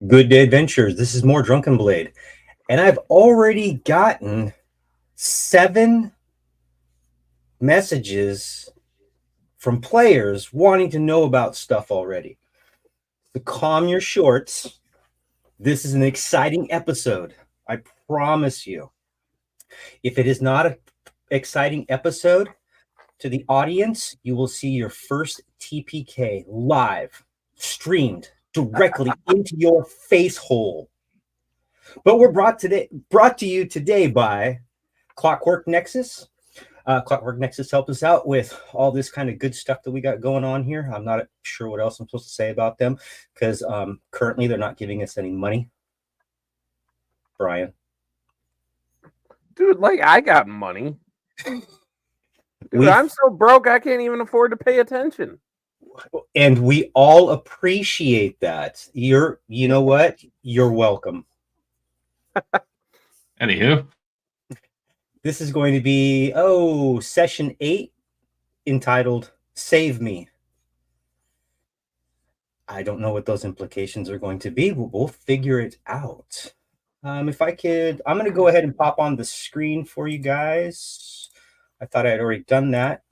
Good Day Adventures. This is more Drunken Blade. And I've already gotten 7 messages from players wanting to know about stuff already. To calm your shorts, this is an exciting episode. I promise you. If it is not an exciting episode to the audience, you will see your first TPK live, streamed directly into your face hole. But we're brought to you today by Clockwork Nexus. Clockwork Nexus helped us out with all this kind of good stuff that we got going on here. I'm not sure what else I'm supposed to say about them because currently they're not giving us any money. Brian. Dude, like I got money. Dude, I'm so broke I can't even afford to pay attention. And we all appreciate that. You know what? You're welcome. Anywho. This is going to be, session 8, entitled Save Me. I don't know what those implications are going to be. We'll figure it out. If I could, I'm going to go ahead and pop on the screen for you guys. I thought I had already done that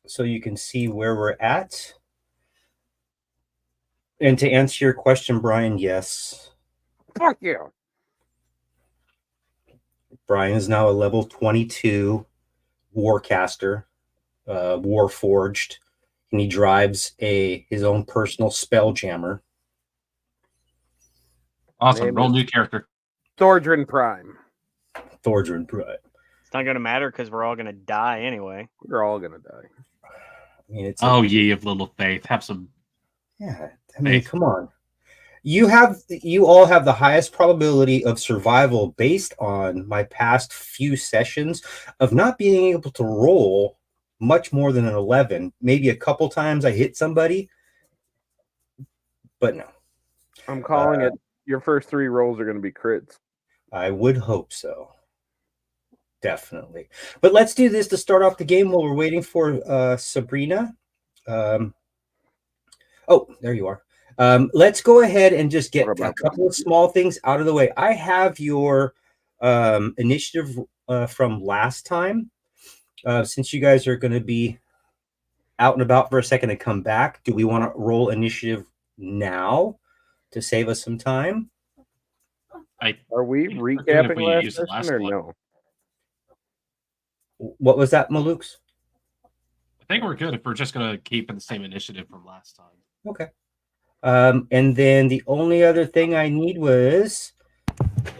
so you can see where we're at. And to answer your question, Brian, yes. Fuck you. Brian is now a level 22 Warcaster, Warforged, and he drives his own personal Spelljammer. Awesome. Roll new character. Thordrin Prime. Thordrin Prime. It's not going to matter because we're all going to die anyway. We're all going to die. I mean, it's ye of little faith. Have some. Yeah, I mean, come on. You all have the highest probability of survival based on my past few sessions of not being able to roll much more than an 11. Maybe a couple times I hit somebody, but no. I'm calling it. Your first 3 rolls are going to be crits. I would hope so. Definitely. But let's do this to start off the game while we're waiting for Sabrina. Oh, there you are. Let's go ahead and just get a couple of small things out of the way. I have your initiative from last time. Since you guys are going to be out and about for a second and come back, do we want to roll initiative now to save us some time? Are we recapping last session or no? What was that, Malukes? I think we're good if we're just going to keep in the same initiative from last time. Okay. And then the only other thing I need was...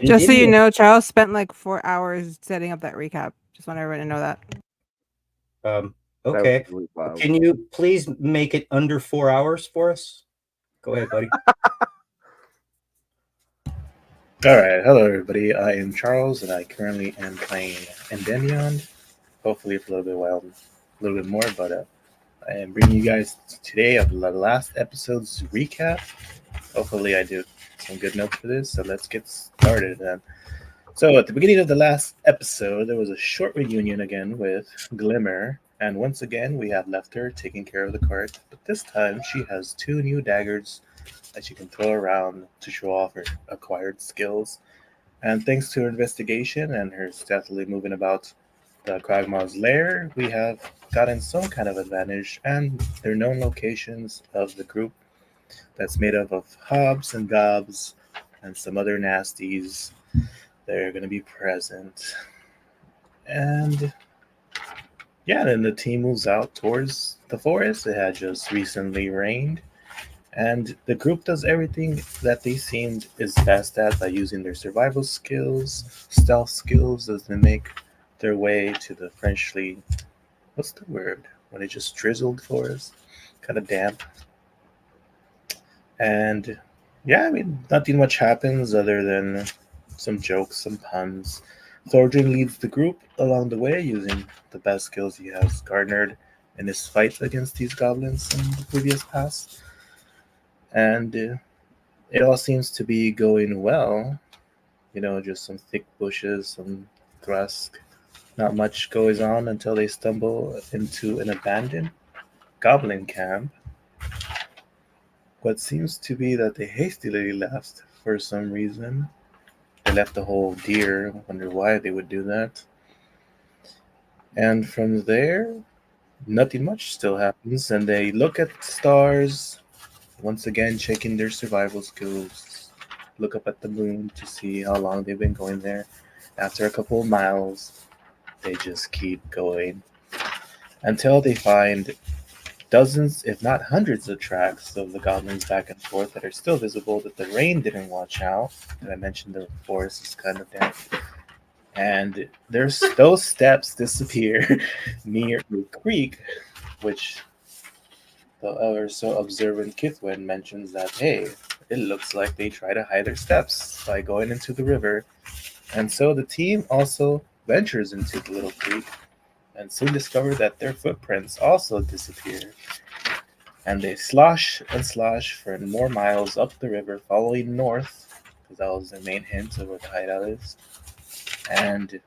Just so you know, Charles spent like 4 hours setting up that recap. Just want everyone to know that. Okay. Really can you please make it under 4 hours for us? Go ahead, buddy. All right. Hello, everybody. I am Charles, and I currently am playing Endymion. Hopefully for a little bit more, but I am bringing you guys today of the last episode's recap. Hopefully I do some good notes for this, so let's get started then. So at the beginning of the last episode, there was a short reunion again with Glimmer, and once again we have left her taking care of the cart, but this time she has 2 new daggers that she can throw around to show off her acquired skills. And thanks to her investigation and her stealthily moving about the Kragmaw's lair, we have gotten some kind of advantage, and they're known locations of the group that's made up of Hobbs and Gobs and some other nasties. They're going to be present. And yeah, then the team moves out towards the forest. It had just recently rained, and the group does everything that they seemed is best at by using their survival skills, stealth skills, as they make their way to the freshly, what's the word, when it just drizzled for us, kind of damp. And yeah, I mean, nothing much happens other than some jokes, some puns. Thordrin leads the group along the way using the best skills he has garnered in his fight against these goblins in the previous past. And it all seems to be going well. You know, just some thick bushes, some thrusk. Not much goes on until they stumble into an abandoned goblin camp. What seems to be that they hastily left for some reason. They left the whole deer. Wonder why they would do that. And from there, nothing much still happens, and they look at the stars, once again checking their survival skills. Look up at the moon to see how long they've been going there. After a couple of miles, they just keep going until they find dozens, if not hundreds, of tracks of the goblins back and forth that are still visible that the rain didn't wash out. And I mentioned the forest is kind of damp. And there's those steps disappear near the creek, which the ever so observant Kithwin mentions that, hey, it looks like they try to hide their steps by going into the river. And so the team also ventures into the little creek and soon discover that their footprints also disappear. And they slosh and slosh for more miles up the river, following north, because that was their main hint of where the hideout is. And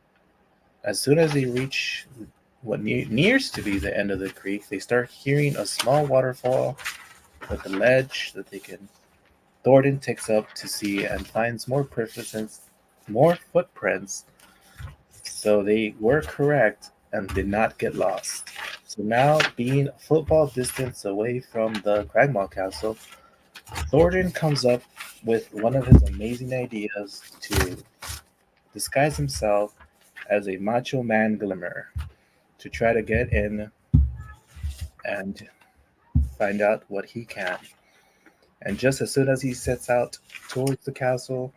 as soon as they reach what nears to be the end of the creek, they start hearing a small waterfall with a ledge that they can. Thornton takes up to see and finds more footprints. So they were correct and did not get lost. So now, being a football distance away from the Cragmaw Castle, Thornton comes up with one of his amazing ideas to disguise himself as a macho man glimmer to try to get in and find out what he can. And just as soon as he sets out towards the castle,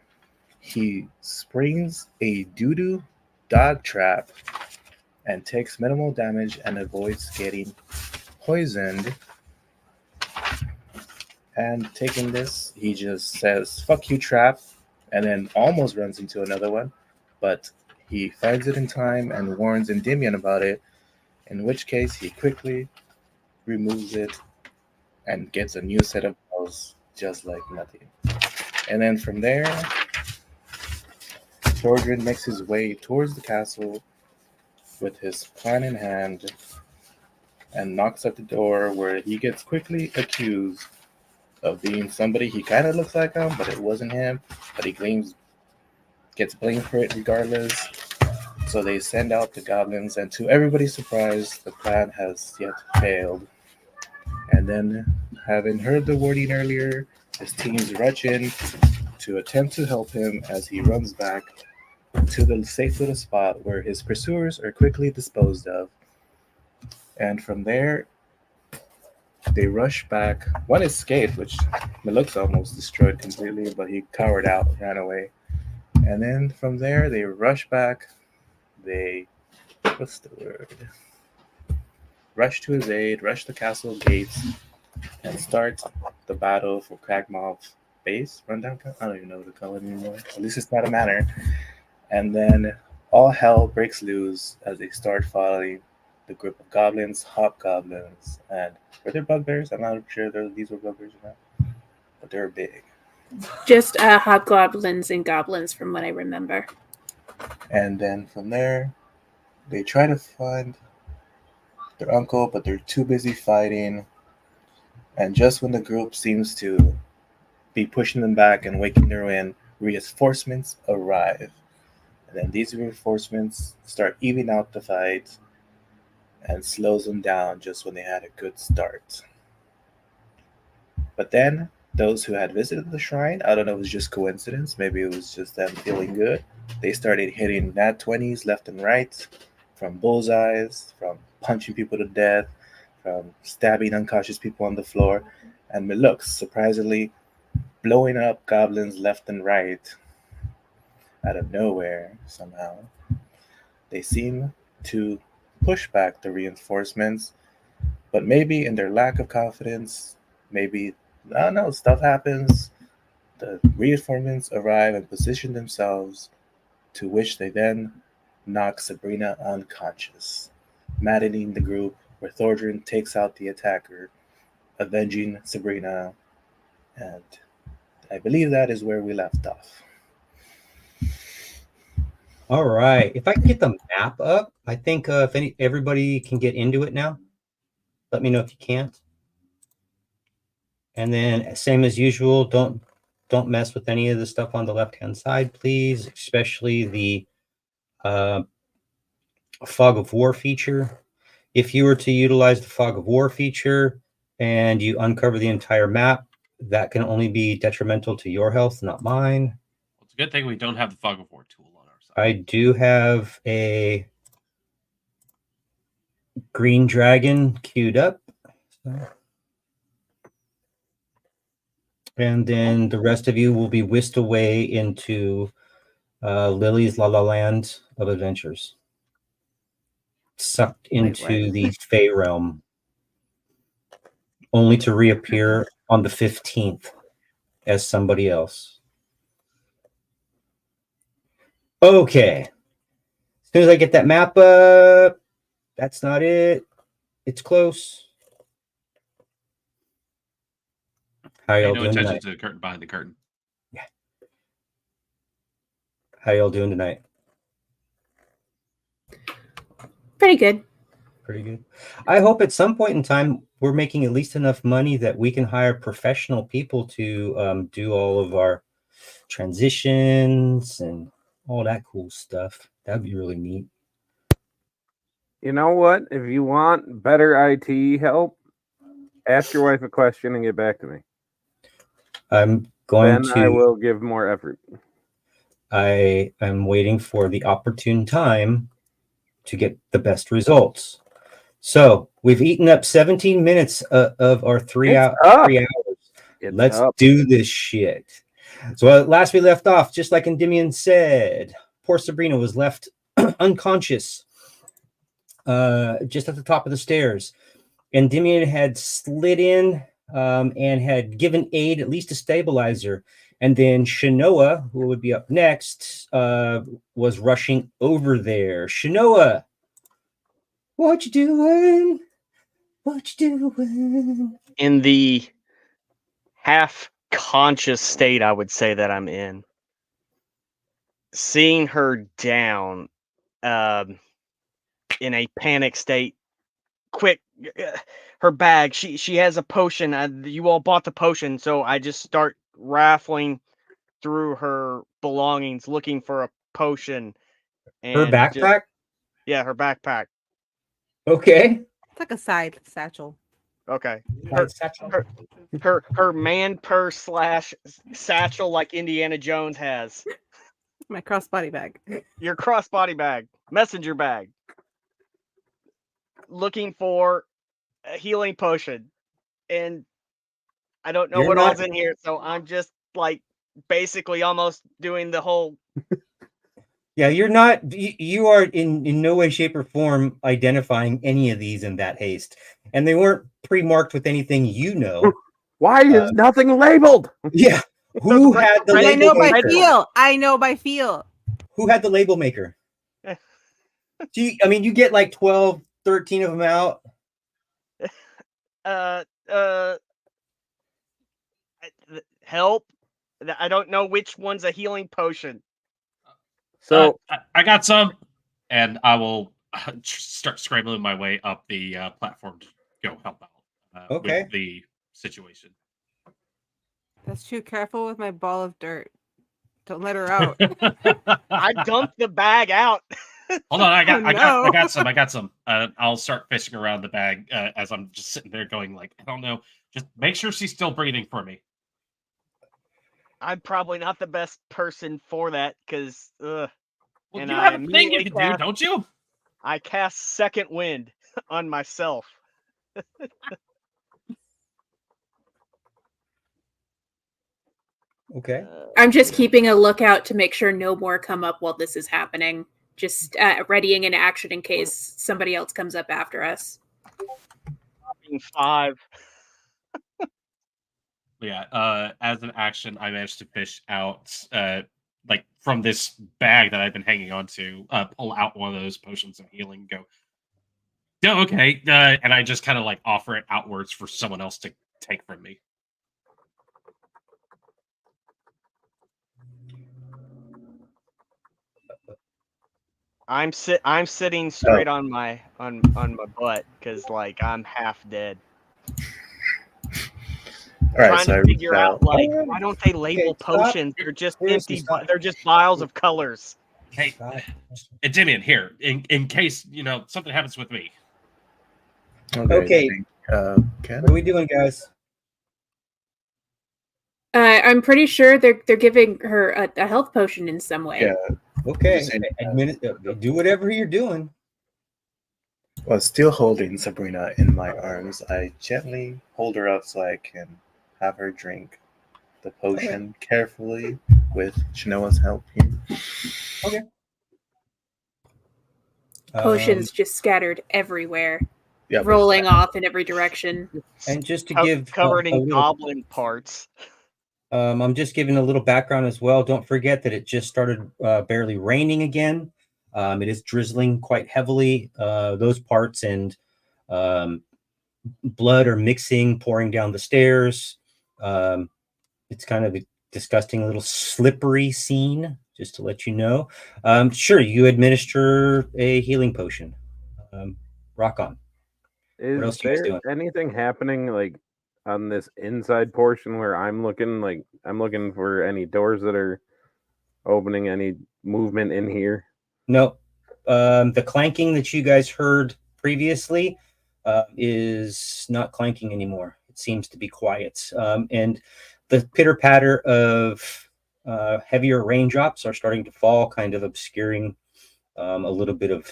he springs a doo-doo dog trap and takes minimal damage and avoids getting poisoned. And taking this, he just says, "Fuck you, trap," and then almost runs into another one, but he finds it in time and warns Endymion about it, in which case he quickly removes it and gets a new set of bells just like nothing. And then from there, Thorgrin makes his way towards the castle with his plan in hand and knocks at the door, where he gets quickly accused of being somebody he kind of looks like him, but it wasn't him. But he gets blamed for it regardless. So they send out the goblins, and to everybody's surprise, the plan has yet failed. And then, having heard the warning earlier, his teams rush in to attempt to help him as he runs back to the safe little spot where his pursuers are quickly disposed of. And from there, they rush back. One escaped, which looks almost destroyed completely, but he cowered out, ran away. And then from there, they rush back. What's the word? Rush to his aid, rush the castle gates, and start the battle for Cragmaw's base. Rundown? I don't even know what to call it anymore. At least it's not a manor. And then all hell breaks loose as they start following the group of goblins, hobgoblins, and were there bugbears? I'm not sure these were bugbears or not, but they were big. Just hobgoblins and goblins, from what I remember. And then from there, they try to find their uncle, but they're too busy fighting. And just when the group seems to be pushing them back and waking their in, reinforcements arrive. And then these reinforcements start evening out the fight and slows them down just when they had a good start. But then, those who had visited the shrine, I don't know if it was just coincidence, maybe it was just them feeling good, they started hitting nat 20s left and right, from bullseyes, from punching people to death, from stabbing unconscious people on the floor, and look, surprisingly, blowing up goblins left and right out of nowhere somehow. They seem to push back the reinforcements, but maybe in their lack of confidence, maybe, I don't know, stuff happens. The reinforcements arrive and position themselves, to which they then knock Sabrina unconscious, maddening the group, where Thorgrin takes out the attacker, avenging Sabrina, and I believe that is where we left off. All right. If I can get the map up, I think if everybody can get into it now. Let me know if you can't. And then, same as usual, don't don't mess with any of the stuff on the left-hand side, please, especially the Fog of War feature. If you were to utilize the Fog of War feature and you uncover the entire map, that can only be detrimental to your health, not mine. Well, it's a good thing we don't have the Fog of War tool on our side. I do have a green dragon queued up. And then the rest of you will be whisked away into Lily's La La Land of Adventures. Sucked into the Fey realm. Only to reappear on the 15th as somebody else. Okay. As soon as I get that map up, that's not it. It's close. How Pay y'all no doing attention tonight? to the curtain behind the curtain. Yeah. How y'all doing tonight? Pretty good. Pretty good. I hope at some point in time we're making at least enough money that we can hire professional people to do all of our transitions and all that cool stuff. That'd be really neat. You know what? If you want better IT help, ask your wife a question and get back to me. I'm going Then to. I will give more effort. I am waiting for the opportune time to get the best results. So we've eaten up 17 minutes of our 3 hours. Let's do this shit. So last we left off, just like Endymion said, poor Sabrina was left unconscious just at the top of the stairs. Endymion had slid in and had given aid, at least to stabilize her. And then Shanoa, who would be up next, was rushing over there. Shanoa, what you doing? What you doing? In the half conscious state, I would say that I'm in. Seeing her down in a panic state, quick, her bag, she has a potion. You all bought the potion, so I just start raffling through her belongings looking for a potion. Her backpack? Yeah, her backpack. Okay. It's like a side satchel. Okay. Her man purse / satchel like Indiana Jones has. My crossbody bag. Your crossbody bag. Messenger bag. Looking for a healing potion. And I don't know what all's in here, so I'm just like basically almost doing the whole. Yeah, you're not. You are in no way, shape, or form identifying any of these in that haste, and they weren't pre-marked with anything. You know, why is nothing labeled? Yeah, who had the label? I know by maker? feel. I know by feel. Who had the label maker? I mean, you get like 12, 13 of them out. Help! I don't know which one's a healing potion. So I got some, and I will start scrambling my way up the platform to go help out with the situation. That's too careful with my ball of dirt. Don't let her out. I dumped the bag out. Hold on, I got some. I'll start fishing around the bag as I'm just sitting there going like, I don't know. Just make sure she's still breathing for me. I'm probably not the best person for that because, well, and you have a thing you can do, don't you? I cast Second Wind on myself. Okay. I'm just keeping a lookout to make sure no more come up while this is happening. Just readying an action in case somebody else comes up after us. 5. Yeah, as an action, I managed to fish out, like from this bag that I've been hanging on to, pull out one of those potions of healing. Go, okay, and I just kind of like offer it outwards for someone else to take from me. I'm sitting straight on my butt because like I'm half dead. All right, trying so I to reached figure out. out like why don't they label Okay, stop. potions? They're just Seriously, empty. stop. They're just vials of colors. Hey, Stop. Endymion, here, in case something happens with me. Okay. Ken? What are we doing, guys? I'm pretty sure they're giving her a health potion in some way. Yeah. Okay, Just saying, do whatever you're doing. Well, still holding Sabrina in my arms, I gently hold her up so I can have her drink the potion carefully with Chinoa's help here. Potions just scattered everywhere, Yeah, but rolling off in every direction. And just to give Covered a in little, goblin parts. I'm just giving a little background as well. Don't forget that it just started barely raining again. It is drizzling quite heavily. Those parts and blood are mixing, pouring down the stairs. It's kind of a disgusting, little slippery scene, just to let you know. Sure, you administer a healing potion. Rock on. Is else you guys there doing? anything happening like on this inside portion where I'm looking? Like I'm looking for any doors that are opening, any movement in here? No. The clanking that you guys heard previously is not clanking anymore. It seems to be quiet. And the pitter patter of heavier raindrops are starting to fall, kind of obscuring a little bit of,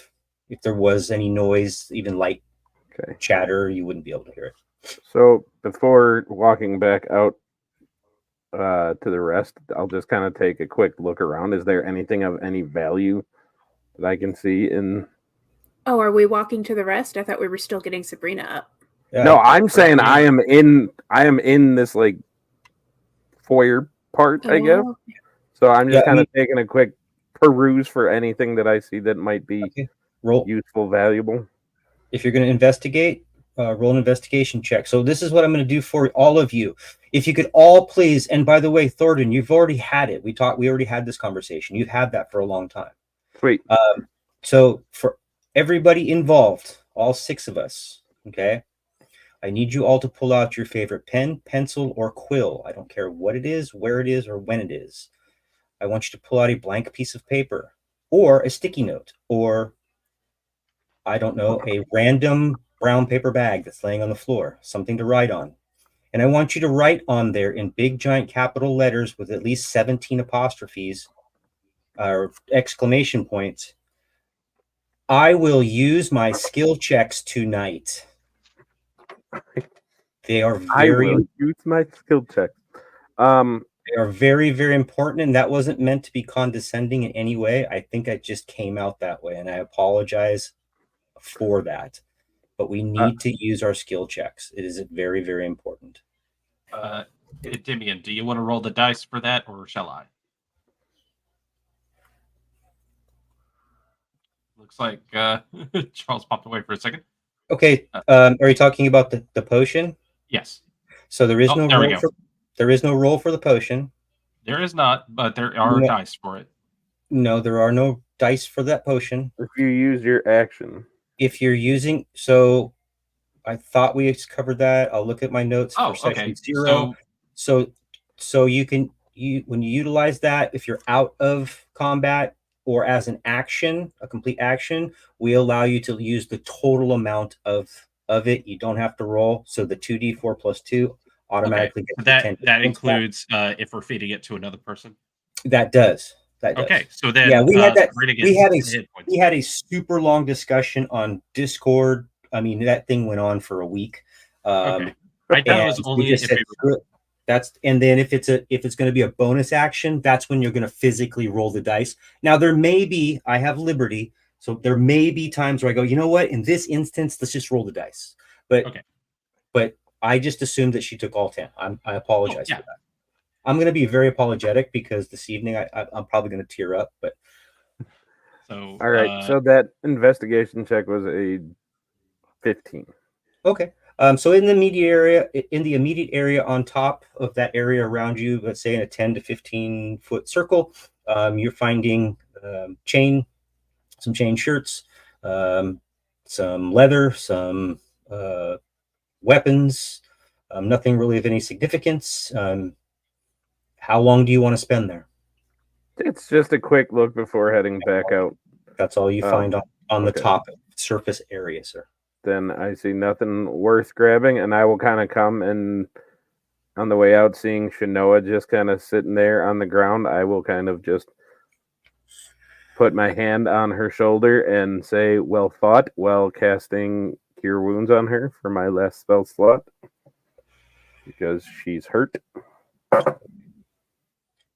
if there was any noise, even light chatter, you wouldn't be able to hear it. So before walking back out to the rest, I'll just kind of take a quick look around. Is there anything of any value that I can see in? Oh, are we walking to the rest? I thought we were still getting Sabrina up. No, I'm saying I am in this like foyer part, I guess. Oh, So I'm just Yeah, kind of taking a quick peruse for anything that I see that might be roll. useful, valuable. If you're going to investigate, roll an investigation check. So this is what I'm going to do for all of you. If you could all please, and by the way, Thornton, you've already had it. We already had this conversation. You've had that for a long time. Sweet. So for everybody involved, all 6 of us, okay, I need you all to pull out your favorite pen, pencil, or quill. I don't care what it is, where it is, or when it is. I want you to pull out a blank piece of paper or a sticky note or, I don't know, a random brown paper bag that's laying on the floor, something to write on. And I want you to write on there in big, giant capital letters with at least 17 apostrophes or exclamation points. I will use my skill checks tonight. They are I will use my skill check. They are very, very important, and that wasn't meant to be condescending in any way. I think it just came out that way, and I apologize for that. But we need to use our skill checks. It is very, very important. Endymion, do you want to roll the dice for that, or shall I? Looks like Charles popped away for a second. Okay, are you talking about the potion? Yes. So there is no there we roll go. for there is no roll for the potion. There is not, but there are dice for it. No, there are no dice for that potion. If you use your action. If you're using, so I thought we covered that. I'll look at my notes for section 0. So you can when you utilize that, if you're out of combat or as an action, a complete action, we allow you to use the total amount of it. You don't have to roll. So the 2d4 plus 2 automatically gets the 10. That includes if we're feeding it to another person. That does. Okay, so then yeah, we had that. we had a super long discussion on Discord. I mean, that thing went on for a week. Okay, I thought it was only if said, that's, and then if it's going to be a bonus action, that's when you're going to physically roll the dice. Now there may be, I have liberty, so there may be times where I go, you know what, in this instance, let's just roll the dice. But I just assumed that she took all 10. I apologize for that. I'm going to be very apologetic because this evening I'm probably going to tear up. But all right, so that investigation check was a 15. Okay. So in the immediate area on top of that area around you, let's say in a 10 to 15 foot circle, you're finding some chain shirts, some leather, some weapons, Nothing really of any significance. How long do you want to spend there? It's just a quick look before heading back out. That's all you find on the okay. top surface area, sir. Then I see nothing worth grabbing, and I will kind of come and on the way out, seeing Shanoa just kind of sitting there on the ground, I will kind of just put my hand on her shoulder and say, "Well fought," while casting Cure Wounds on her for my last spell slot because she's hurt.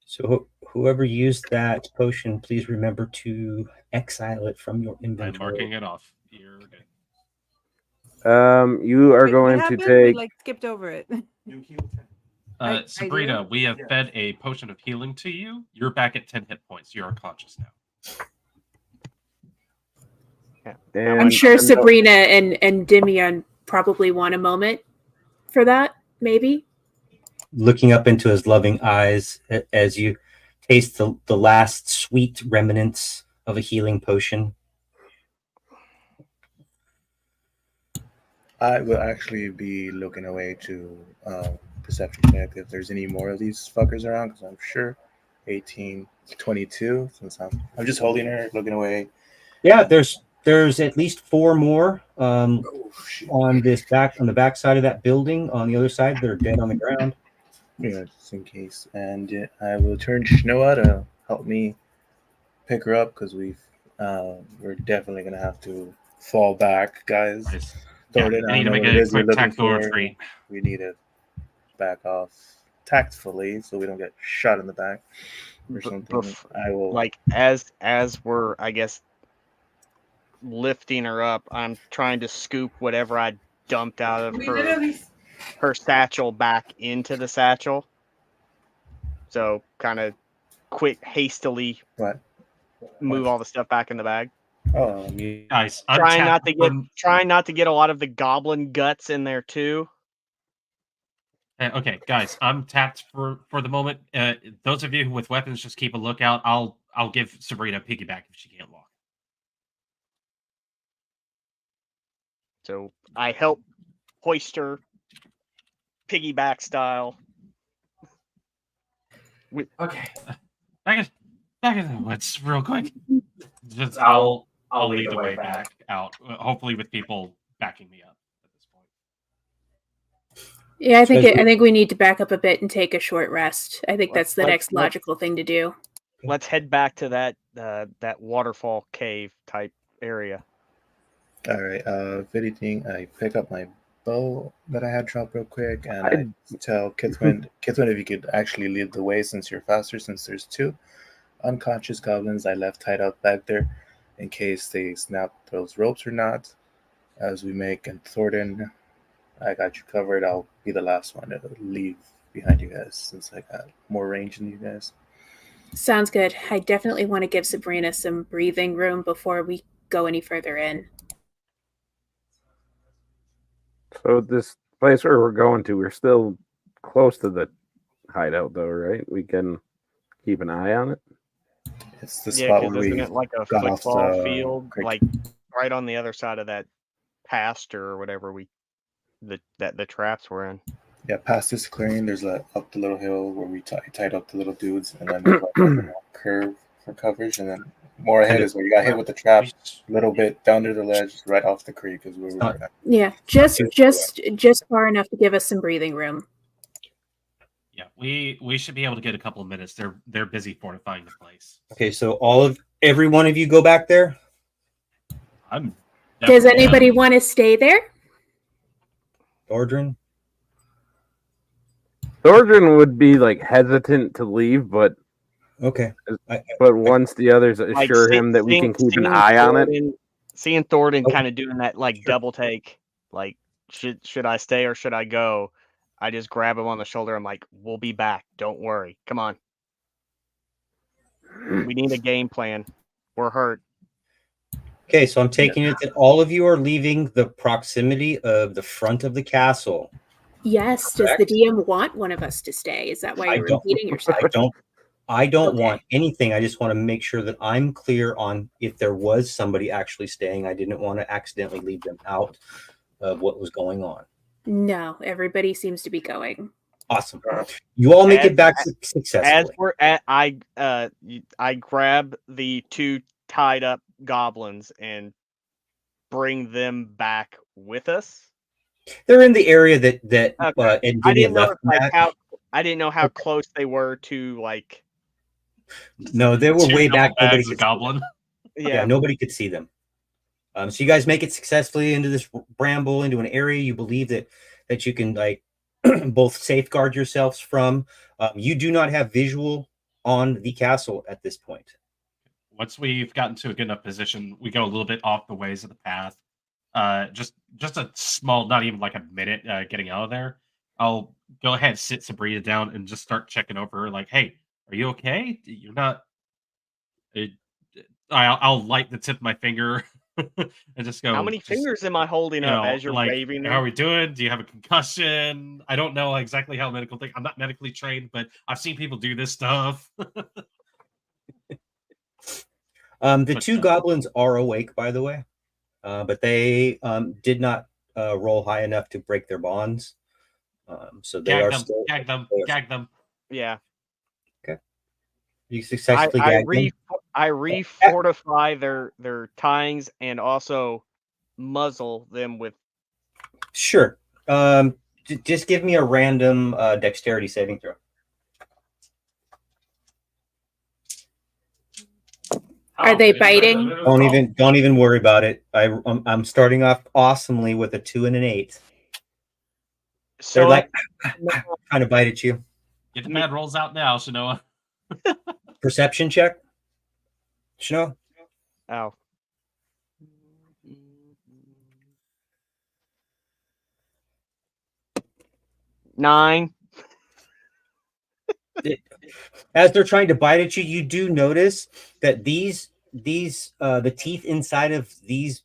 So whoever used that potion, please remember to exile it from your I'm inventory. marking it off. You're good. You are Wait, what going to happened? take. We skipped over it. I Sabrina, do? we have fed a potion of healing to you. You're back at 10 hit points. You are conscious now. And I'm sure Shanoa- Sabrina and Dimion probably want a moment for that, maybe. Looking up into his loving eyes as you taste the last sweet remnants of a healing potion. I will actually be looking away to perception check if there's any more of these fuckers around, because I'm sure 18, 22. Since I'm just holding her, looking away. Yeah, there's at least 4 more on the back side of that building. On the other side, they're dead on the ground. Yeah, just in case. And I will turn to Shanoa to help me pick her up, because we're definitely gonna have to fall back, guys. Nice. Thornton, I I need to know make what it a is you're quick looking tactical for. retreat. We need to back off tactfully so we don't get shot in the back or something. I will Like as we're, I guess, lifting her up, I'm trying to scoop whatever I dumped out of her satchel back into the satchel. So kind of quick, hastily what? move all the stuff back in the bag. Oh, you Guys, Trying untapped not to get a lot of the goblin guts in there too. Okay, guys, I'm tapped for the moment. Those of you with weapons, just keep a lookout. I'll give Sabrina a piggyback if she can't walk. So I help hoist her piggyback style. Okay, back in the woods real quick. Just I'll lead the way back out. Hopefully, with people backing me up at this point. Yeah, I think we need to back up a bit and take a short rest. I think that's the next logical thing to do. Let's head back to that waterfall cave type area. all right. If anything, I pick up my bow that I had dropped real quick, and I tell Kithwin, if you could actually lead the way since you're faster, since there's 2 unconscious goblins I left tied up back there in case they snap those ropes or not. As we make, and Thornton, I got you covered. I'll be the last one to leave behind you guys since I got more range than you guys. Sounds good. I definitely want to give Sabrina some breathing room before we go any further in. So this place where we're going to, we're still close to the hideout, though, right? We can keep an eye on it. It's the Yeah, spot because where we isn't it like a got off football the field, creek. like right on the other side of that pasture or whatever the traps were in? Yeah, past this clearing, there's up the little hill where we tied up the little dudes, and then there's like a curve for coverage, and then more ahead is where you got hit with the trap. A little bit down to the ledge, right off the creek is where we were at. Yeah, just far enough to give us some breathing room. Yeah, we should be able to get a couple of minutes. They're busy fortifying the place. Okay, so every one of you go back there. Does anybody want to stay there? Thordrin? Thorgrin would be like hesitant to leave, but okay. But once the others assure him that we can keep an eye on it, seeing Thornton kind of doing that like double take, like should I stay or should I go? I just grab him on the shoulder. I'm like, we'll be back. Don't worry. Come on. We need a game plan. We're hurt. Okay, so I'm taking it that all of you are leaving the proximity of the front of the castle. Yes. Correct? Does the DM want one of us to stay? Is that why you're repeating yourself? I don't want anything. I just want to make sure that I'm clear on if there was somebody actually staying. I didn't want to accidentally leave them out of what was going on. No, everybody seems to be going. Awesome. You all make it back As successfully. we're at, I grab the 2 tied up goblins and bring them back with us. They're in the area that Okay. Endymion I left them at. I didn't know how Okay. close they were to like. No, they were 2 way back. double Nobody bags could of see them. goblin. Yeah, nobody could see them. So you guys make it successfully into this bramble, into an area you believe that you can like both safeguard yourselves from. You do not have visual on the castle at this point. Once we've gotten to a good enough position, we go a little bit off the ways of the path. Just a small, not even like a minute getting out of there. I'll go ahead, sit Sabrina down, and just start checking over her. Like, hey, are you okay? You're not. I'll light the tip of my finger and just go. How many fingers am I holding up as you're like, waving how them? are we doing? Do you have a concussion? I don't know exactly how medical thing. I'm not medically trained, but I've seen people do this stuff. The 2 goblins are awake, by the way, but they did not roll high enough to break their bonds. So they Gag are them, still. gag them. Yeah. You successfully gagged them. I refortify their tines and also muzzle them with. Sure. Just give me a random dexterity saving throw. Are they biting? Don't even worry about it. I'm starting off awesomely with a 2 and an 8. So They're like trying to bite at you. Get the bad rolls out now, Shanoa. Perception check. Shanoa. Oh. Nine. As they're trying to bite at you, you do notice that the teeth inside of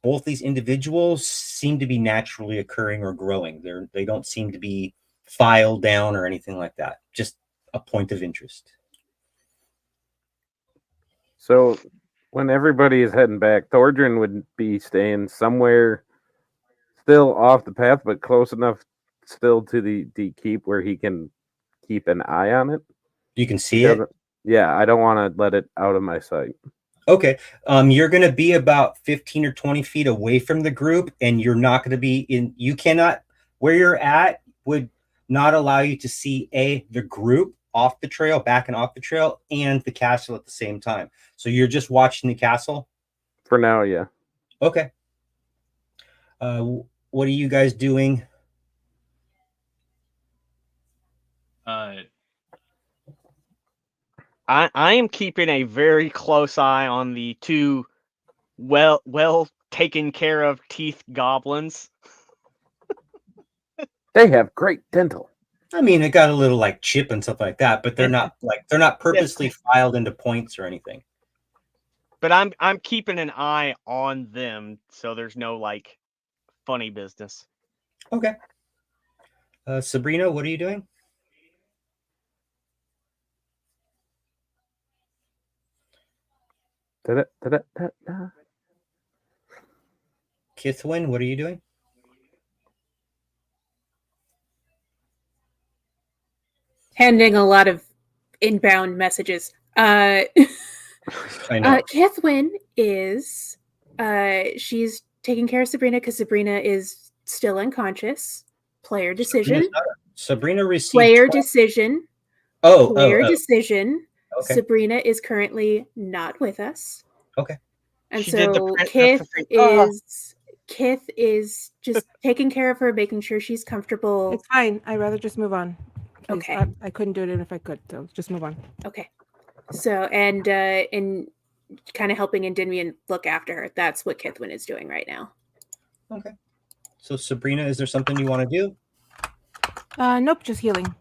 both these individuals seem to be naturally occurring or growing. They don't seem to be filed down or anything like that. Just a point of interest. So when everybody is heading back, Thordrin would be staying somewhere still off the path, but close enough still to the keep where he can keep an eye on it. You can see it? Yeah, I don't want to let it out of my sight. Okay. You're going to be about 15 or 20 feet away from the group, and you're not going to be in. You cannot, where you're at would not allow you to see the group off the trail, back and off the trail, and the castle at the same time. So you're just watching the castle? For now, yeah. Okay. What are you guys doing? I am keeping a very close eye on the 2 well taken care of teeth goblins. They have great dental. I mean, it got a little like chip and stuff like that, but they're not purposely filed into points or anything. But I'm keeping an eye on them, so there's no like funny business. Okay. Sabrina, what are you doing? Kithwin, what are you doing? Handing a lot of inbound messages. I know. Kithwin is she's taking care of Sabrina because Sabrina is still unconscious. Player decision. Sabrina received player decision. Player decision. Okay. Sabrina is currently not with us. Okay. And so Kith is just taking care of her, making sure she's comfortable. It's fine. I'd rather just move on. Please. Okay. I couldn't do it even if I could, so just move on. Okay. So and kind of helping Endymion look after her. That's what Kithwin is doing right now. Okay. So Sabrina, is there something you want to do? Nope, just healing.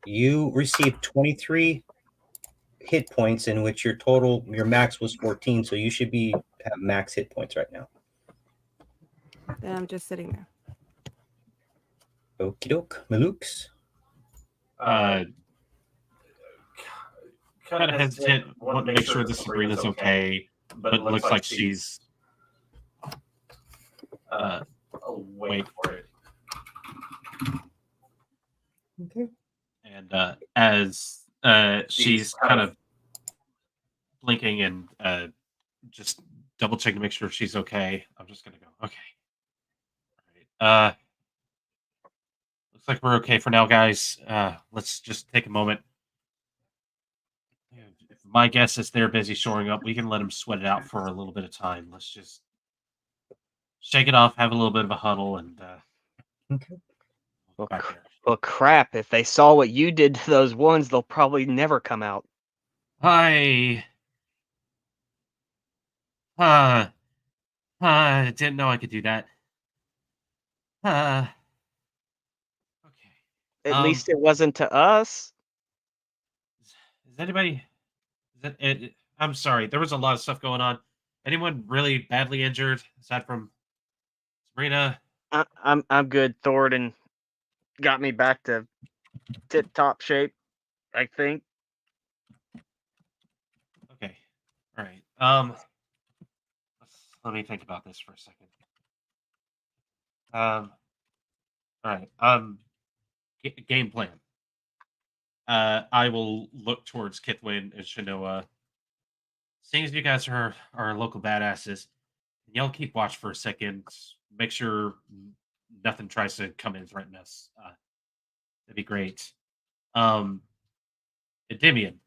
You received 23 hit points, in which your max was 14, so you should have max hit points right now. Then I'm just sitting there. Okie doke, Malooks. Kind of hesitant. Want to make sure that Sabrina's okay, but it looks like she's wait for it. Okay. And as she's kind of blinking and just double checking to make sure she's okay, I'm just gonna go. Okay. All right. Looks like we're okay for now, guys. Let's just take a moment. If my guess is they're busy shoring up, we can let them sweat it out for a little bit of time. Let's just shake it off, have a little bit of a huddle, and Okay. Well, back there. Well, crap. If they saw what you did to those ones, they'll probably never come out. I didn't know I could do that. Okay. At least it wasn't to us. Is anybody? I'm sorry. There was a lot of stuff going on. Anyone really badly injured aside from Sabrina? I'm good. Thornton got me back to tip top shape, I think. Okay. All right. Let me think about this for a second. All right. Game plan. I will look towards Kithwin and Shanoa. Seeing as you guys are local badasses, y'all keep watch for a second. Make sure nothing tries to come in and threaten us. That'd be great. Endymion,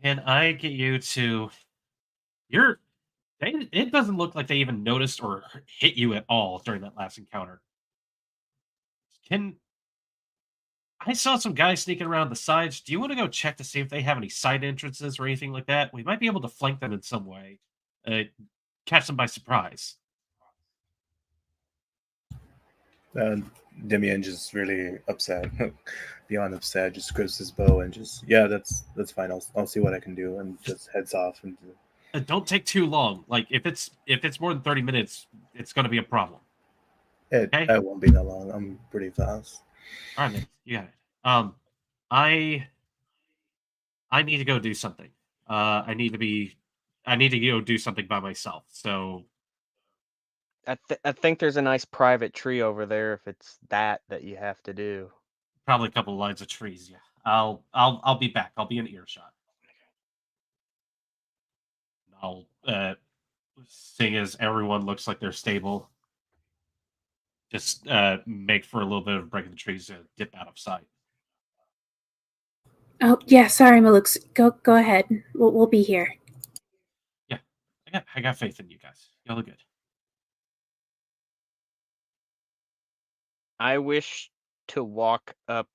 can I get you to? It doesn't look like they even noticed or hit you at all during that last encounter. I saw some guys sneaking around the sides. Do you want to go check to see if they have any side entrances or anything like that? We might be able to flank them in some way. Catch them by surprise. Demian just really upset, beyond upset, just grips his bow and just, yeah, that's fine. I'll see what I can do, and just heads off. And Don't take too long. Like if it's more than 30 minutes, it's going to be a problem. it won't be that long. I'm pretty fast. All right, man, you got it. I need to go do something. I need to go do something by myself. So I think there's a nice private tree over there if it's that you have to do. probably a couple of lines of trees. Yeah, I'll be back. I'll be in earshot. I'll seeing as everyone looks like they're stable, just make for a little bit of breaking the trees to dip out of sight. Oh yeah, sorry, Malux. Go ahead. We'll be here. Yeah, I got faith in you guys. Y'all are good. I wish to walk up,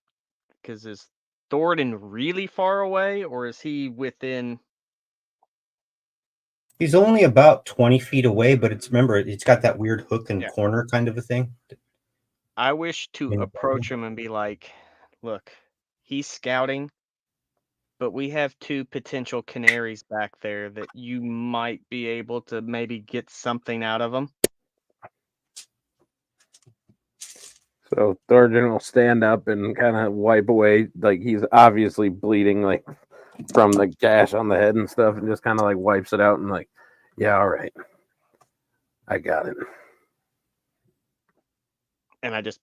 because is Thornton really far away, or is he within? He's only about 20 feet away, but remember, it's got that weird hook and Yeah. corner kind of a thing. I wish to Yeah. approach him and be like, look, he's scouting, but we have 2 potential canaries back there that you might be able to maybe get something out of them. So Thornton will stand up and kind of wipe away, like he's obviously bleeding, like from the gash on the head and stuff, and just kind of like wipes it out and like, yeah, all right, I got it. And I just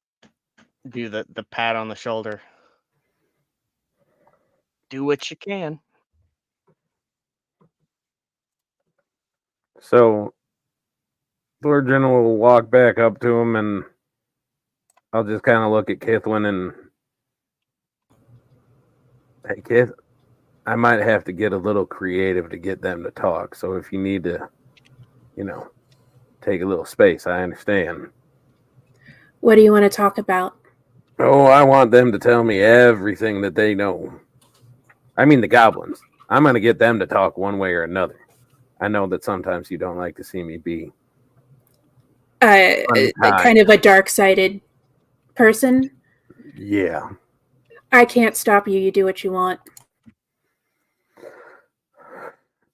do the pat on the shoulder. Do what you can. So Thornton will walk back up to him, and I'll just kind of look at Kithwin and, hey, Kith, I might have to get a little creative to get them to talk. So if you need to, take a little space, I understand. What do you want to talk about? Oh, I want them to tell me everything that they know. I mean, the goblins. I'm going to get them to talk one way or another. I know that sometimes you don't like to see me be Kind of a dark-sided person. Yeah. I can't stop you. You do what you want.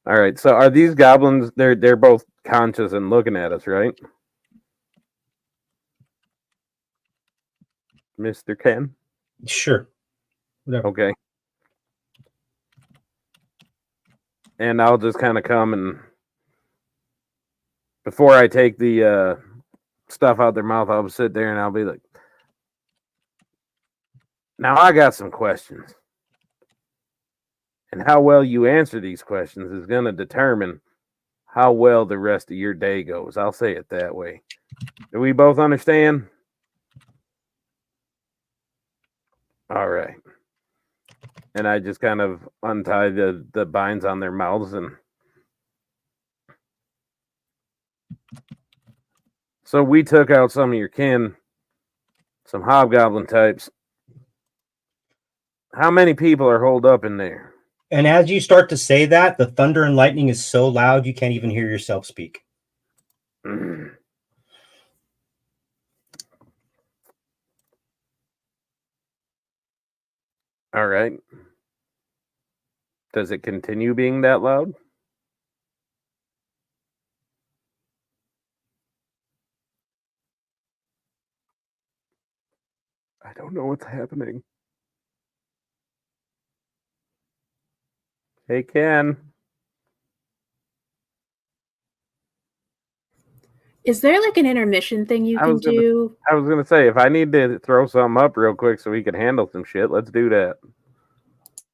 All right. So are these goblins? They're both conscious and looking at us, right? Mr. Ken? Sure. Whatever. Okay. And I'll just kind of come and before I take the stuff out their mouth, I'll sit there and I'll be like, now I got some questions. And how well you answer these questions is going to determine how well the rest of your day goes. I'll say it that way. Do we both understand? All right. And I just kind of untie the binds on their mouths. And so we took out some of your kin, some hobgoblin types. How many people are holed up in there? And as you start to say that, the thunder and lightning is so loud you can't even hear yourself speak. All right. Does it continue being that loud? I don't know what's happening. Hey, Ken. Is there like an intermission thing you I can was gonna- do? I was going to say, if I need to throw something up real quick so we can handle some shit, let's do that.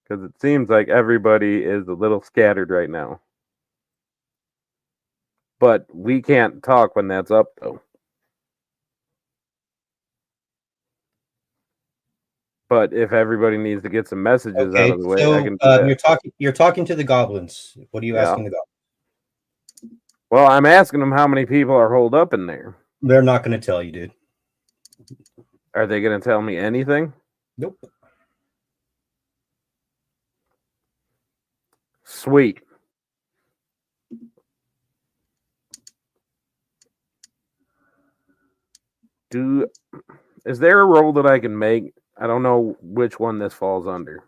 Because it seems like everybody is a little scattered right now. But we can't talk when that's up, though. But if everybody needs to get some messages out of the way, I can do that. You're talking to the goblins. What are you asking the goblins? Well, I'm asking them how many people are holed up in there. They're not going to tell you, dude. Are they going to tell me anything? Nope. Sweet. Is there a role that I can make? I don't know which one this falls under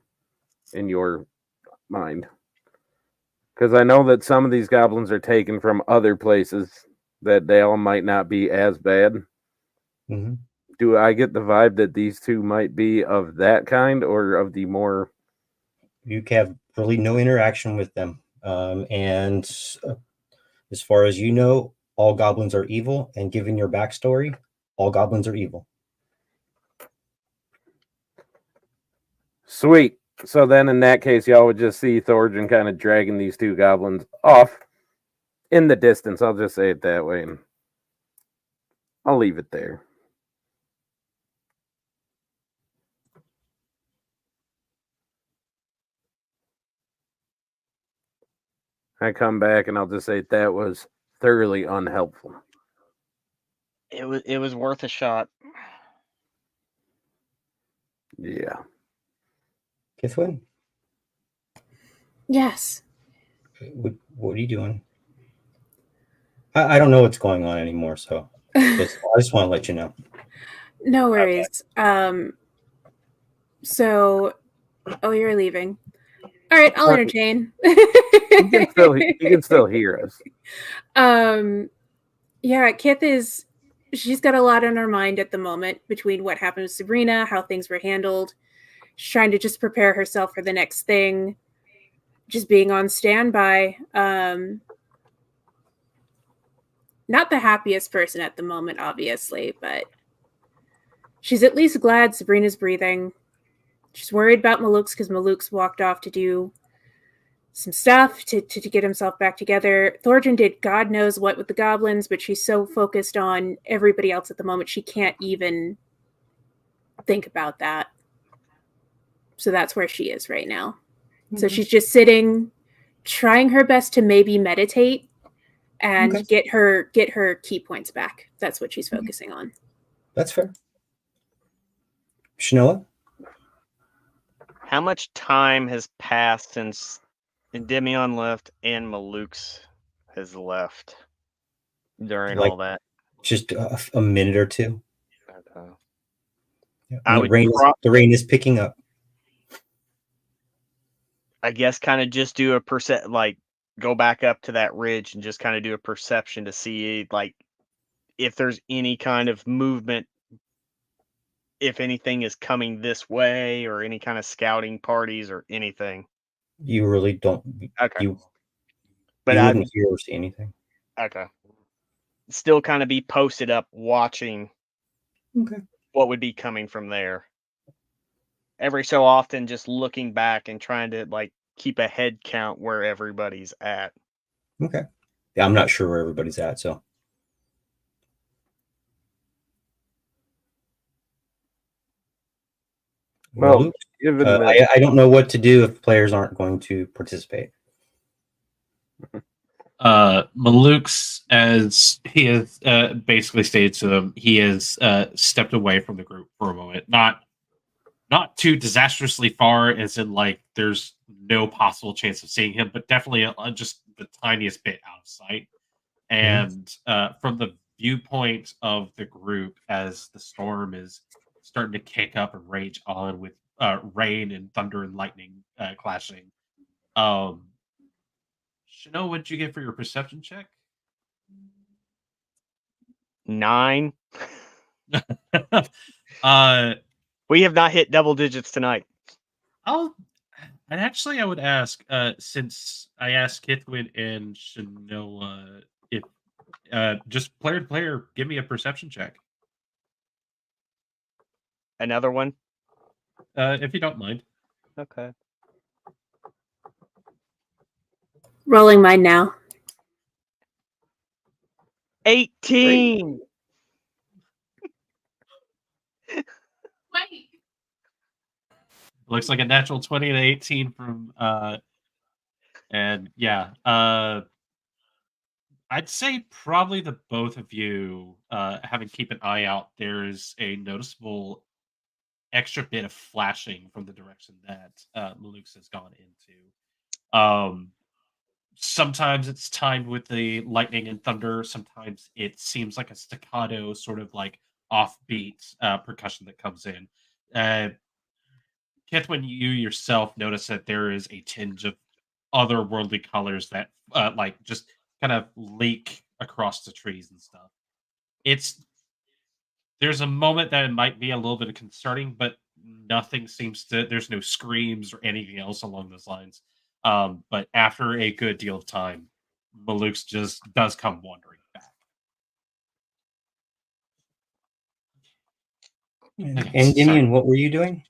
in your mind. Because I know that some of these goblins are taken from other places that they all might not be as bad. Mm-hmm. Do I get the vibe that these two might be of that kind or of the more... You have really no interaction with them. And as far as you know, all goblins are evil. And given your backstory, all goblins are evil. Sweet. So then in that case, y'all would just see Thorgrin kind of dragging these two goblins off in the distance. I'll just say it that way. And I'll leave it there. I come back and I'll just say that was thoroughly unhelpful. It was worth a shot. Yeah. Kithwin? Yes. What are you doing? I don't know what's going on anymore, so I just want to let you know. No worries. So, you're leaving. All right, I'll entertain. He can still hear us. Yeah, Kith she's got a lot on her mind at the moment between what happened with Sabrina, how things were handled. She's trying to just prepare herself for the next thing, just being on standby. Not the happiest person at the moment, obviously, but she's at least glad Sabrina's breathing. She's worried about Maluk's because Maluk's walked off to do some stuff to get himself back together. Thorgrin did God knows what with the goblins, but she's so focused on everybody else at the moment, she can't even think about that. So that's where she is right now. Mm-hmm. So she's just sitting, trying her best to maybe meditate and get her key points back. That's what she's focusing on. That's fair. Shanoa? How much time has passed since Endymion left and Maluk's has left during all that? Just a minute or two. Okay. Yeah. The rain is picking up. I guess kind of just do a go back up to that ridge and just kind of do a perception to see like if there's any kind of movement, if anything is coming this way or any kind of scouting parties or anything. You really don't. Okay. You wouldn't hear or see anything. Okay. still kind of be posted up watching Okay. what would be coming from there. Every so often just looking back and trying to like keep a head count where everybody's at. Okay. Yeah, I'm not sure where everybody's at, so. Well, Luke, given that I don't know what to do if players aren't going to participate. Maluk's, as he has basically stated to them, he has stepped away from the group for a moment. Not too disastrously far, as in like there's no possible chance of seeing him, but definitely just the tiniest bit out of sight. And from the viewpoint of the group, as the storm is starting to kick up and rage on with rain and thunder and lightning clashing, Chanel, what'd you get for your perception check? 9. uh, We have not hit double digits tonight. And actually, I would ask, since I asked Kithwin and Shanoa, if just player to player, give me a perception check, Another one? if you don't mind. Okay. Rolling mine now. 18. Looks like a natural 20 and 18 from and yeah, I'd say probably the both of you having keep an eye out. There's a noticeable extra bit of flashing from the direction that Maluk's has gone into. Sometimes it's timed with the lightning and thunder. Sometimes it seems like a staccato, sort of like offbeat percussion that comes in. Kith, when you yourself notice that there is a tinge of otherworldly colors that like just kind of leak across the trees and stuff. There's a moment that it might be a little bit concerning, but nothing seems to. There's no screams or anything else along those lines. But after a good deal of time, Maluk's just does come wandering back. And Dimian, what were you doing?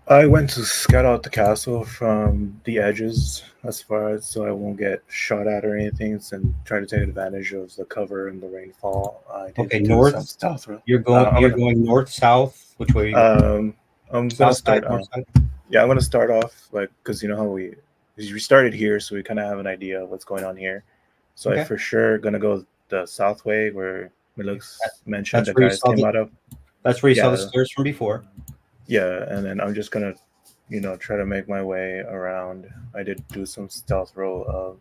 I went to scout out the castle from the edges as far as so I won't get shot at or anything, and try to take advantage of the cover and the rainfall. I did Okay, do north. some stealth. You're going north, south. Which way? Are you going? I'm gonna South start. side, north side. Yeah, I'm gonna start off like because you know how we started here, so we kind of have an idea of what's going on here. So Okay. I for sure gonna go the south way where Milux mentioned That's the where you guys saw came out of. That's where you saw the Yeah. stairs from before. Yeah, and then I'm just gonna, try to make my way around. I did do some stealth roll of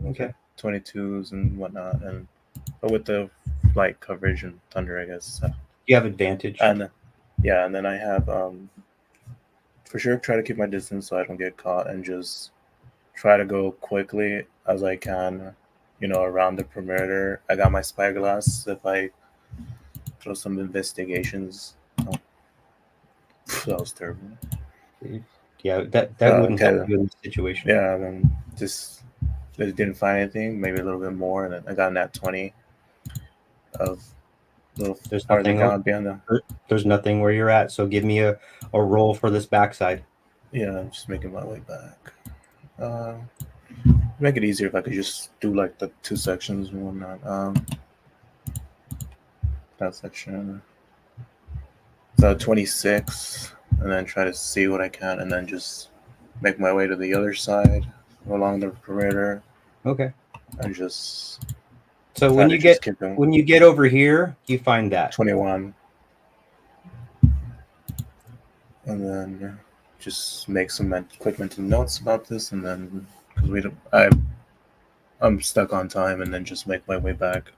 Okay. 22s and whatnot, and but with the light coverage and thunder, I guess. You have advantage. And and then I have for sure try to keep my distance so I don't get caught, and just try to go quickly as I can, around the perimeter. I got my spyglass. If I throw some investigations, that was terrible. Yeah, that wouldn't okay. help you in this situation. Yeah, and then just didn't find anything. Maybe a little bit more, and then I got that 20 of little There's farther nothing down beyond the. There's nothing where you're at. So give me a roll for this backside. Yeah, I'm just making my way back. Make it easier if I could just do like the 2 sections and whatnot. That section. So 26, and then try to see what I can, and then just make my way to the other side along the perimeter. Okay. And just. So when you get over here, you find that 21, and then just make some quick mental notes about this, and then because I'm stuck on time, and then just make my way back.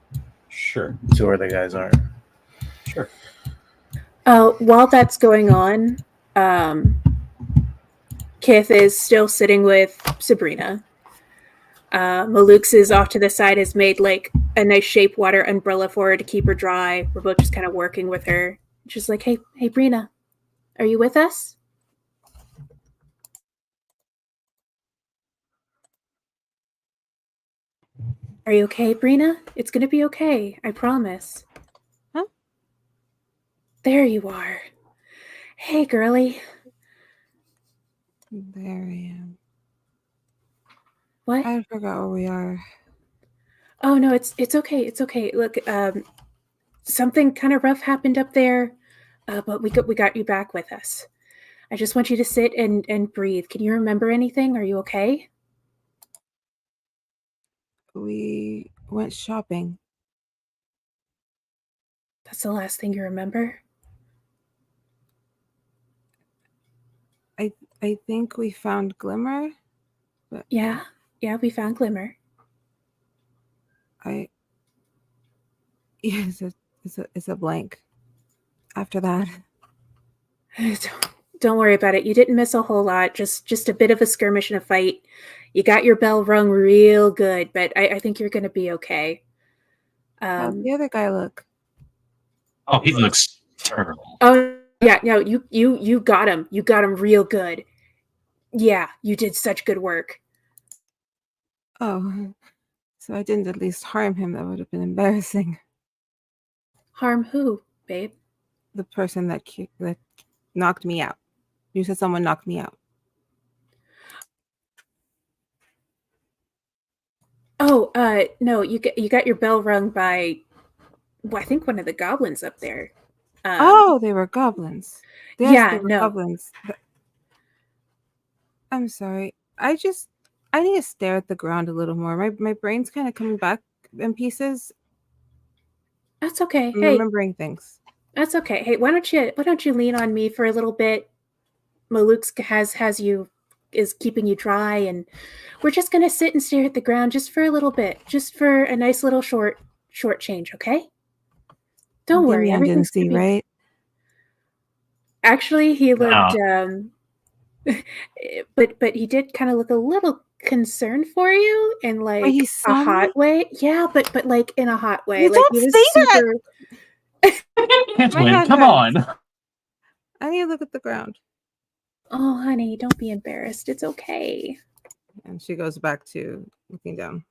Sure. To where the guys are. Sure. While that's going on, Kith is still sitting with Sabrina. Maluk's is off to the side, has made like a nice shape water umbrella for her to keep her dry. We're both just kind of working with her. She's like, hey, Brina, are you with us? Are you okay, Brina? It's gonna be okay. I promise. Huh? There you are. Hey, girly. There I am. What? I forgot where we are. Oh no, it's okay. It's okay. Look, something kind of rough happened up there, but we got you back with us. I just want you to sit and breathe. Can you remember anything? Are you okay? We went shopping. That's the last thing you remember? I think we found Glimmer. Yeah, we found Glimmer. Yes, it's a blank. After that, Don't worry about it. You didn't miss a whole lot. Just a bit of a skirmish and a fight. You got your bell rung real good, but I think you're going to be okay. how'd the other guy look? Oh, he looks terrible. Oh yeah, no, you got him. You got him real good. Yeah, you did such good work. Oh, so I didn't at least harm him. That would have been embarrassing. Harm who, babe? The person that knocked me out. You said someone knocked me out. Oh, no, you got your bell rung by, well, I think one of the goblins up there. Oh, they were goblins. Yes, yeah, they were no. goblins. I'm sorry. I need to stare at the ground a little more. My brain's kind of coming back in pieces. That's okay. I'm Hey, remembering things. that's okay. Hey, why don't you lean on me for a little bit? Maluk's is keeping you dry, and we're just gonna sit and stare at the ground just for a little bit, just for a nice little short change, okay? Don't worry, Dimian didn't everything's gonna see, be. right? Actually, he looked, No. but he did kind of look a little concerned for you in Wait, like he a saw hot me? way. Yeah, but like in a hot way. You Like don't he was say that! super. Can't My win. hand Come hurts. on. I need to look at the ground. Oh, honey, don't be embarrassed. It's okay. And she goes back to looking down.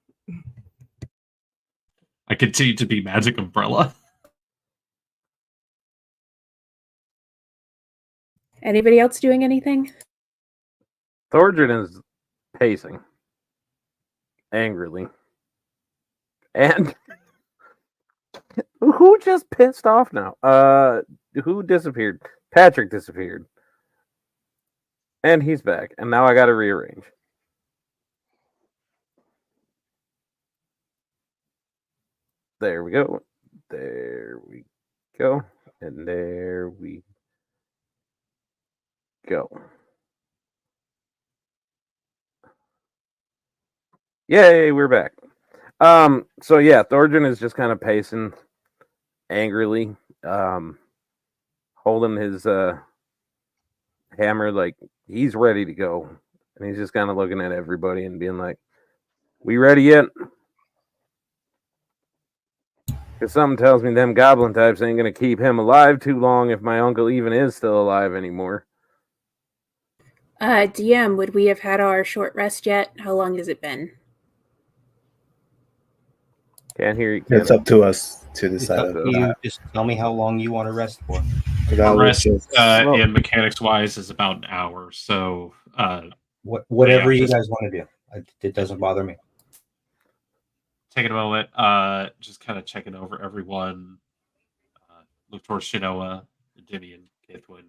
I continue to be Magic Umbrella. Anybody else doing anything? Thorgrin is pacing angrily. And who just pissed off now? Who disappeared? Patrick disappeared. And he's back. And now I gotta rearrange. There we go. There we go. And there we go. Yay, we're back. So yeah, Thorgrin is just kind of pacing angrily, holding his hammer like he's ready to go. And he's just kind of looking at everybody and being like, "We ready yet?" Because something tells me them goblin types ain't gonna keep him alive too long if my uncle even is still alive anymore. DM, would we have had our short rest yet? How long has it been? Can't hear you. It's up to us to decide. It's up to you. Just tell me how long you want to rest for. The rest, well- in mechanics wise, is about an hour. So, Whatever yeah, you just- guys want to do, it doesn't bother me. taking a moment, just kind of checking over everyone. Look towards Shinoa, Endymion, Kithwin.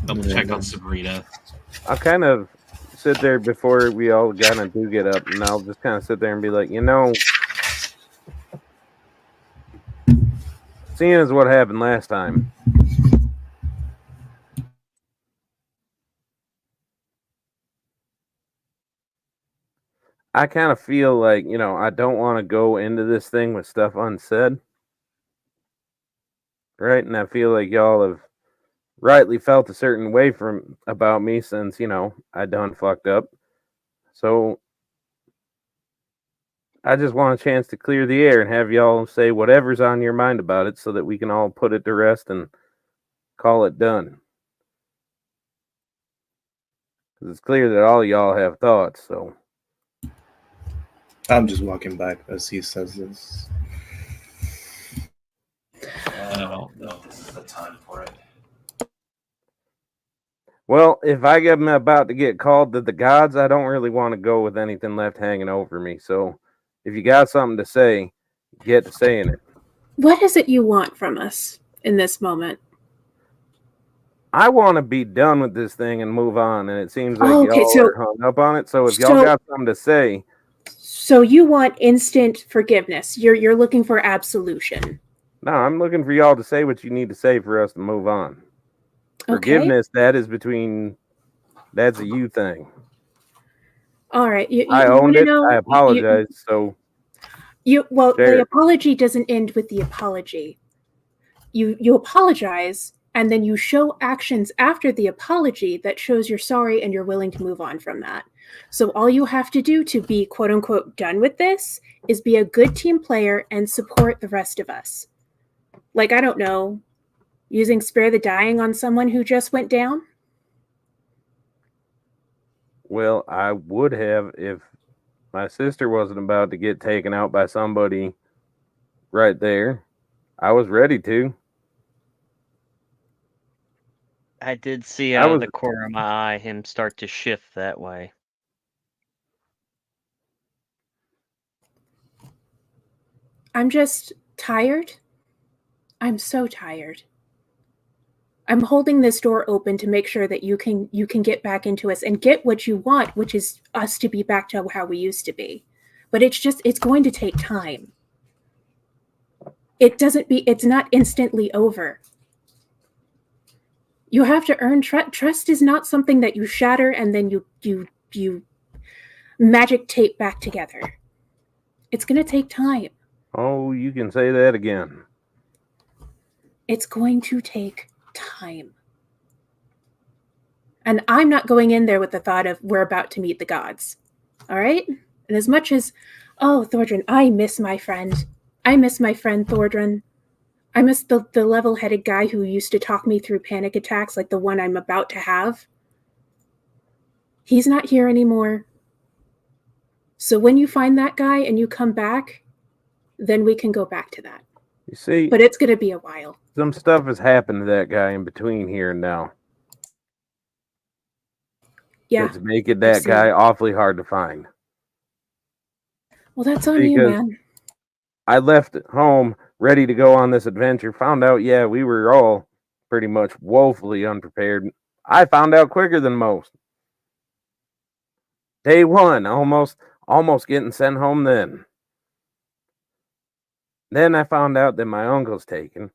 Double check on Sabrina. I'll kind of sit there before we all kind of do get up, and I'll just kind of sit there and be like, seeing as what happened last time, I kind of feel like, I don't want to go into this thing with stuff unsaid. Right? And I feel like y'all have rightly felt a certain way about me since, I done fucked up. So I just want a chance to clear the air and have y'all say whatever's on your mind about it so that we can all put it to rest and call it done. Because it's clear that all y'all have thoughts, so. I'm just walking by as he says this. No, this is the time for it. Well, if I am about to get called to the gods, I don't really want to go with anything left hanging over me. So, if you got something to say, get to saying it. What is it you want from us in this moment? I want to be done with this thing and move on, and it seems like Oh, okay, y'all so- are hung up on it. So, if y'all so- got something to say, So you want instant forgiveness. You're looking for absolution. no, I'm looking for y'all to say what you need to say for us to move on. Forgiveness, that's a you thing. All right. I owned wanna it. know- I apologize. So Well, Share the it. apology doesn't end with the apology. You apologize, and then you show actions after the apology that shows you're sorry and you're willing to move on from that. So all you have to do to be quote unquote done with this is be a good team player and support the rest of us. Like, I don't know, using spare the dying on someone who just went down. well, I would have if my sister wasn't about to get taken out by somebody right there. I was ready to. I did see I out of was- the corner of my eye him start to shift that way. I'm just tired. I'm so tired. I'm holding this door open to make sure that you can get back into us and get what you want, which is us to be back to how we used to be. But it's going to take time. It's not instantly over. You have to earn trust. Trust is not something that you shatter and then you magic tape back together. It's going to take time. Oh, you can say that again. It's going to take time. And I'm not going in there with the thought of we're about to meet the gods. All right? And as much as, oh, Thordran, I miss my friend. I miss my friend Thordran. I miss the level-headed guy who used to talk me through panic attacks like the one I'm about to have. He's not here anymore. So when you find that guy and you come back, then we can go back to that. You see, But it's going to be a while. some stuff has happened to that guy in between here and now. Yeah. It's making that seen guy it. awfully hard to find. Well, that's on you, Because- man. I left home ready to go on this adventure. Found out, yeah, we were all pretty much woefully unprepared. I found out quicker than most. Day one, almost getting sent home then. Then I found out that my uncle's taken.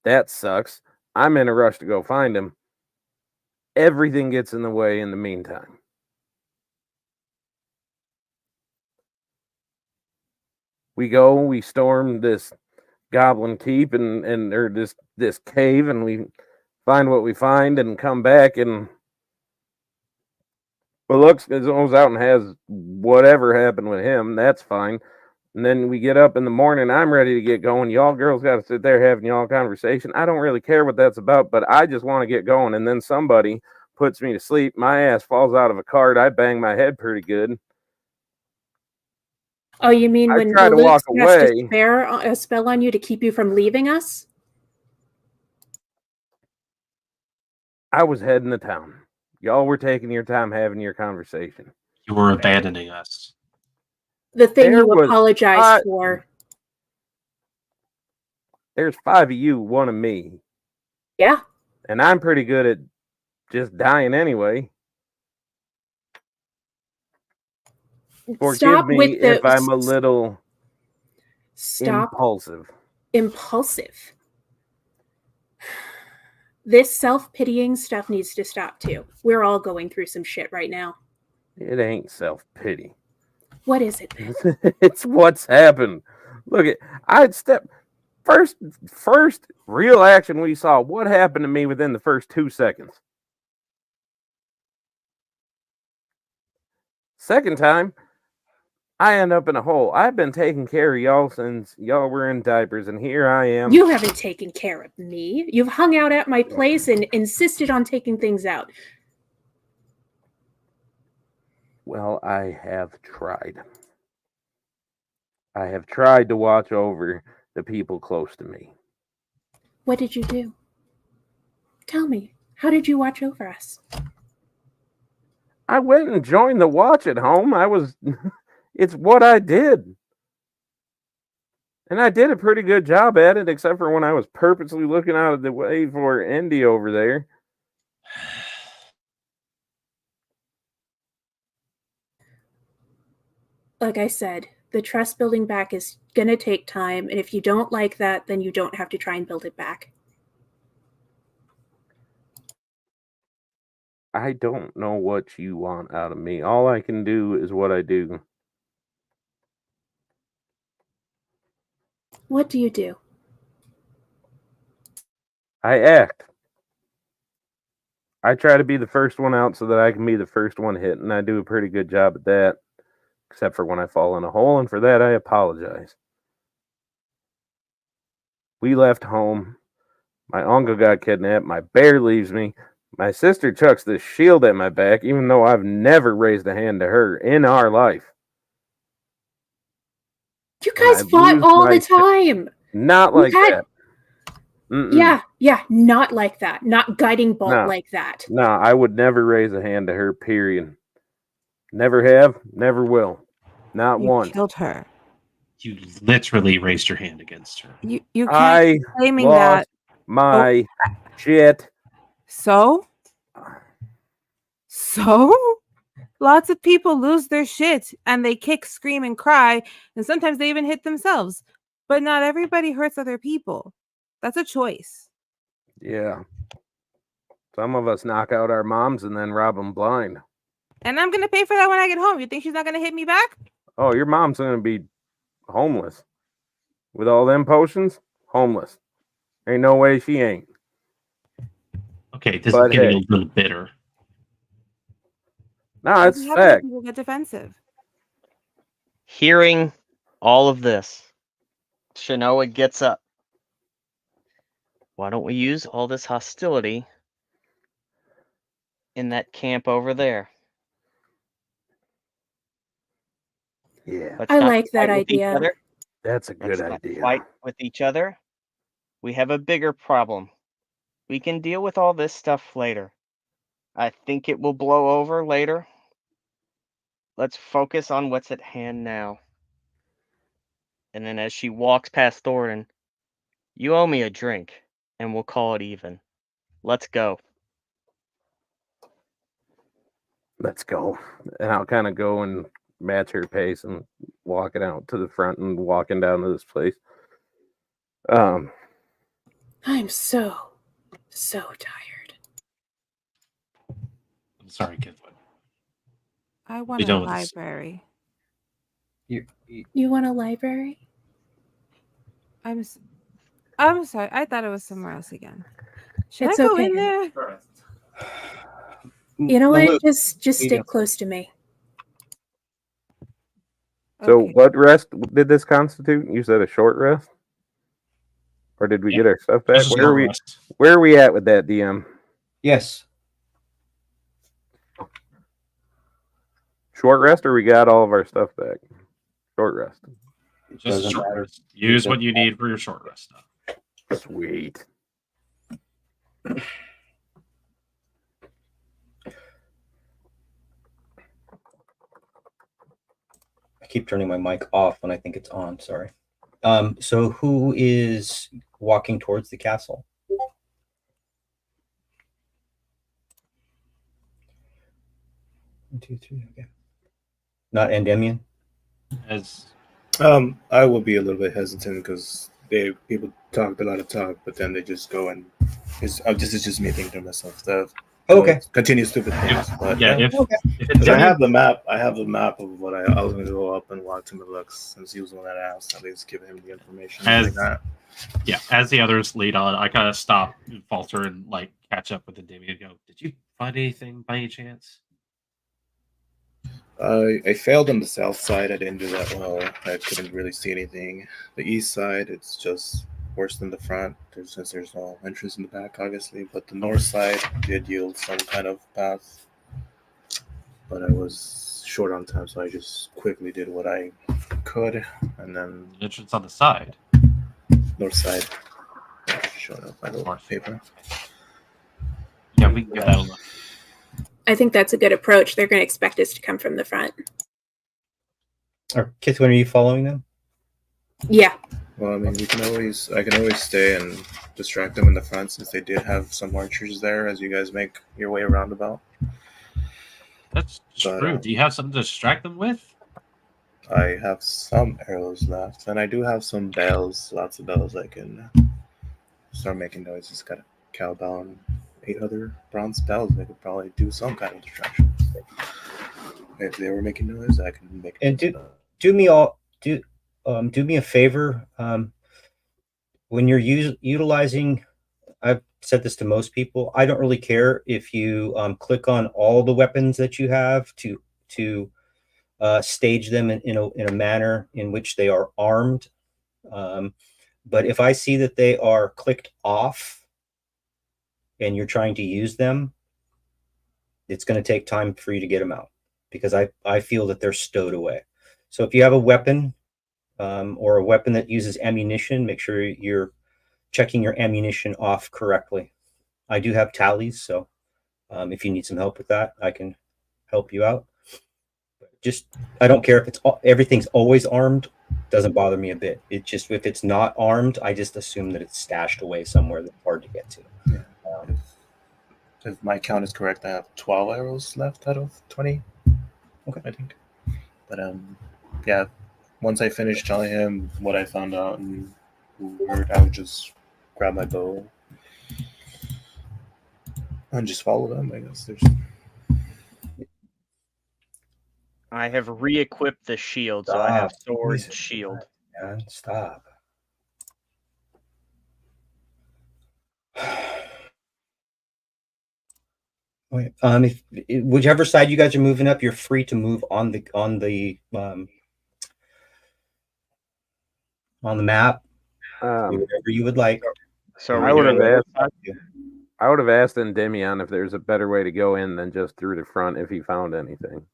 That sucks. I'm in a rush to go find him. Everything gets in the way in the meantime. We storm this goblin keep and or this cave, and we find what we find and come back, and Lux goes out and has whatever happened with him. That's fine. And then we get up in the morning. I'm ready to get going. Y'all girls got to sit there having y'all conversation. I don't really care what that's about, but I just want to get going. And then somebody puts me to sleep. My ass falls out of a cart. I bang my head pretty good. Oh, you mean I when try to Luke walk cast away. a spell on you to keep you from leaving us? I was heading to town. Y'all were taking your time having your conversation. You were abandoning us. The thing There you was apologized for. There's 5 of you, 1 of me. Yeah. And I'm pretty good at just dying anyway. Forgive Stop me with the if I'm a little stop impulsive. impulsive. This self-pitying stuff needs to stop too. We're all going through some shit right now. It ain't self-pity. What is it? It's what's happened. Look at I'd step first real action we saw. What happened to me within the first 2 seconds? Second time, I end up in a hole. I've been taking care of y'all since y'all were in diapers, and here I am. You haven't taken care of me. You've hung out at my place and insisted on taking things out. Well, I have tried. I have tried to watch over the people close to me. What did you do? Tell me, how did you watch over us? I went and joined the watch at home. It's what I did. And I did a pretty good job at it, except for when I was purposely looking out of the way for Indy over there. Like I said, the trust building back is going to take time, and if you don't like that, then you don't have to try and build it back. I don't know what you want out of me. All I can do is what I do. What do you do? I act. I try to be the first one out so that I can be the first one hit, and I do a pretty good job at that, except for when I fall in a hole, and for that I apologize. We left home. My uncle got kidnapped. My bear leaves me. My sister chucks this shield at my back, even though I've never raised a hand to her in our life. You guys fought all the time. Not like that. Mm-mm. Yeah, not like that. Not guiding bolt like that. No, I would never raise a hand to her, period. Never have, never will. Not once. You killed her. You literally raised your hand against her. You can't keep claiming that. My shit. So? Lots of people lose their shit and they kick, scream, and cry, and sometimes they even hit themselves. But not everybody hurts other people. That's a choice. Yeah. Some of us knock out our moms and then rob them blind. And I'm going to pay for that when I get home. You think she's not going to hit me back? Oh, your mom's going to be homeless. With all them potions, homeless. Ain't no way she ain't. Okay, this is getting a little bitter. No, it's fact. People get defensive. Hearing all of this, Shanoa gets up. Why don't we use all this hostility in that camp over there? Yeah. I like that idea. That's a good idea. Fight with each other. We have a bigger problem. We can deal with all this stuff later. I think it will blow over later. Let's focus on what's at hand now. And then as she walks past Thornton, you owe me a drink, and we'll call it even. Let's go. Let's go. And I'll kind of go and match her pace and walking out to the front and walking down to this place. I'm so tired. I'm sorry, Kidwood. I want a library. You want a library? I'm sorry. I thought it was somewhere else again. Should It's I go okay. in there? You know what? Just stick close to me. So what rest did this constitute? You said a short rest? Or did we get our stuff back? Where are we at with that, DM? Yes. Short rest, or we got all of our stuff back? Short rest. Just a short rest. Use what you need for your short rest stuff. Sweet. I keep turning my mic off when I think it's on. Sorry. So who is walking towards the castle? One, two, three. Okay. Not Endymion? I will be a little bit hesitant because people talked a lot of talk, but then they just go and it's just me thinking to myself that continue stupid things. But I have the map. I have the map of what I was going to go up and walk to Malux since he was the one that asked. At least give him the information. As the others lead on, I kind of stop and falter and like catch up with the Endymion and go, "Did you find anything by any chance?" I failed on the south side. I didn't do that well. I couldn't really see anything. The east side, it's just worse than the front, since there's no entrance in the back, obviously. But the north side did yield some kind of path. But I was short on time, so I just quickly did what I could, and then The entrance on the side. north side. Showing up by the North. paper. Yeah, we can give that a look. I think that's a good approach. They're going to expect us to come from the front. Or Kithwin, are you following them? Yeah. Well, I mean, I can always stay and distract them in the front since they did have some archers there as you guys make your way around about. That's But, true. Do you have something to distract them with? I have some arrows left, and I do have some bells, lots of bells I can start making noises. Got a cowbell and 8 other bronze bells. I could probably do some kind of distraction. If they were making noise, I can make And noise. do me a favor. When you're utilizing, I've said this to most people. I don't really care if you click on all the weapons that you have to stage them in a manner in which they are armed. But if I see that they are clicked off and you're trying to use them, it's going to take time for you to get them out because I feel that they're stowed away. So if you have a weapon or a weapon that uses ammunition, make sure you're checking your ammunition off correctly. I do have tallies, so if you need some help with that, I can help you out. Just, I don't care if everything's always armed. Doesn't bother me a bit. It just, if it's not armed, I just assume that it's stashed away somewhere that's hard to get to. Yeah. If my count is correct, I have 12 arrows left out of 20. Okay. I think. But yeah. Once I finish telling him what I found out and word, I would just grab my bow and just follow them. I guess I have re-equipped the shield, so I have sword, Jesus shield. Man, stop. Wait, if whichever side you guys are moving up, you're free to move on the map, whatever you would like. So I would have asked Endymion if there's a better way to go in than just through the front if he found anything.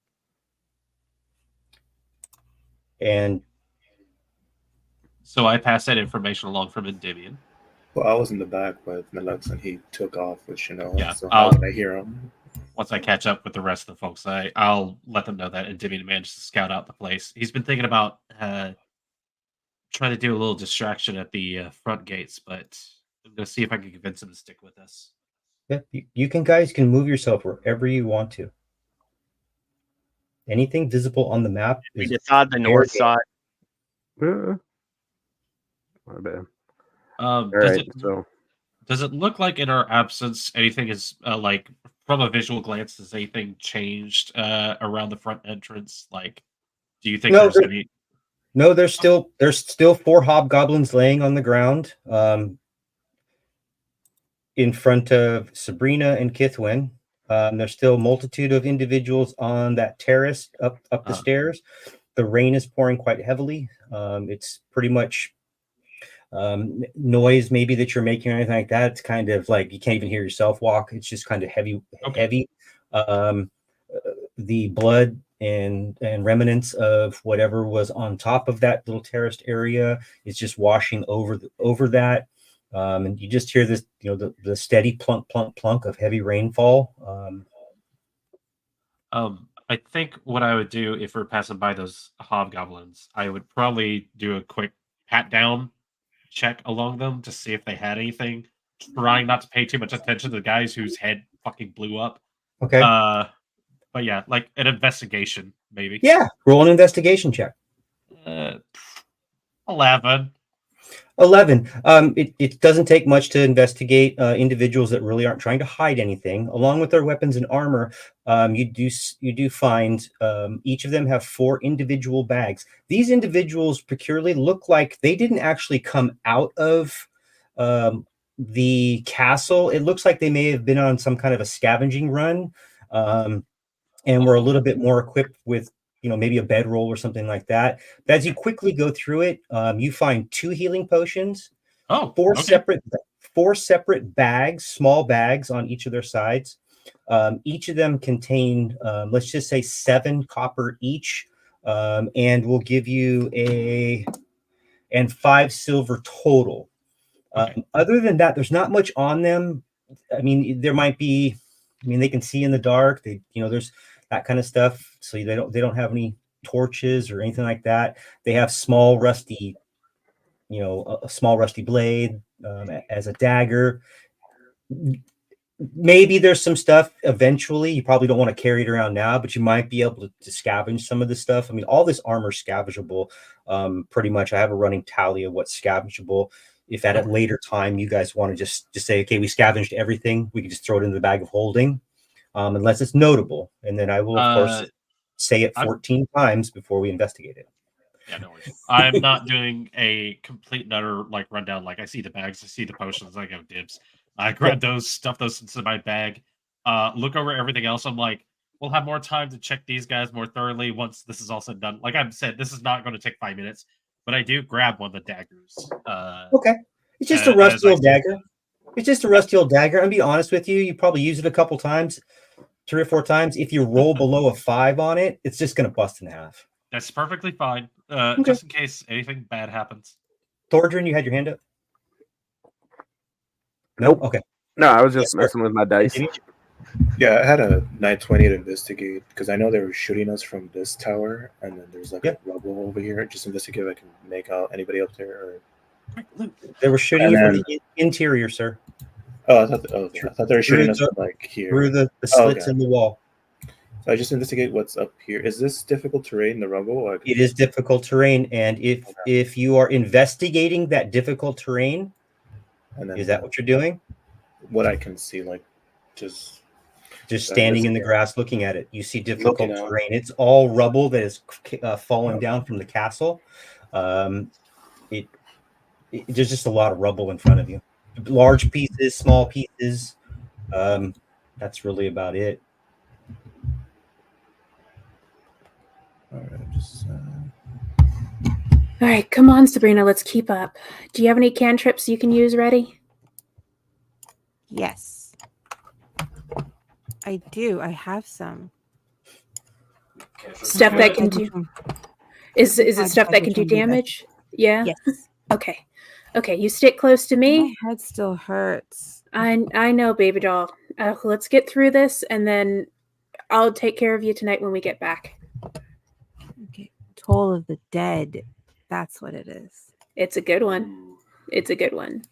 And so I passed that information along from Endymion. Well, I was in the back with Melux and he took off with Chanel. Yeah, so how would I hear him? Once I catch up with the rest of the folks, I'll let them know that Endymion managed to scout out the place. He's been thinking about trying to do a little distraction at the front gates, but I'm going to see if I can convince him to stick with us. yeah, you guys can move yourself wherever you want to. Anything visible on the map we is decide the north side. My bad. Does it look like in our absence anything is like from a visual glance? Has anything changed around the front entrance? Like, do you think there's any? No, there's still 4 hobgoblins laying on the ground in front of Sabrina and Kithwin. There's still a multitude of individuals on that terrace up the stairs. The rain is pouring quite heavily. It's pretty much noise maybe that you're making or anything like that. It's kind of like you can't even hear yourself walk. It's just kind of heavy. The blood and remnants of whatever was on top of that little terraced area is just washing over that. And you just hear this, the steady plunk, plunk, plunk of heavy rainfall. I think what I would do if we're passing by those hobgoblins, I would probably do a quick pat down check along them to see if they had anything. Trying not to pay too much attention to the guys whose head fucking blew up. Okay. But yeah, like an investigation, maybe. Yeah, roll an investigation check. 11. It doesn't take much to investigate individuals that really aren't trying to hide anything. Along with their weapons and armor, you do find each of them have 4 individual bags. These individuals peculiarly look like they didn't actually come out of the castle. It looks like they may have been on some kind of a scavenging run, and were a little bit more equipped with maybe a bedroll or something like that. But as you quickly go through it, you find 2 healing potions, 4 separate bags, small bags on each of their sides. Each of them contain, let's just say 7 copper each. and we'll give you 5 silver total. Okay. Other than that, there's not much on them. I mean, there might be. I mean, they can see in the dark. There's that kind of stuff. So they don't have any torches or anything like that. They have small rusty, a small rusty blade as a dagger. Maybe there's some stuff eventually. You probably don't want to carry it around now, but you might be able to scavenge some of this stuff. I mean, all this armor is scavengeable. Pretty much, I have a running tally of what's scavengeable. If at a later time you guys want to just say, okay, we scavenged everything, we can just throw it into the bag of holding, unless it's notable. And then I will, of course, say it 14 times before we investigate it. Yeah, no worries. I'm not doing a complete and utter rundown. Like, I see the bags, I see the potions, I go dibs. I grab those, stuff those into my bag, look over everything else. I'm like, we'll have more time to check these guys more thoroughly once this is all said and done. Like I said, this is not going to take 5 minutes, but I do grab one of the daggers. Okay. It's just a rusty old dagger. It's just a rusty old dagger. I'll be honest with you. You probably use it a couple times, 3 or 4 times. If you roll below a 5 on it, it's just going to bust in half. That's perfectly fine. Okay. Just in case anything bad happens. Thordrin, you had your hand up? Nope. Okay. No, I was just messing with my dice. Yeah, I had a 920 to investigate because I know they were shooting us from this tower, and then there's a rubble over here. Just investigate if I can make out anybody up there. They were shooting you from the interior, sir. Oh, I thought they were shooting us from here through the slits in the wall. So I just investigate what's up here. Is this difficult terrain, the rubble? It is difficult terrain, and if you are investigating that difficult terrain, and then, is that what you're doing? What I can see, just standing in the grass looking at it, you see difficult terrain. It's all rubble that is falling down from the castle. There's just a lot of rubble in front of you. Large pieces, small pieces. That's really about it. All right, come on, Sabrina, let's keep up. Do you have any cantrips you can use ready? Yes. I do. I have some. Stuff that can do... Is it stuff that can do damage? Yeah? Yes. Okay. Okay, you stick close to me. My head still hurts. I know, baby doll. Let's get through this, and then I'll take care of you tonight when we get back. Okay. Toll of the Dead. That's what it is. It's a good one. It's a good one.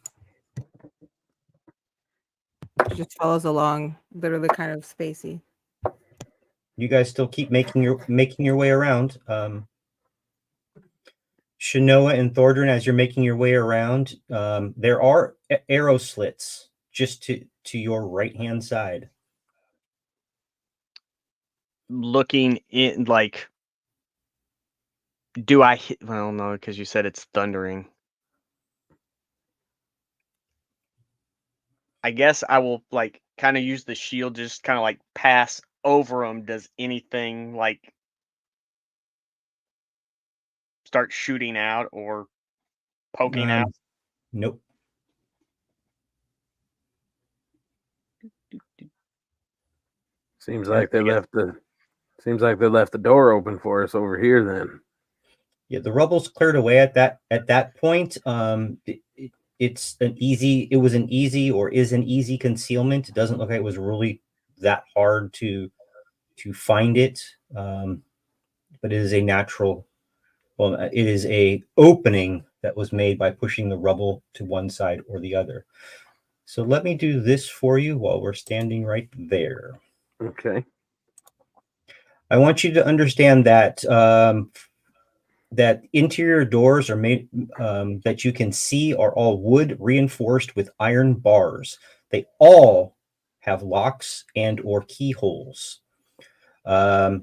It just follows along, literally kind of spacey. You guys still keep making your way around. Shanoa and Thordrin, as you're making your way around, there are arrow slits just to your right-hand side. Looking in, do I hit? Well, no, because you said it's thundering. I guess I will kind of use the shield, just kind of pass over them. Does anything start shooting out or poking out? Nope. Seems like they left the door open for us over here then. Yeah, the rubble's cleared away at that point. It was an easy concealment. It doesn't look like it was really that hard to find it. But it is a natural, it is a opening that was made by pushing the rubble to one side or the other. So let me do this for you while we're standing right there. Okay. I want you to understand that that interior doors are made that you can see are all wood reinforced with iron bars. They all have locks and or keyholes. The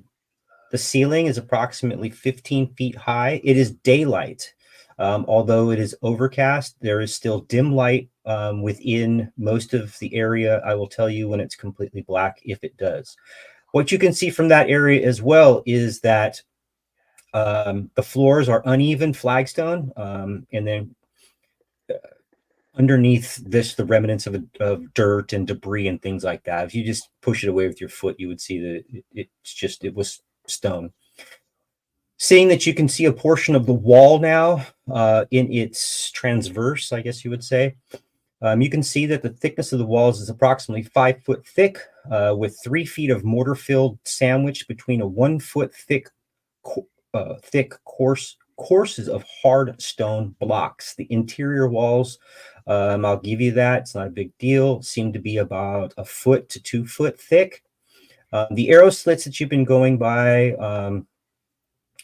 ceiling is approximately 15 feet high. It is daylight. Although it is overcast, there is still dim light within most of the area. I will tell you when it's completely black if it does. What you can see from that area as well is that the floors are uneven flagstone, and then underneath this, the remnants of dirt and debris and things like that. If you just push it away with your foot, you would see that it was stone. Seeing that you can see a portion of the wall now in its transverse, I guess you would say, you can see that the thickness of the walls is approximately 5 foot thick, with 3 feet of mortar filled sandwiched between a 1 foot thick, courses of hard stone blocks. The interior walls, I'll give you that, it's not a big deal, seem to be about 1 foot to 2 foot thick. The arrow slits that you've been going by,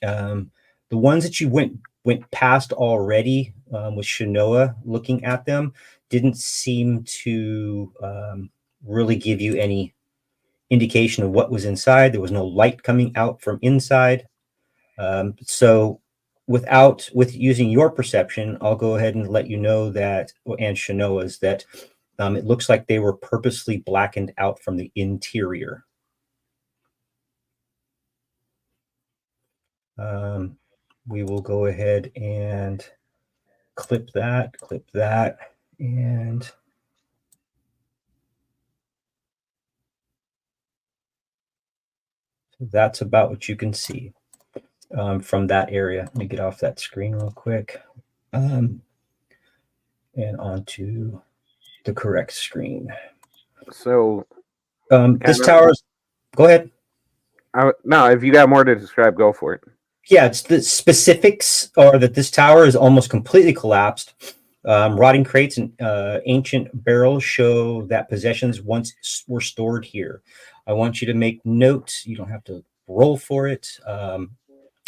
the ones that you went past already, with Shinoa looking at them, didn't seem to really give you any indication of what was inside. There was no light coming out from inside. So with using your perception, I'll go ahead and let you know that, and Shinoa's, that it looks like they were purposely blackened out from the interior. We will go ahead and clip that, and that's about what you can see from that area. Let me get off that screen real quick, and onto the correct screen. So this tower is, go ahead. No, if you got more to describe, go for it. Yeah, it's the specifics are that this tower is almost completely collapsed. Rotting crates and ancient barrels show that possessions once were stored here. I want you to make note. You don't have to roll for it,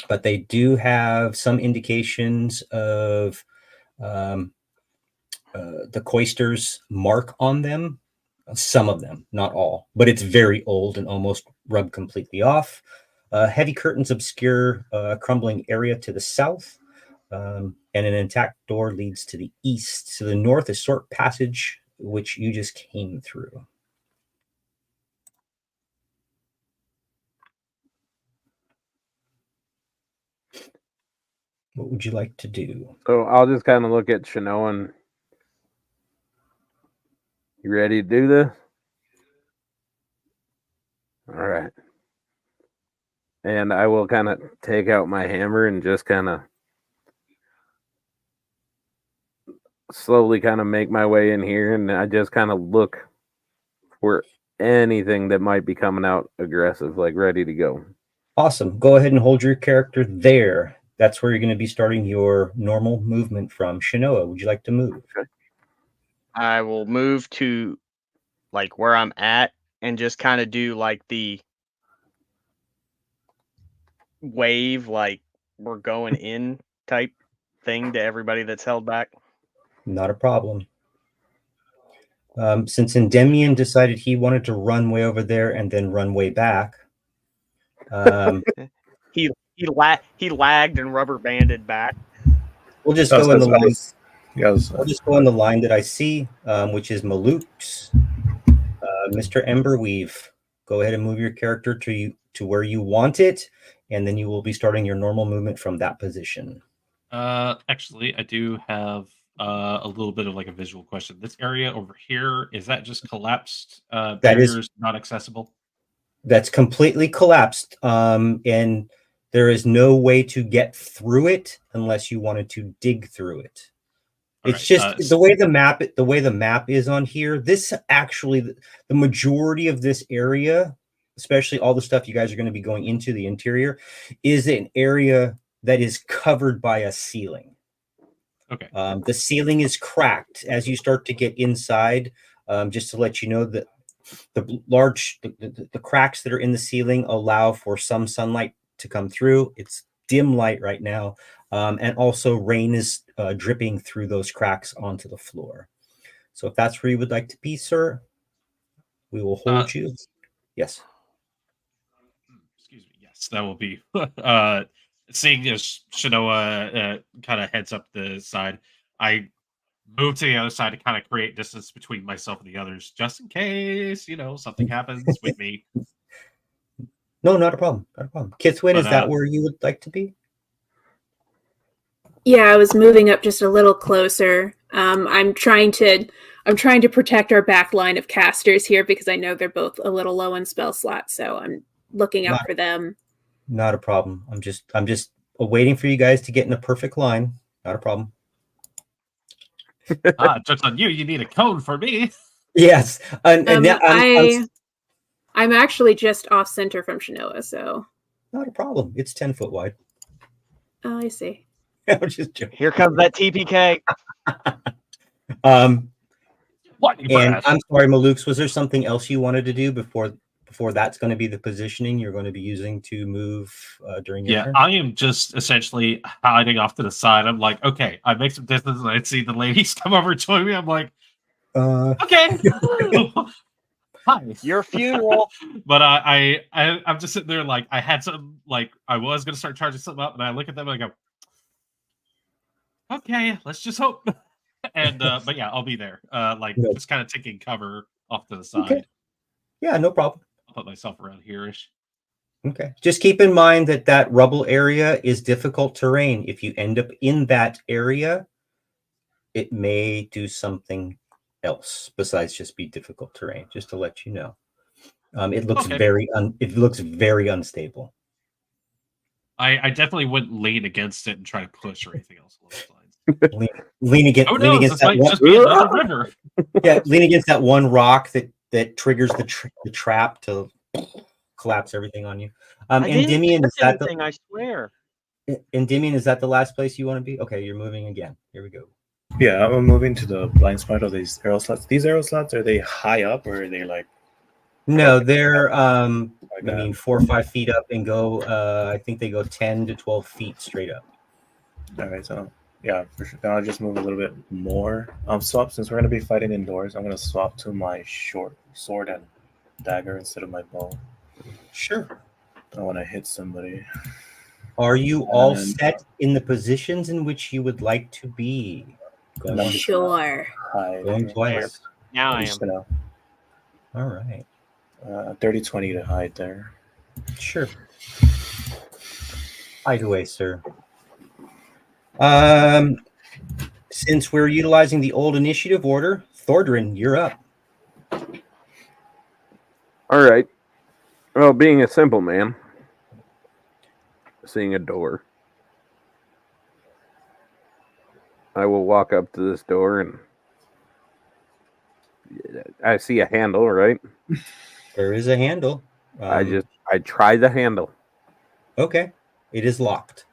but they do have some indications of the Cloister's mark on them. Some of them, not all, but it's very old and almost rubbed completely off. Heavy curtains obscure a crumbling area to the south, and an intact door leads to the east. To the north, a short passage which you just came through. What would you like to do? So I'll just kind of look at Shinoa and, you ready to do this? All right. And I will kind of take out my hammer and just kind of slowly kind of make my way in here. And I just kind of look for anything that might be coming out aggressive, like ready to go. Awesome. Go ahead and hold your character there. That's where you're going to be starting your normal movement from. Shinoa, would you like to move? I will move to like where I'm at and just kind of do like the wave, like we're going in type thing to everybody that's held back. Not a problem. Since Endymion decided he wanted to run way over there and then run way back, he lagged and rubber banded back. we'll just go in the line. We'll just go in the line that I see, which is Maluk's. Mr. Emberweave, go ahead and move your character to where you want it, and then you will be starting your normal movement from that position. Actually, I do have a little bit of like a visual question. This area over here, is that just collapsed? Barriers not accessible? That's completely collapsed, and there is no way to get through it unless you wanted to dig through it. It's just the way the map is on here. This actually, the majority of this area, especially all the stuff you guys are going to be going into the interior, is an area that is covered by a ceiling. Okay. The ceiling is cracked as you start to get inside. Just to let you know that the cracks that are in the ceiling allow for some sunlight to come through. It's dim light right now, and also rain is dripping through those cracks onto the floor. So if that's where you would like to be, sir, we will hold you. Yes. Excuse me. Yes, that will be. Seeing as Shinoa kind of heads up the side, I move to the other side to kind of create distance between myself and the others, just in case something happens with me. No, not a problem. Not a problem. Kithwin, is that where you would like to be? Yeah, I was moving up just a little closer. I'm trying to protect our back line of casters here because I know they're both a little low in spell slots, so I'm looking out for them. Not a problem. I'm just waiting for you guys to get in a perfect line. Not a problem. Joke's on you. You need a cone for me. Yes. And now I'm actually just off center from Shanoa, so not a problem. It's 10 foot wide. oh, I see. I'm just joking. Here comes that TPK. What? And I'm sorry, Malukes, was there something else you wanted to do before that's going to be the positioning you're going to be using to move during your turn? I am just essentially hiding off to the side. I'm like, okay, I make some distance and I see the ladies come over and join me. I'm like, okay. Hi. Your funeral. But I'm just sitting there like I had some like I was gonna start charging something up, and I look at them and I go, okay, let's just hope. And but yeah, I'll be there. Just kind of taking cover off to the side. Okay. Yeah, no problem. I'll put myself around here-ish. Okay. Just keep in mind that rubble area is difficult terrain. If you end up in that area, it may do something else besides just be difficult terrain. Just to let you know, it looks very unstable. I definitely wouldn't lean against it and try to push or anything else along those lines. lean against that one. Just be another river. Yeah, lean against that one rock that triggers the trap to collapse everything on you. Endymion, is that anything, I swear. Endymion, is that the last place you want to be? Okay, you're moving again. Here we go. Yeah, I'm moving to the blind spot of these arrow slots. These arrow slots, are they high up or are they like? No, they're 4 or 5 feet up and go. I think they go 10 to 12 feet straight up. All right, so yeah, for sure. Then I'll just move a little bit more. Swap, since we're gonna be fighting indoors. I'm gonna swap to my short sword and dagger instead of my bow. Sure. I want to hit somebody. Are you all set in the positions in which you would like to be? Sure. Going twice. Now I am. All right. 30-20 to hide there. Sure. Hide away, sir. Since we're utilizing the old initiative order, Thordrin, you're up. All right. Well, being a simple man, seeing a door, I will walk up to this door and I see a handle, right? There is a handle. I try the handle. Okay. It is locked.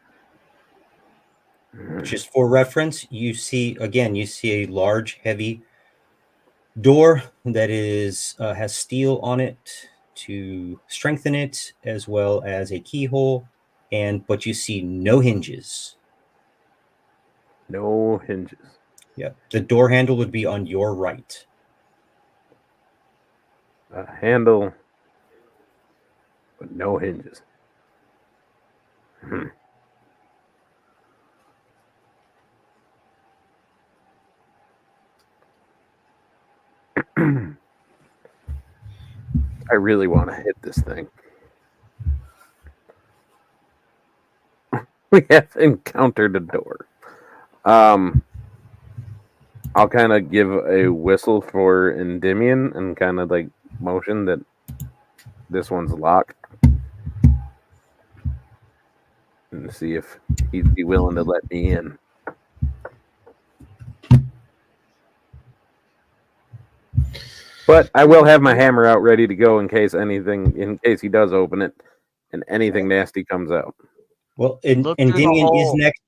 Just for reference, you see a large, heavy door that has steel on it to strengthen it, as well as a keyhole, but you see no hinges. No hinges. Yeah, the door handle would be on your right. A handle, but no hinges. I really want to hit this thing. We have encountered a door. I'll kind of give a whistle for Endymion and kind of like motion that this one's locked and see if he'd be willing to let me in. But I will have my hammer out ready to go in case he does open it and anything nasty comes out. Well, Endymion is next.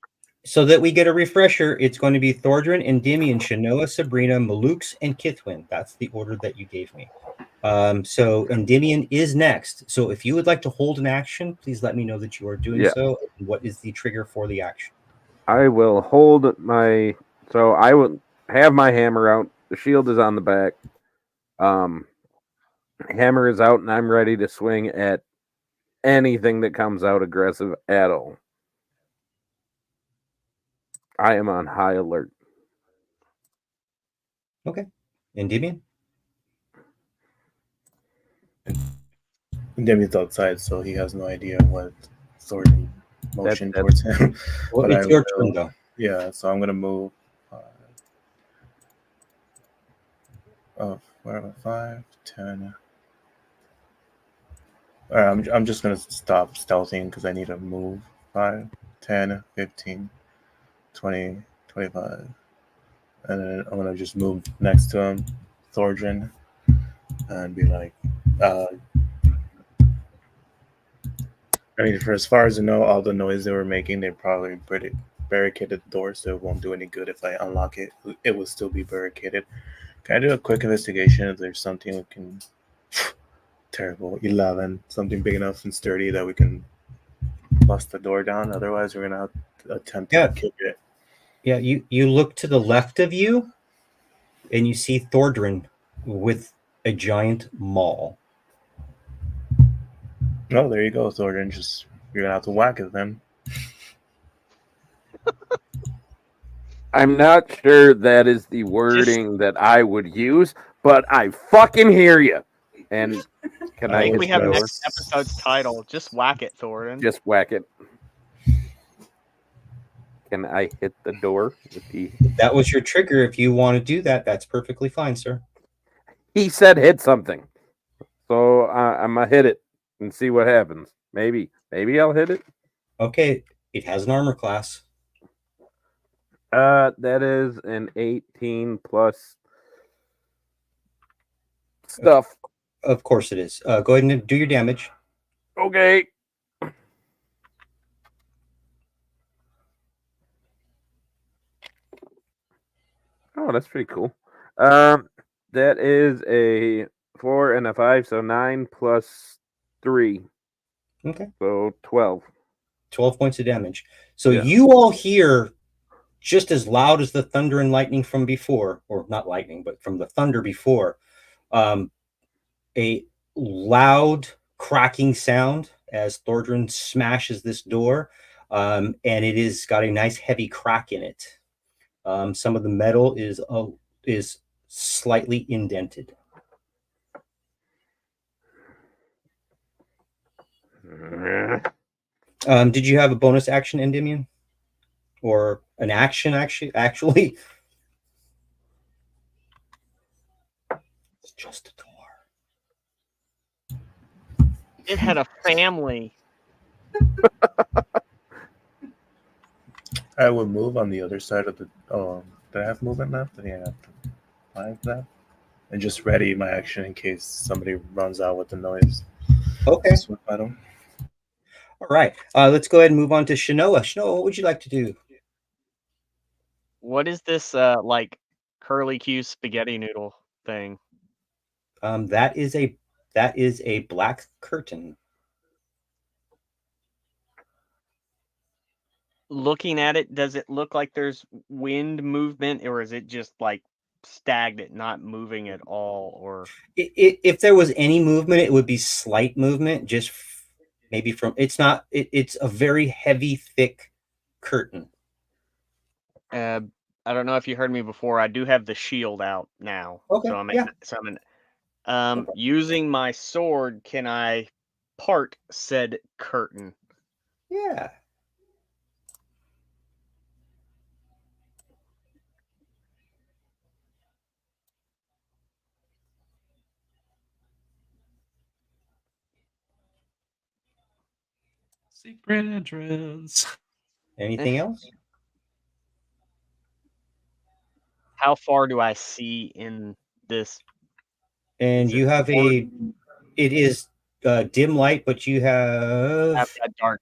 So that we get a refresher, it's going to be Thordrin, Endymion, Shanoa, Sabrina, Malukes, and Kithwin. That's the order that you gave me. So Endymion is next. So if you would like to hold an action, please let me know that you are doing so. What is the trigger for the action? I will hold my... So I will have my hammer out. The shield is on the back. Hammer is out, and I'm ready to swing at anything that comes out aggressive at all. I am on high alert. Okay. Endymion? Endymion's outside, so he has no idea what sort of motion towards him. Well, it's your turn, though. Yeah, so I'm going to move. Where am I? 5, 10. All right, I'm just going to stop stealthing because I need to move 5. 10, 15, 20, 25. And then I'm going to just move next to him, Thordrin, and be like, I mean, for as far as I know, all the noise they were making, they probably barricaded the door, so it won't do any good if I unlock it. It will still be barricaded. Can I do a quick investigation if there's something we can... Terrible. 11. Something big enough and sturdy that we can bust the door down. Otherwise, we're going to have to attempt to kick it. Yeah, you look to the left of you, and you see Thordrin with a giant maul. Oh, there you go, Thordrin. Just you're gonna have to whack it then. I'm not sure that is the wording that I would use, but I fucking hear you. And can I I think hit we the have door? next episode's title. Just whack it, Thorin. Just whack it. Can I hit the door with the... That was your trigger. If you want to do that, that's perfectly fine, sir. He said hit something. So I'm going to hit it and see what happens. Maybe I'll hit it. Okay, it has an armor class. That is an 18 plus stuff. Of course it is. Go ahead and do your damage. Okay. Oh, that's pretty cool. That is a 4 and a 5, so 9 plus 3. Okay. So 12. 12 points of damage. So Yeah. you all hear just as loud as the thunder and lightning from before, or not lightning, but from the thunder before, a loud cracking sound as Thordrin smashes this door, and it is got a nice heavy crack in it. Some of the metal is slightly indented. Did you have a bonus action, Endymion? Or an action, actually? It's just a door. It had a family. I would move on the other side of the... did I have movement left? I think I have 5 left. And just ready my action in case somebody runs out with the noise. Okay. Swip at them. All right. Let's go ahead and move on to Shanoa. Shanoa, what would you like to do? What is this like curly Q spaghetti noodle thing? That is a black curtain. Looking at it, does it look like there's wind movement, or is it just like stagnant, not moving at all? Or If there was any movement, it would be slight movement, just maybe from. It's not. It's a very heavy, thick curtain. I don't know if you heard me before. I do have the shield out now. Okay, So I'm yeah. using my sword. Can I part said curtain? Yeah. Secret entrance. Anything else? How far do I see in this? And Is it you have dark? it is dim light, but you have Have that dark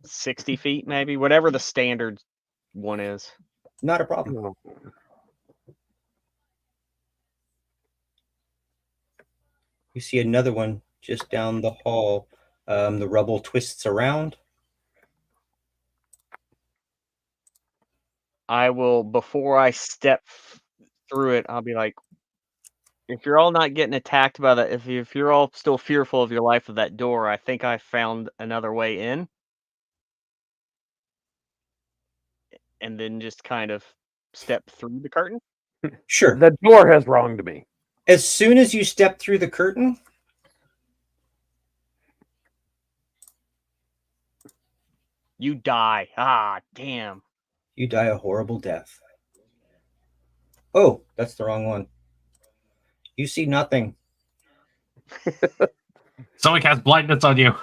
60 feet, maybe, whatever the standard one is. not a problem. You see another one just down the hall. The rubble twists around. I will, before I step through it, I'll be like, if you're all not getting attacked by that, if you're all still fearful of your life of that door, I think I found another way in. And then just kind of step through the curtain. Sure. The door has wronged me. As soon as you step through the curtain, you die. Ah, damn. you die a horrible death. Oh, that's the wrong one. You see nothing. Someone cast blindness on you.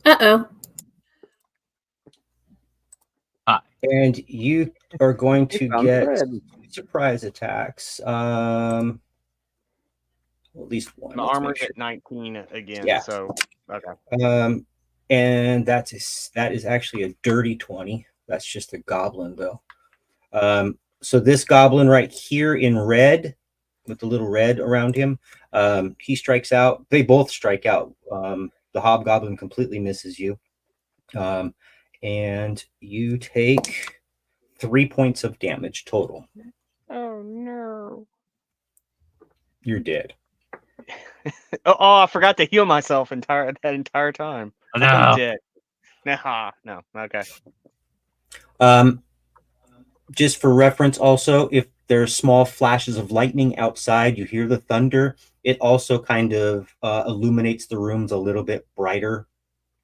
Uh-oh. And you are going to It's on get thread. surprise attacks. At least one. The Let's make armor's sure. at 19 again, Yeah. so okay. And that is actually a dirty 20. That's just a goblin though. So this goblin right here in red, with the little red around him, he strikes out. They both strike out. The hobgoblin completely misses you, and you take 3 points of damage total. Oh no. You're dead. Oh, I forgot to heal myself that entire time. No. I'm dead. Nah, no. Okay. Just for reference, also, if there's small flashes of lightning outside, you hear the thunder. It also kind of illuminates the rooms a little bit brighter,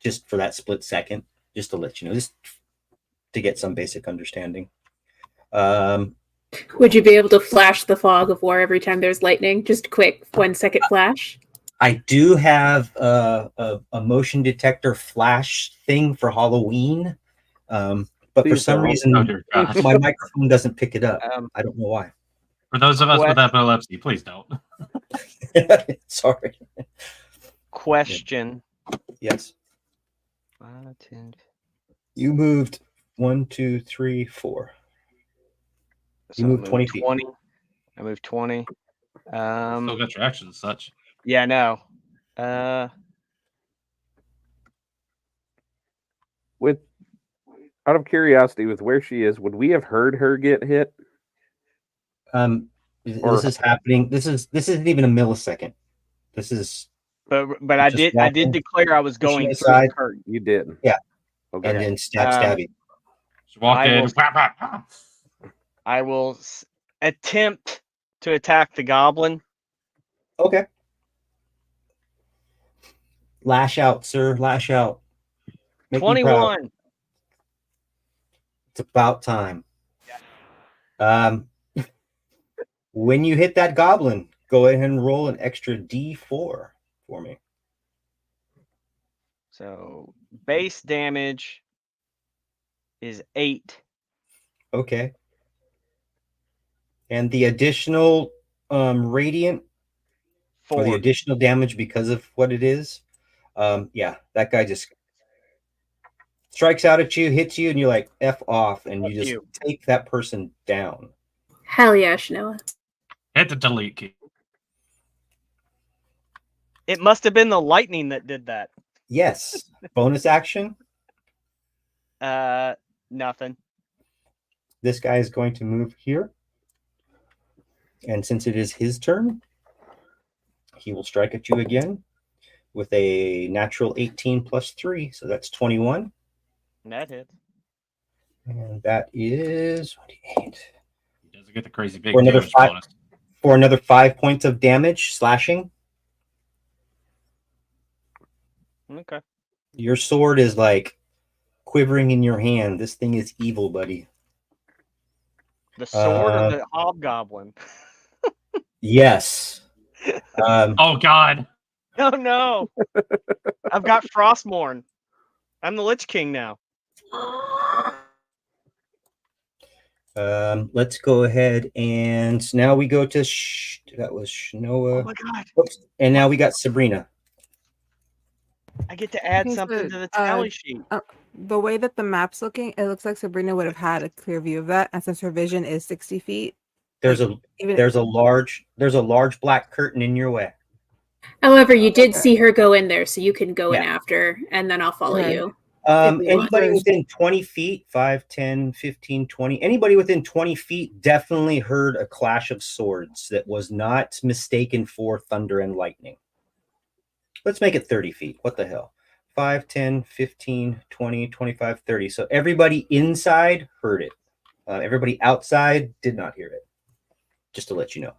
just for that split second, just to let you know, just to get some basic understanding. Would you be able to flash the fog of war every time there's lightning? Just quick 1 second flash? I do have a motion detector flash thing for Halloween, but for Please some don't. reason, Oh, dear God. my microphone doesn't pick it up. Um, I don't know why. For those of us with Quest- epilepsy, please don't. Sorry. question. Yes. 5, 10. You moved 1, 2, 3, 4. So You I moved moved 20 feet. 20. I moved 20. Still got your actions and such. Yeah, no. With out of curiosity, with where she is, would we have heard her get hit? This is happening. This isn't even a millisecond. This is but I just did walking, declare I was pushing going through the aside. curtain. You did. Yeah. Okay. And then stab Um, stabby. She walked I in. will- Whap, whap, whap. I will attempt to attack the goblin. Okay. Lash out, sir. Lash out. Make me proud. 21. It's about time. When you hit that goblin, go ahead and roll an extra D4 for me. So base damage is 8. Okay. And the additional radiant or the 4. additional damage because of what it is, yeah, that guy just strikes out at you, hits you, and you're like, F off, and you F just you. take that person down. Hell yeah, Shanoa. Hit the delete key. It must have been the lightning that did that. Yes. Bonus action. Nothing. This guy is going to move here. And since it is his turn, he will strike at you again with a natural 18 plus 3. So that's 21. That hits. And that is 28. He doesn't get the crazy big For another damage 5 bonus. for another 5 points of damage, slashing. Okay. Your sword is like quivering in your hand. This thing is evil, buddy. The sword or the hobgoblin? Yes. Oh, God. Oh no. I've got Frostmourne. I'm the Lich King now. Let's go ahead and now we go to that was Oh Shanoa. my god. Oops. And now we got Sabrina. I get to add Okay, something so, to the tally sheet. The way that the map's looking, it looks like Sabrina would have had a clear view of that, and since her vision is 60 feet, There's like, a large black curtain in your way. However, you did Okay. see her go in there, so you can go in Yeah. after, and then I'll follow Okay. you. If you want. Anybody within 20 feet, 5, 10, 15, 20, anybody within 20 feet definitely heard a clash of swords that was not mistaken for thunder and lightning. Let's make it 30 feet. What the hell? 5, 10, 15, 20, 25, 30. So everybody inside heard it. Everybody outside did not hear it. Just to let you know.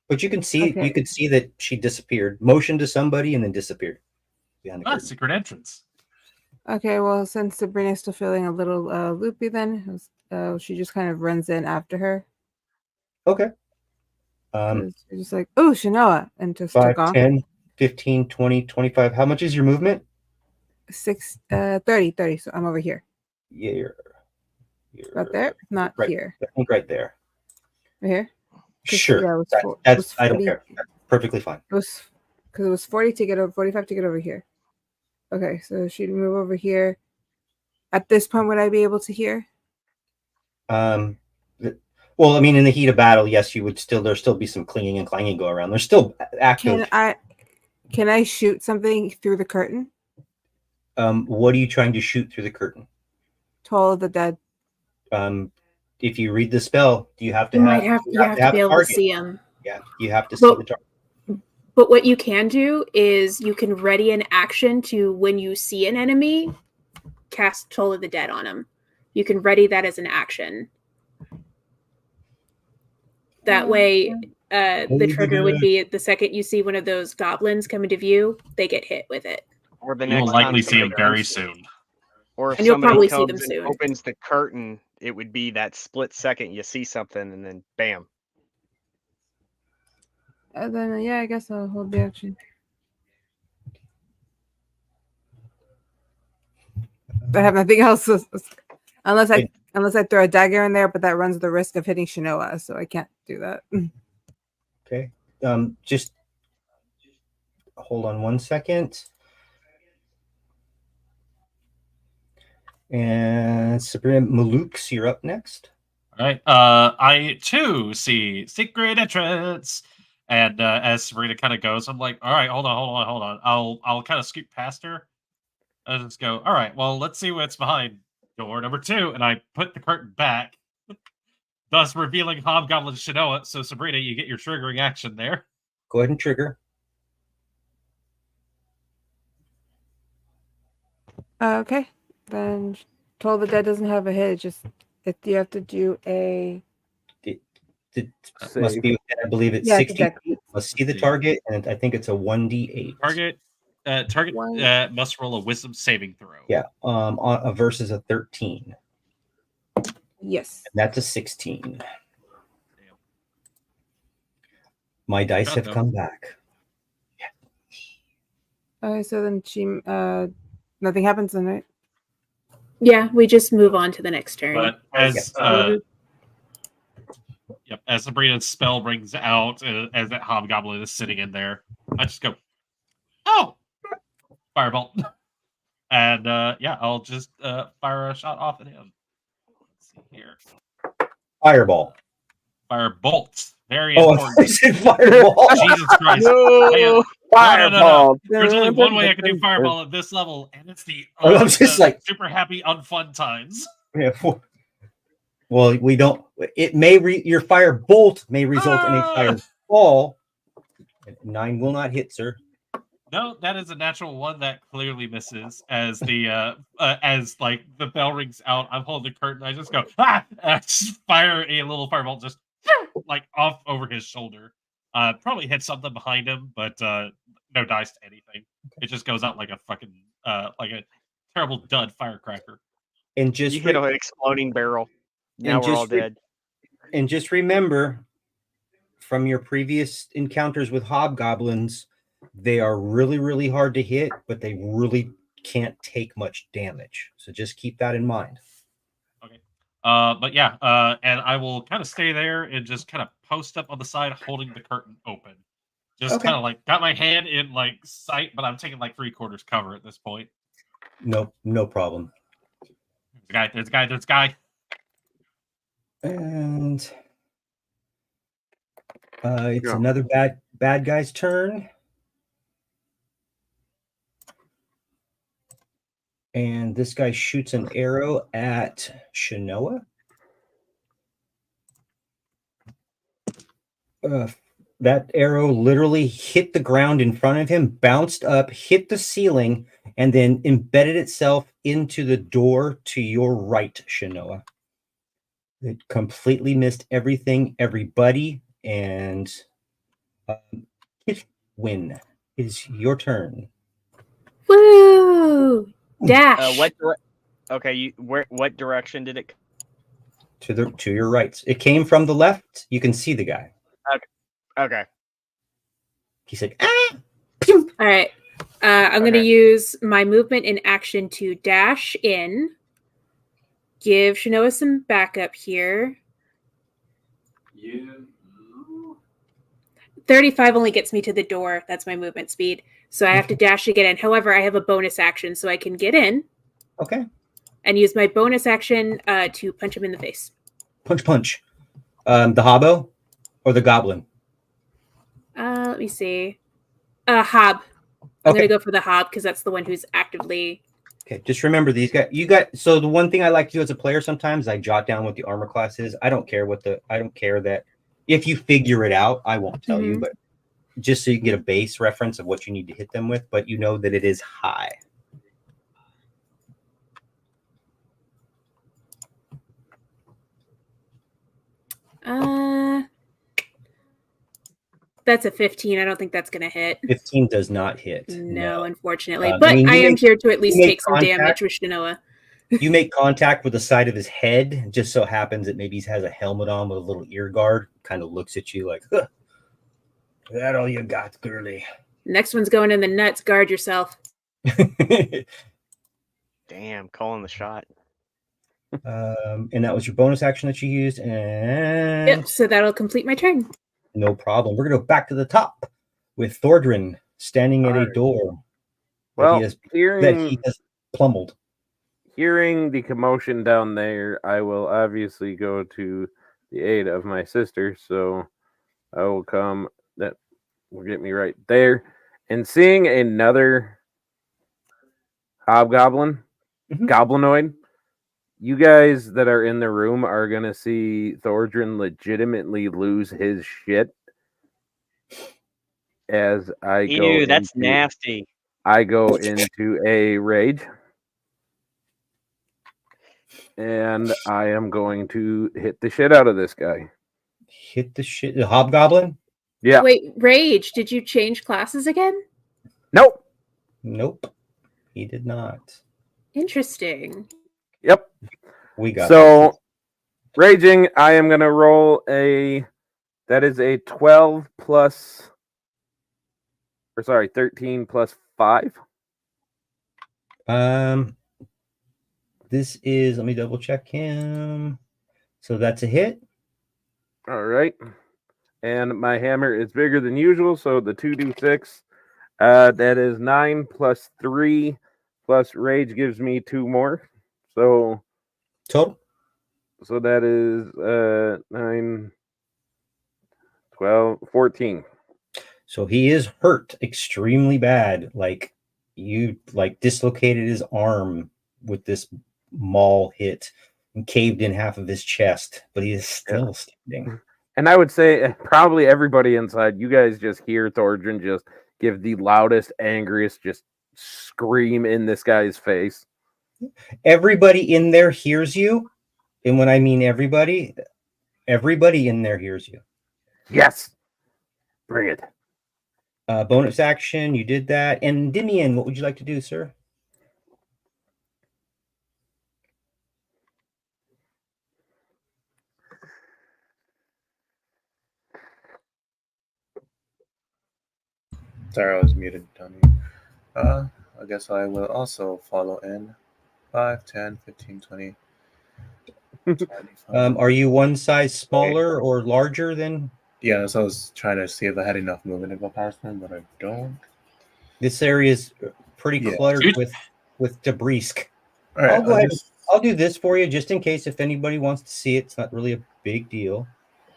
But you can see, Okay. you could see that she disappeared, motioned to somebody, and then disappeared behind the Ah, curtain. secret entrance. Okay, well, since Sabrina's still feeling a little loopy, then she just kind of runs in after her. Okay. 'Cause she's just like, oh, Shanoa, and just 5, took off. 10, 15, 20, 25. How much is your movement? 30. So I'm over here. You're Right there? Not right, here. I think right there. Right here? 'Cause, Sure. yeah, it was That- four- it that's was I don't 40 care. That's perfectly fine. It was because it was 40 to get over 45 to get over here. Okay, so she'd move over here. At this point, would I be able to hear? Well, I mean, in the heat of battle, yes, you would still. There'll still be some clinging and clanging go around. There's still active. Can I shoot something through the curtain? What are you trying to shoot through the curtain? Toll of the Dead. If you read the spell, you have to You have might have you have to be a able to target. see him. Yeah, you have to see the target. But what you can do is you can ready an action to, when you see an enemy, cast Toll of the Dead on him. You can ready that as an action. That way, the trigger would be the second you see one of those goblins come into view, they get hit with it. Or the You will next likely time see him somebody very comes- soon. Or if And you'll somebody probably see comes them and soon. opens the curtain, it would be that split second you see something and then bam. Then yeah, I guess I'll hold the action. I have nothing else, unless I throw a dagger in there, but that runs the risk of hitting Shinoa, so I can't do that. Okay. Just hold on 1 second. And Sabrina Malukes, you're up next. All right. I too see secret entrance, and as Sabrina kind of goes, I'm like, all right, hold on. I'll kind of scoot past her. I just go, all right. Well, let's see what's behind door number 2, and I put the curtain back, thus revealing Hobgoblin Shinoa. So Sabrina, you get your triggering action there. Go ahead and trigger. Okay, then Toll of the Dead doesn't have a hit. It's just you have to do a. It must be, I believe it's Yeah, 60. exactly. Must see the target, and I think it's a 1d8. Target One. must roll a wisdom saving throw. Yeah. Versus a 13. Yes. And that's a 16. My dice Shot, have though. come back. Okay, so then she nothing happens then, right? Yeah, we just move on to the next turn. But as as Sabrina's spell rings out, as that hobgoblin is sitting in there, I just go, oh, firebolt, and I'll just fire a shot off at him. Let's see here, Fireball. firebolt, very Oh, I important. said fireball. Jesus Christ! No, No. There's only one way I can do fireball at this level, and it's the I'm just like super happy unfun times. Yeah. Well, we don't. It may your fire bolt may result in a fireball. 9 will not hit, sir. No, that is a natural one that clearly misses. As the as like the bell rings out, I'm holding the curtain. I just go just fire a little fireball, just like off over his shoulder. Probably hit something behind him, but no dice to anything. It just goes out like a fucking like a terrible dud firecracker. And just you hit an exploding barrel. Now we're all dead. And just remember, from your previous encounters with hobgoblins, they are really, really hard to hit, but they really can't take much damage. So just keep that in mind. Okay. But yeah, and I will kind of stay there and just kind of post up on the side, holding the curtain open. Just kind of like got my hand in like sight, but I'm taking like 3/4 cover at this point. No problem. There's a guy. And it's another bad guy's turn. And this guy shoots an arrow at Shinoa. That arrow literally hit the ground in front of him, bounced up, hit the ceiling, and then embedded itself into the door to your right, Shinoa. It completely missed everything, everybody, and win. Is your turn. Woo! Dash. What direction did it? To your right. It came from the left. You can see the guy. Okay. He said, ah! All right. I'm going to Okay. use my movement and action to dash in. Give Shanoa some backup here. 35 only gets me to the door. That's my movement speed. So I have to dash to get in. However, I have a bonus action, so I can get in Okay. and use my bonus action to punch him in the face. Punch. The hobbo or the goblin? Let me see. Hob. I'm going to go for the Hob because that's the one who's actively... Okay, just remember these guys. So the one thing I like to do as a player sometimes, I jot down what the armor class is. I don't care that if you figure it out, I won't tell you, but just so you can get a base reference of what you need to hit them with, but you know that it is high. That's a 15. I don't think that's going to hit. 15 does not hit. No, unfortunately. I but mean, I am here to at least make take some contact. damage with Shanoa. You make contact with the side of his head. It just so happens that maybe he has a helmet on with a little ear guard. Kind of looks at you like, huh, is that all you got, girly? Next one's going in the nuts. Guard yourself. Damn, calling the shot. And that was your bonus action that you used. And Yep, so that'll complete my turn. no problem. We're going to go back to the top with Thordrin standing at a Alright. door Well, that he has plummeled. Hearing the commotion down there, I will obviously go to the aid of my sister. So I will come. That will get me right there. And seeing another hobgoblin, goblinoid, you guys that are in the room are going to see Thordrin legitimately lose his shit as I go. Ew, that's nasty. I go into a rage. And I am going to hit the shit out of this guy. Hit the shit? The hobgoblin? Yeah. Wait, Rage, did you change classes again? Nope. He did not. Interesting. Yep. We got so this. Raging, I am going to roll that is a 12 plus, 13 plus 5. This is, let me double check him. So that's a hit. All right. And my hammer is bigger than usual, so the 2d6, that is 9 plus 3 plus rage gives me 2 more. So total. So that is 9, 12, 14. So he is hurt extremely bad. Like you dislocated his arm with this maul hit and caved in half of his chest, but he is still standing. And I would say probably everybody inside, you guys just hear Thordrin just give the loudest, angriest, just scream in this guy's face. Everybody in there hears you. And when I mean everybody in there hears you. Yes. Bring it. Bonus action, you did that. And Dimian, what would you like to do, sir? Sorry, I was muted, Tony. I guess I will also follow in 5, 10, 15, 20. 25. Are you one size smaller or larger than? Yeah, so I was trying to see if I had enough movement to go past them, but I don't. This area is pretty cluttered with debris. All right, I'll go ahead. I'll do this for you just in case if anybody wants to see it. It's not really a big deal.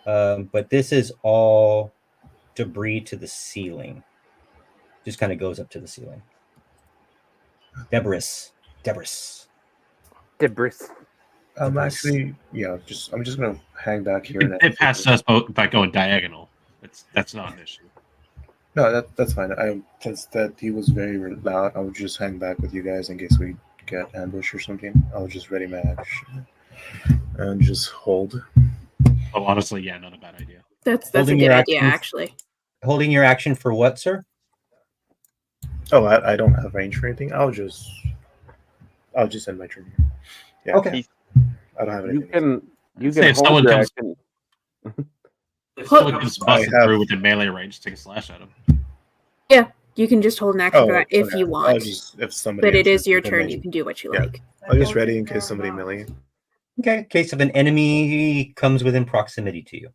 But this is all debris to the ceiling. Just kind of goes up to the ceiling. Debris. Actually, yeah, I'm just gonna hang back here. It passed us both by going diagonal. That's not an issue. No, that's fine. Since that he was very loud, I would just hang back with you guys in case we get ambushed or something. I'll just ready my action and just hold. Oh, honestly, yeah, not a bad idea. That's a good idea, actually. Holding your action for what, sir? Oh, I don't have range for anything. I'll just end my turn here. Yeah. Okay. I don't have anything. You can hold your action. If someone comes busting through within melee range, take a slash at him. Yeah, You can just hold an action for that if okay. you I'll want. just if somebody. But it enters is your the turn. You dimension. can do what you Yeah. like. I'll just ready in case somebody melee. Okay. In case of an enemy comes within proximity to you.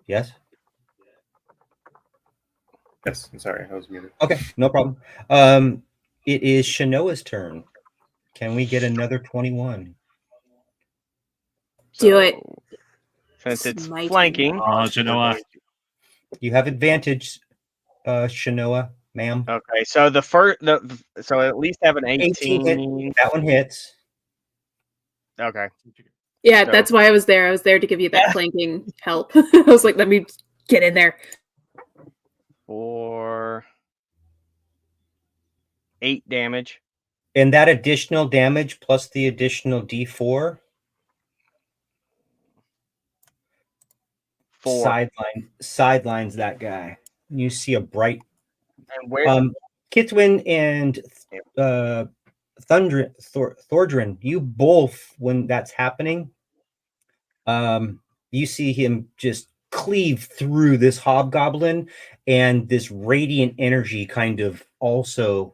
Yes? Yes, I'm sorry, I was muted. Okay, no problem. It is Shanoa's turn. Can we get another 21? Do it. Since it's Smite him. flanking. Genoa. You have advantage, Shanoa, ma'am. Okay, so so at least have an 18. hit. That one hits. Okay. Yeah, So- that's why I was there. I was there to give you that flanking help. I was like, let me get in there. For 8 damage. And that additional damage plus the additional D4 4. sidelines that guy. You see a bright And where Kitwin and Thordrin, you both, when that's happening, you see him just cleave through this hobgoblin, and this radiant energy kind of also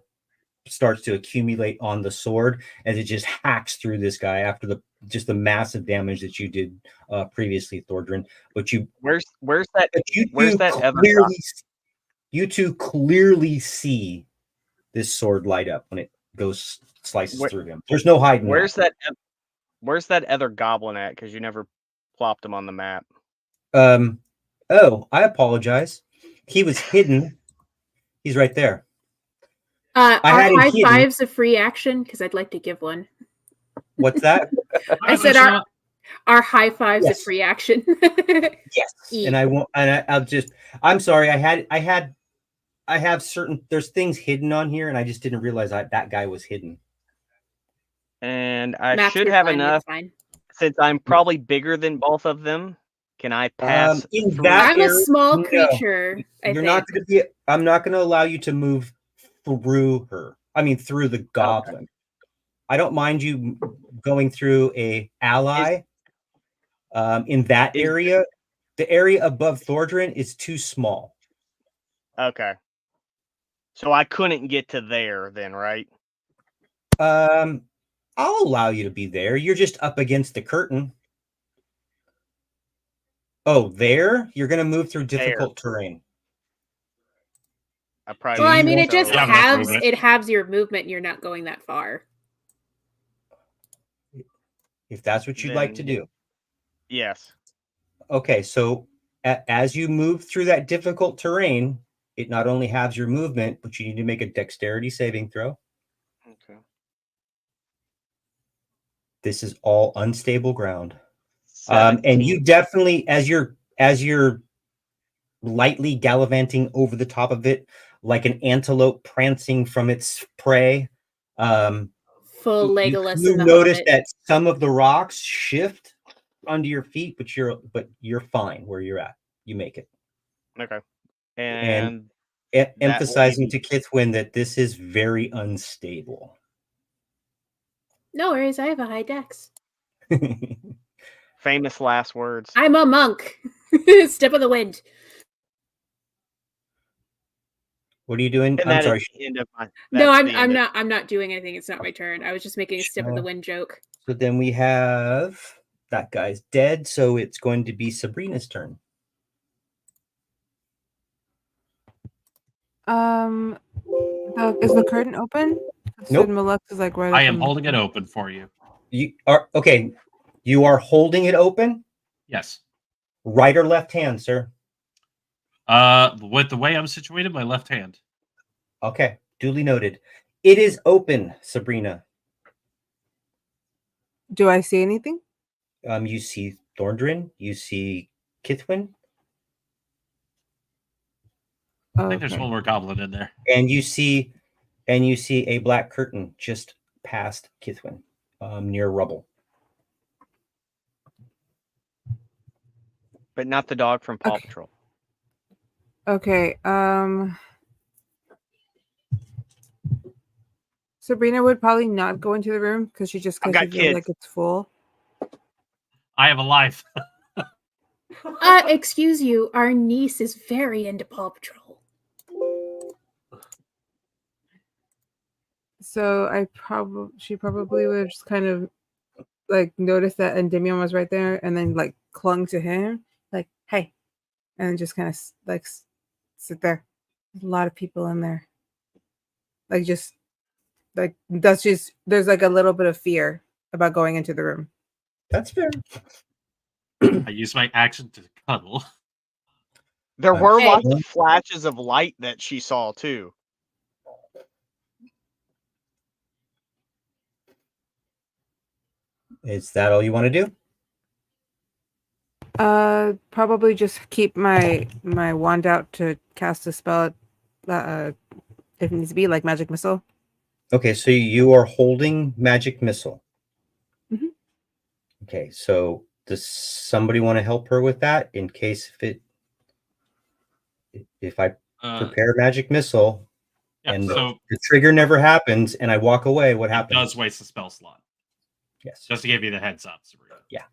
starts to accumulate on the sword as it just hacks through this guy after the massive damage that you did previously, Thordrin. But where's that you where's two that other you two clearly see this sword light up when it goes slices through him. There's no hiding. Where's that other goblin at? Because you never plopped him on the map. Oh, I apologize. He was hidden. He's right there. Are had him high hidden. fives a free action? Because I'd like to give one. What's that? I said our high fives Yes. a free action. Yes. E. And I won't. And I'll just. I'm sorry. I have certain. There's things hidden on here, and I just didn't realize that guy was hidden. And I Max, should you're have fine, you're enough fine. since I'm probably bigger than both of them. Can I pass In through? that I'm a area- small no. creature. You're not going to be. I'm not going to allow you to move through her. I mean, through the goblin. Okay. I don't mind you going through a ally. In that area, the area above Thordrin is too small. Okay. So I couldn't get to there then, right? I'll allow you to be there. You're just up against the curtain. Oh, there? You're going to move through difficult terrain. Well, I mean, it just halves your movement, and you're not going that far. If that's what you'd like to do. Yes. Okay, so as you move through that difficult terrain, it not only halves your movement, but you need to make a dexterity saving throw. Okay. This is all unstable ground. And you definitely, as you're lightly gallivanting over the top of it, like an antelope prancing from its prey, full Legolas. You notice that some of the rocks shift under your feet, but you're fine where you're at. You make it. Okay. And emphasizing to Kithwin that this is very unstable. No worries, I have a high dex. Famous last words. I'm a monk. Step of the wind. What are you doing? And I'm sorry. No, I'm not doing anything. It's not my turn. I was just making a step of the wind joke. So then we have that guy's dead, so it's going to be Sabrina's turn. Is the curtain open? Nope. Malux is like right. I am holding it open for you. You are okay. You are holding it open? Yes. Right or left hand, sir? With the way I'm situated, my left hand. Okay, duly noted. It is open, Sabrina. Do I see anything? You see Thordrin. You see Kithwin. I think there's one more goblin in there. And you see a black curtain just past Kithwin, near rubble. But not the dog from Paw Patrol. Okay. Sabrina would probably not go into the room because she feels like it's full. I have a life. Excuse you, our niece is very into Paw Patrol. So she probably would just kind of like notice that Endymion was right there and then like clung to him, like, hey, and then just kind of like sit there. There's a lot of people in there. Like just like there's like a little bit of fear about going into the room. That's fair. I use my action to cuddle. There were Hey. lots of flashes of light that she saw too. Is that all you want to do? Probably just keep my wand out to cast a spell if it needs to be, like magic missile. Okay, so you are holding magic missile. Mhm. Okay, so does somebody want to help her with that in case if I prepare magic missile and So the trigger never happens and I walk away, what it happens? does waste a spell slot. Yes. Just to give you the heads up, Sabrina. Yeah.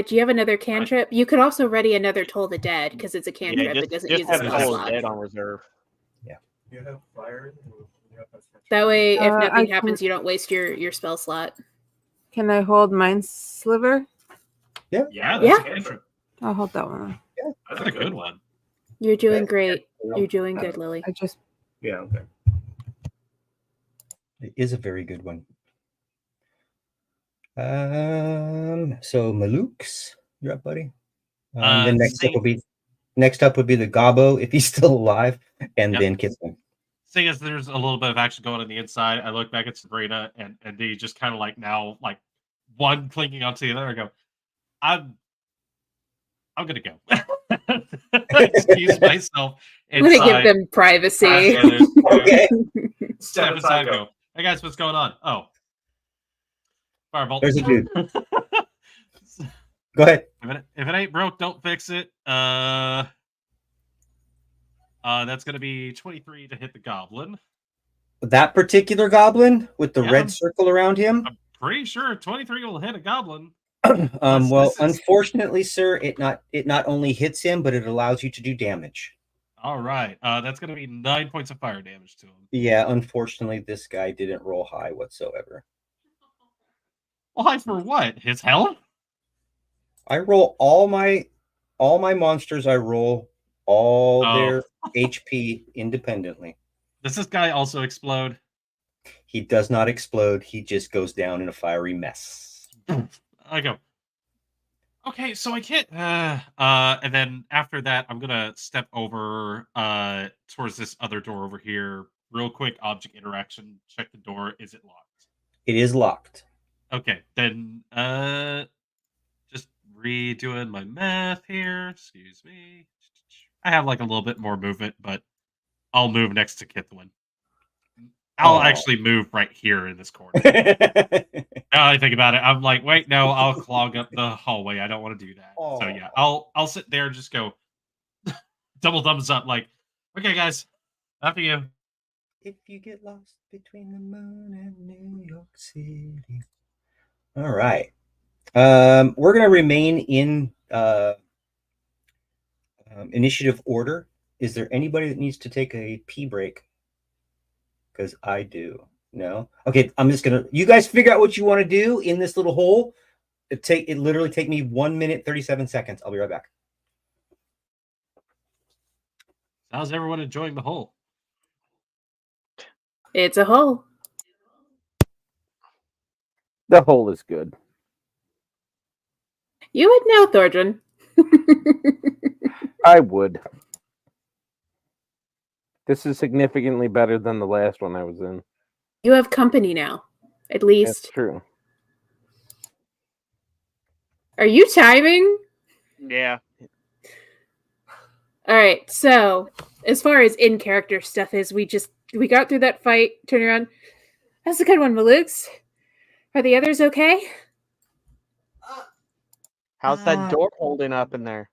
Do you have another cantrip? You could also ready another Toll the Dead because it's a cantrip. Yeah, It doesn't just use a have spell Toll slot. Dead on reserve. You have fire. That way, if I nothing can- happens, you don't waste your spell slot. Can I hold Mind Sliver? Yeah, that's Yeah. a cantrip. I'll hold that one. That's a good one. You're doing great. You're doing good, Lily. I just Yeah. Okay. It is a very good one. So Maluk's, you're up, buddy. Then next up would be the Gobbo if he's still alive, and then Kitsman. Seeing as there's a little bit of action going on the inside, I look back at Sabrina and they just kind of like now like one clinking onto the other. I go, I'm gonna go. Excuse myself. I'm gonna give inside. them privacy. Okay. Step aside and go, hey guys, what's going on? Oh. Firebolt. There's a dude. Go ahead. If it ain't broke, don't fix it. That's gonna be 23 to hit the goblin. That particular goblin with the Yeah. red circle around him. I'm pretty sure 23 will hit a goblin. Well, this is- unfortunately, sir, it not only hits him, but it allows you to do damage. All right. That's gonna be 9 points of fire damage to him. Yeah, unfortunately, this guy didn't roll high whatsoever. Well, high for what? His health? I roll all my monsters. I roll all their HP independently. Does this guy also explode? He does not explode. He just goes down in a fiery mess. I go, okay, so I can't. And then after that, I'm gonna step over towards this other door over here. Real quick, object interaction. Check the door. Is it locked? It is locked. Okay, then just redoing my math here. Excuse me. I have like a little bit more movement, but I'll move next to Kithwin. I'll actually move right here in this corner. Now I think about it, I'm like, wait, no, I'll clog up the hallway. I don't want to do that. So yeah, I'll sit there and just go double thumbs up, like, okay, guys, after you. If you get lost between the moon and New York City. All right. We're gonna remain in initiative order. Is there anybody that needs to take a pee break? Because I do. No? Okay, I'm just gonna you guys figure out what you want to do in this little hole. It literally take me 1 minute 37 seconds. I'll be right back. How's everyone enjoying the hole? It's a hole. The hole is good. You would know, Thorgrin. I would. This is significantly better than the last one I was in. You have company now, at That's least. true. Are you timing? Yeah. All right. So, as far as in character stuff is, we got through that fight. Turn around. That's a good one, Malukes. Are the others okay? How's that door holding up in there?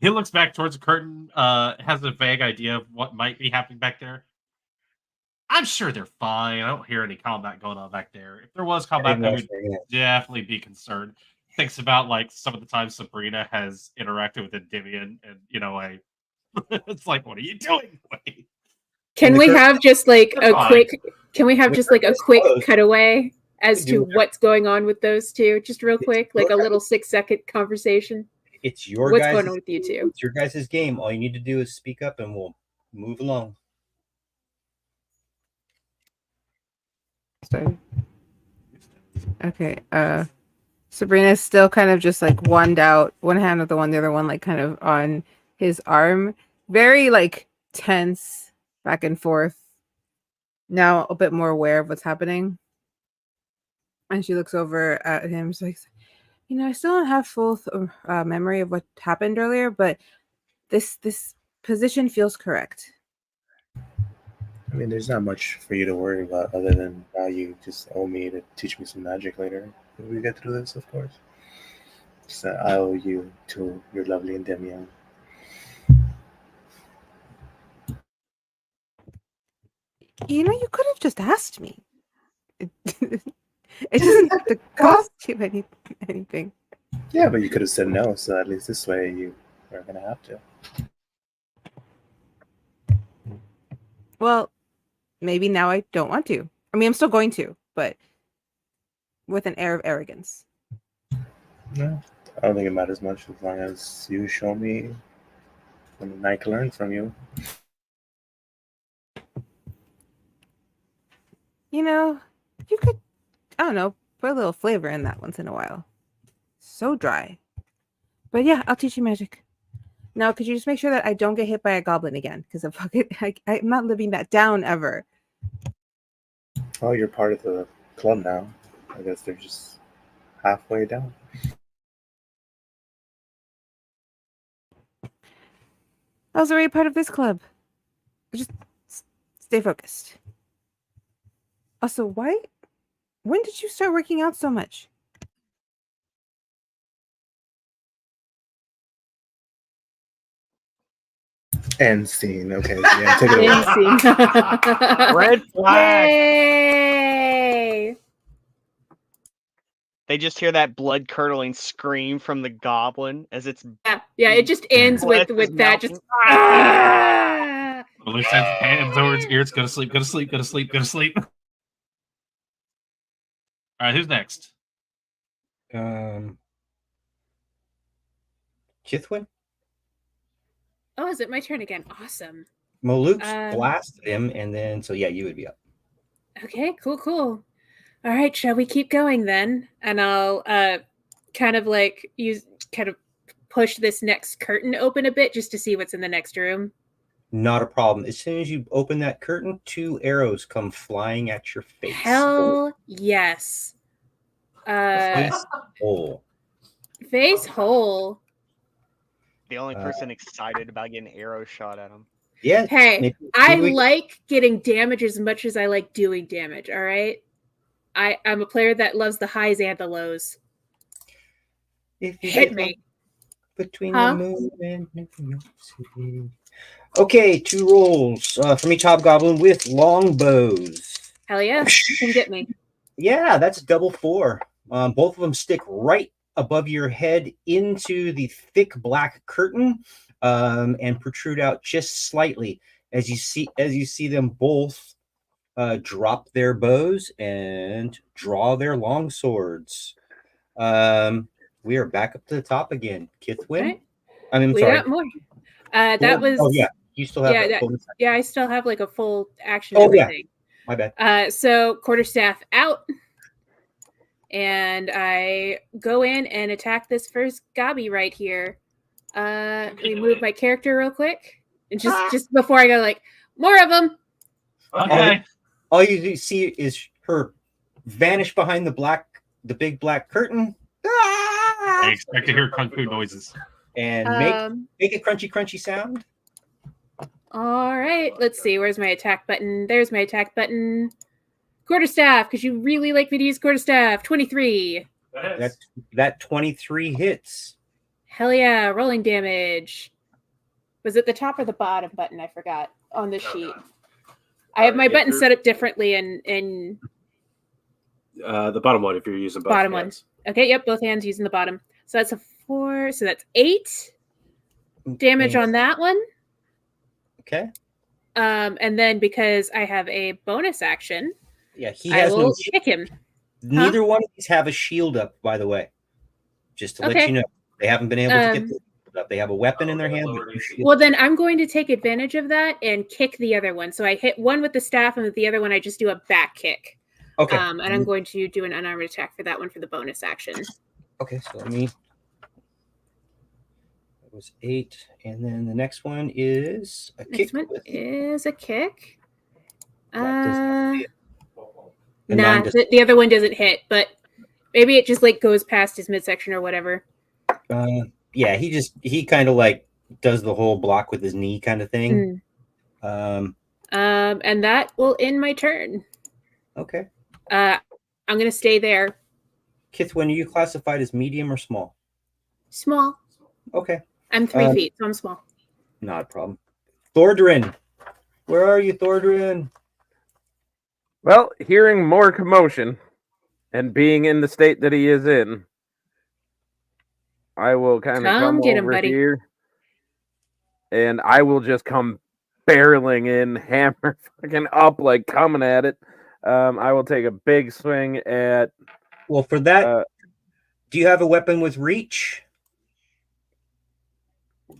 He looks back towards the curtain, has a vague idea of what might be happening back there. I'm sure they're fine. I don't hear any combat going on back there. If there was combat, I would definitely be concerned. thinks about like some of the times Sabrina has interacted with Endymion, and it's like, what are you doing? Wait. Can And the we curtain- have just like That's a fine. quick? Can we have The just like a curtain's quick closed. cutaway as We to do. what's going on with those two? Just real It's quick, like a your little 6-second conversation. It's your What's guys' going on with you two? It's your guys' game. All you need to do is speak up, and we'll move along. Sorry. Okay. Sabrina's still kind of just like one out, one hand with the other one like kind of on his arm. Very like tense, back and forth. Now a bit more aware of what's happening. And she looks over at him. She's like, I still don't have full memory of what happened earlier, but this position feels correct. I mean, there's not much for you to worry about other than now you just owe me to teach me some magic later. When we get through this, of course. So I owe you to your lovely Endymion. You could have just asked me. It doesn't have to cost you anything. Yeah, but you could have said no, so at least this way you are going to have to. Well, maybe now I don't want to. I mean, I'm still going to, but with an air of arrogance. No, I don't think it matters much as long as you show me and I can learn from you. You could, I don't know, put a little flavor in that once in a while. So dry. But yeah, I'll teach you magic. Now, could you just make sure that I don't get hit by a goblin again? Because I'm not living that down ever. Oh, you're part of the club now. I guess they're just halfway down. I was already part of this club. Just stay focused. Also, when did you start working out so much? End scene. Okay, so yeah, take it away. Red flag. Yay! They just hear that blood curdling scream from the goblin as it's Yeah. It just ends Flesh with is that. Just melting. ah! Maluk sends hands over his ears. Go to sleep. Go to sleep. Go to sleep. Go to sleep. All right, who's next? Kithwin? Oh, is it my turn again? Awesome. Maluk's blasted him, and then you would be up. Okay, cool. All right, shall we keep going then? And I'll kind of push this next curtain open a bit just to see what's in the next room. Not a problem. As soon as you open that curtain, 2 arrows come flying at your face. Hell yes. Face hole. Face hole. the only person excited about getting arrows shot at him. Yeah. Hey, I like getting damage as much as I like doing damage, all right? I'm a player that loves the highs and the lows. If you Hit get me. between the moon and New York City. Okay, 2 rolls from each hobgoblin with longbows. Hell yeah. Come get me. Yeah, that's double 4. Both of them stick right above your head into the thick black curtain and protrude out just slightly as you see them both drop their bows and draw their long swords. We are back up to the top again. Kithwin? Right. I mean, I'm We sorry. got more. That was. Oh, yeah. You still have yeah, a bonus action. Yeah, I still have like a full action. Oh, everything. My bad. So quarterstaff out. And I go in and attack this first gobby right here. Let me move my character real quick. And just before I go, like, more of them. Okay. All you see is her vanish behind the big black curtain. I expect to hear kung fu noises. And make a crunchy sound. All right, let's see. Where's my attack button? There's my attack button. Quarterstaff, because you really like me to use quarterstaff. 23. That 23 hits. Hell yeah, rolling damage. Was it the top or the bottom button? I forgot on the sheet. I have my button set up differently in the bottom one if you're using both bottom hands. Okay, yep, both hands using the bottom. So that's a 4. So that's 8 damage on that one. Okay. And then because I have a bonus action, Yeah, he I has no. will kick him. Neither one of these have a shield up, by the way. Just to let Okay. you know, they haven't been able to get the shield up. They have a weapon in their hand, but no shield. Well, then I'm going to take advantage of that and kick the other one. So I hit one with the staff, and with the other one, I just do a back kick. Okay. And I'm going to do an unarmed attack for that one for the bonus action. Okay, so let me. That was 8, and then the next one is a Next kick. one is a kick. That does not hit. A Nah, 9 does. the other one doesn't hit, but maybe it just like goes past his midsection or whatever. Yeah, he kind of like does the whole block with his knee kind of thing. And that will end my turn. Okay. I'm gonna stay there. Kithwin, are you classified as medium or small? Small. Okay. I'm 3 feet, so I'm small. Not a problem. Thordrin. Where are you, Thordrin? Well, hearing more commotion and being in the state that he is in, I will kind of come get him, over buddy. here, and I will just come barreling in, hammer fucking up, like coming at it. I will take a big swing at. Well, for that, do you have a weapon with reach?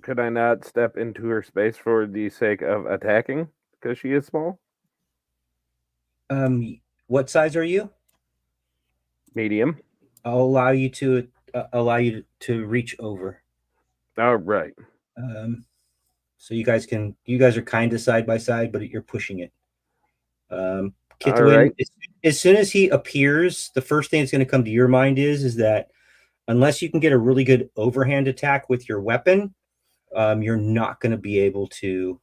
Could I not step into her space for the sake of attacking because she is small? What size are you? Medium. I'll allow you to reach over. All right. So you guys are kind of side by side, but you're pushing it. Kithwin, All right. as soon as he appears, the first thing that's going to come to your mind is that unless you can get a really good overhand attack with your weapon, you're not going to be able to.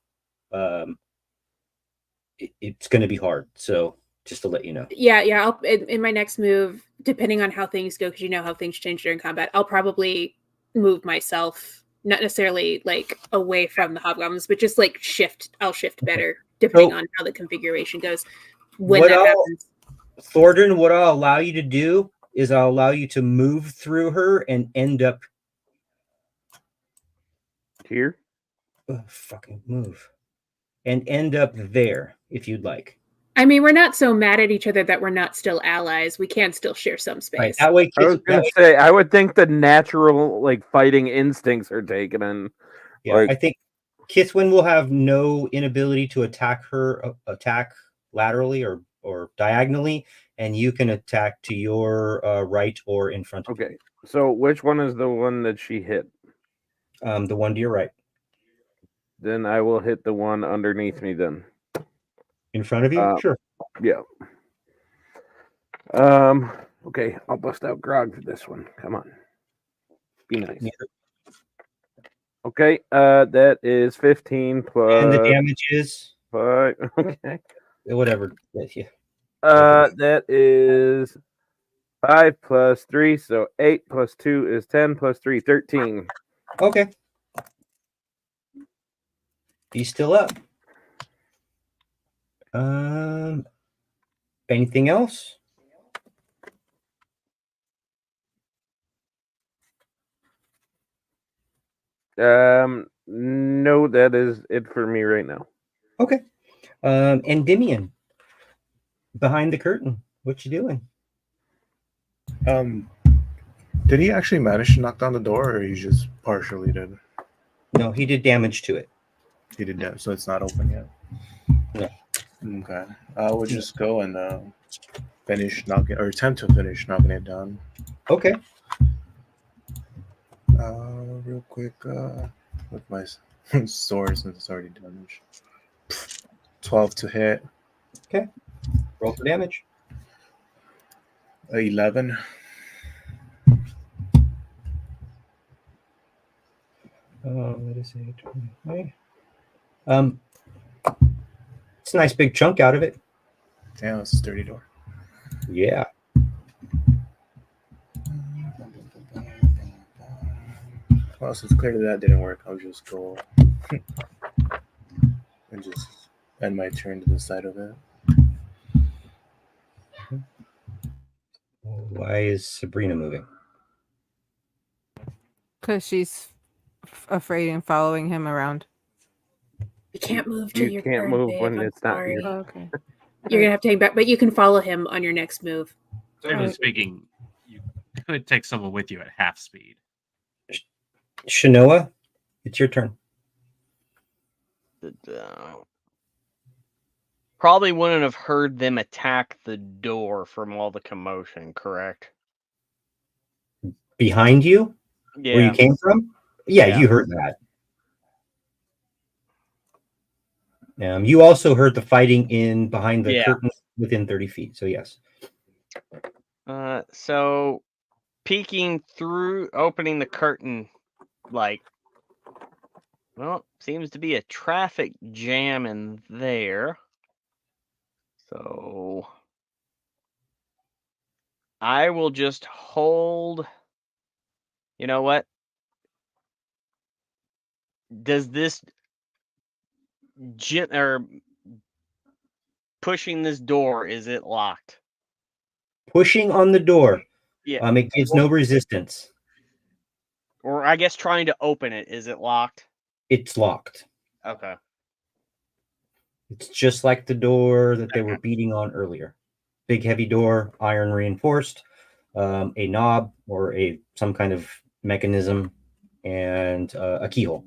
It's going to be hard. So just to let you know. Yeah. I'll in my next move, depending on how things go, because you know how things change during combat, I'll probably move myself, not necessarily like away from the hobgoblins, but just like shift. I'll shift better depending on how the configuration goes. When that happens, Thordrin, what I'll allow you to do is I'll allow you to move through her and end up here. Fucking move. And end up there if you'd like. I mean, we're not so mad at each other that we're not still allies. We can still share some space. Right. That way, I was going to say, I would think the natural like fighting instincts are taken in. Yeah, I think Kithwin will have no inability to attack laterally or diagonally, and you can attack to your right or in front of you. Okay. So which one is the one that she hit? The one to your right. Then I will hit the one underneath me then. In front of you? Sure. Yeah. Okay, I'll bust out Grog for this one. Come on. Be nice. Yeah. Okay, that is 15 plus. And the damage is 5. Okay. Whatever. Yeah. That is 5 plus 3, so 8 plus 2 is 10 plus 3, 13. Okay. He's still up. Anything else? No, that is it for me right now. Okay. Endymion, behind the curtain, what you doing? Did he actually manage to knock down the door, or he just partially did? No, he did damage to it. He did that, so it's not open yet. Yeah. Okay. I would just go and finish knocking, or attempt to finish knocking it down. Okay. Real quick, with my sword since it's already damaged. 12 to hit. Okay. Roll for damage. 11. Let us say 20. It's a nice big chunk out of it. Yeah, it's a sturdy door. Yeah. Well, since clearly that didn't work, I'll just go and just end my turn to the side of it. Why is Sabrina moving? Because she's afraid and following him around. You can't move to You your can't turn, move babe. when I'm it's not sorry. your- Oh, okay. You're gonna have to hang back, but you can follow him on your next move. Generally Alright. speaking, you could take someone with you at half speed. Shanoa, it's your turn. Probably wouldn't have heard them attack the door from all the commotion, correct? Behind you, where you Yeah. came from? Yeah, Yeah. you heard that. You also heard the fighting in behind the Yeah. curtain within 30 feet. So yes. So peeking through, opening the curtain, like, well, seems to be a traffic jam in there. So I will just hold. You know what? Does this or pushing this door, is it locked? Pushing on the door. Yeah. It gives no resistance. Or I guess trying to open it, is it locked? It's locked. Okay. It's just like the door that they were beating on earlier. Big heavy door, iron reinforced, a knob or some kind of mechanism, and a keyhole.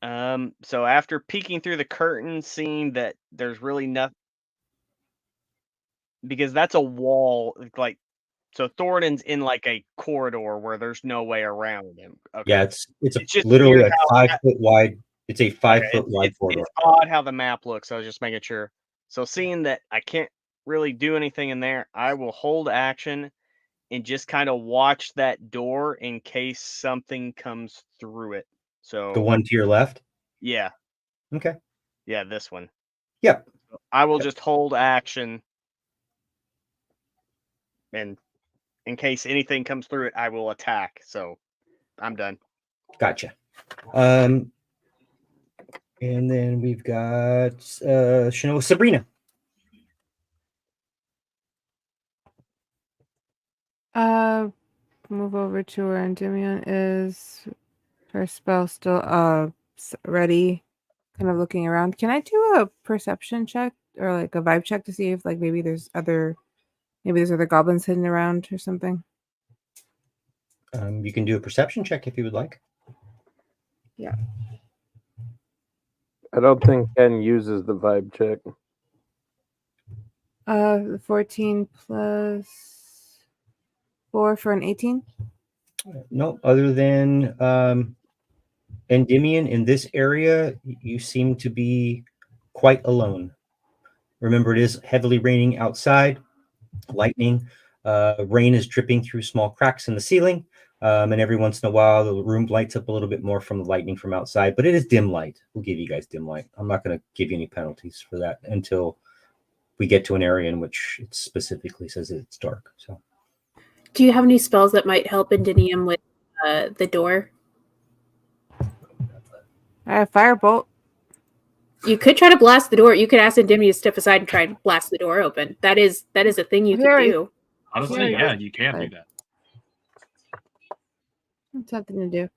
So after peeking through the curtain, seeing that there's really nothing, because that's a wall, like, so Thoradin's in like a corridor where there's no way around him. Okay. Yeah, it's just literally weird a how 5 foot wide. It's a 5-foot wide corridor. It's odd how the map looks. I was just making sure. So seeing that I can't really do anything in there, I will hold action and just kind of watch that door in case something comes through it. So The one to your left. yeah, Okay. yeah, this one. Yep. I will just hold action, and in case anything comes through it, I will attack. So I'm done. Gotcha. And then we've got Sabrina. Move over to where Endymion is. Her spell still ready, kind of looking around. Can I do a perception check or like a vibe check to see if like maybe there's other goblins hidden around or something? You can do a perception check if you would like. Yeah. I don't think Ken uses the vibe check. 14 plus 4 for an 18. No, other than Endymion, in this area, you seem to be quite alone. Remember, it is heavily raining outside, lightning. Rain is dripping through small cracks in the ceiling, and every once in a while, the room lights up a little bit more from the lightning from outside, but it is dim light. We'll give you guys dim light. I'm not going to give you any penalties for that until we get to an area in which it specifically says it's dark. So, Do you have any spells that might help Indinium with the door? I have firebolt. You could try to blast the door. You could ask Indinium to step aside and try and blast the door open. That is a thing you could Very- do. Honestly, Yeah, yeah, you can do that. It's something to do.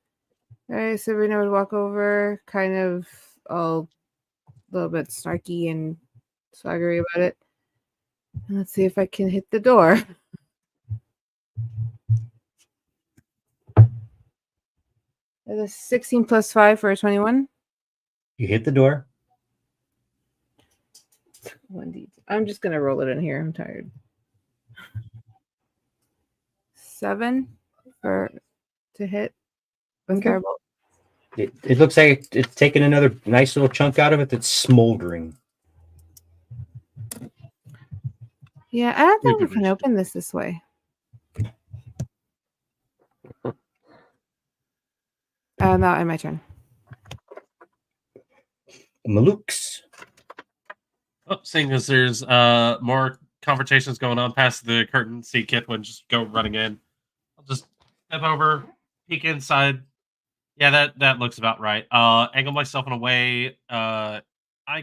All right, Sabrina would walk over, kind of a little bit snarky and swaggery about it. And let's see if I can hit the door. That's a 16 plus 5 for a 21. you hit the door. 1d. I'm just going to roll it in here. I'm tired. 7 to hit with Okay. firebolt. It looks like it's taken another nice little chunk out of it that's smoldering. Yeah, I don't think we Good can reason. open this way. Not in my turn. Maluks. Oh, seeing as there's more conversations going on past the curtain, see Kithwin just go running in. I'll just step over, peek inside. Yeah, that looks about right. Angle myself in a way I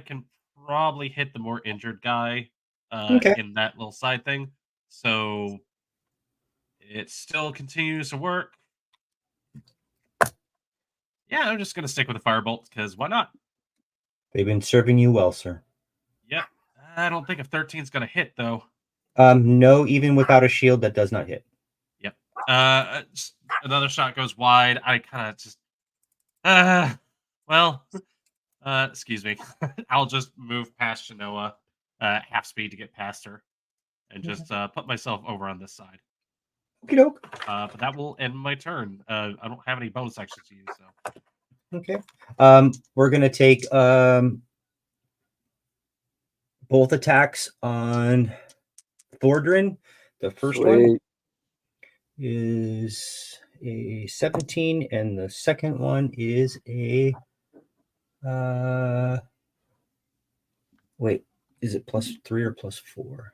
can probably hit the more injured guy Okay. in that little side thing. So It still continues to work. Yeah, I'm just gonna stick with the firebolt because why not? They've been serving you well, sir. Yep. I don't think a 13's gonna hit though. No, even without a shield, that does not hit. Yep. Another shot goes wide. I kind of just. Well. Excuse me. I'll just move past Shanoa, half speed to get past her, and just put myself over on this side. Okie doke. But that will end my turn. I don't have any bonus actions to use, so. Okay. We're gonna take both attacks on Thordrin. The first one Sweet. is a 17, and the second one is a wait, is it +3 or +4?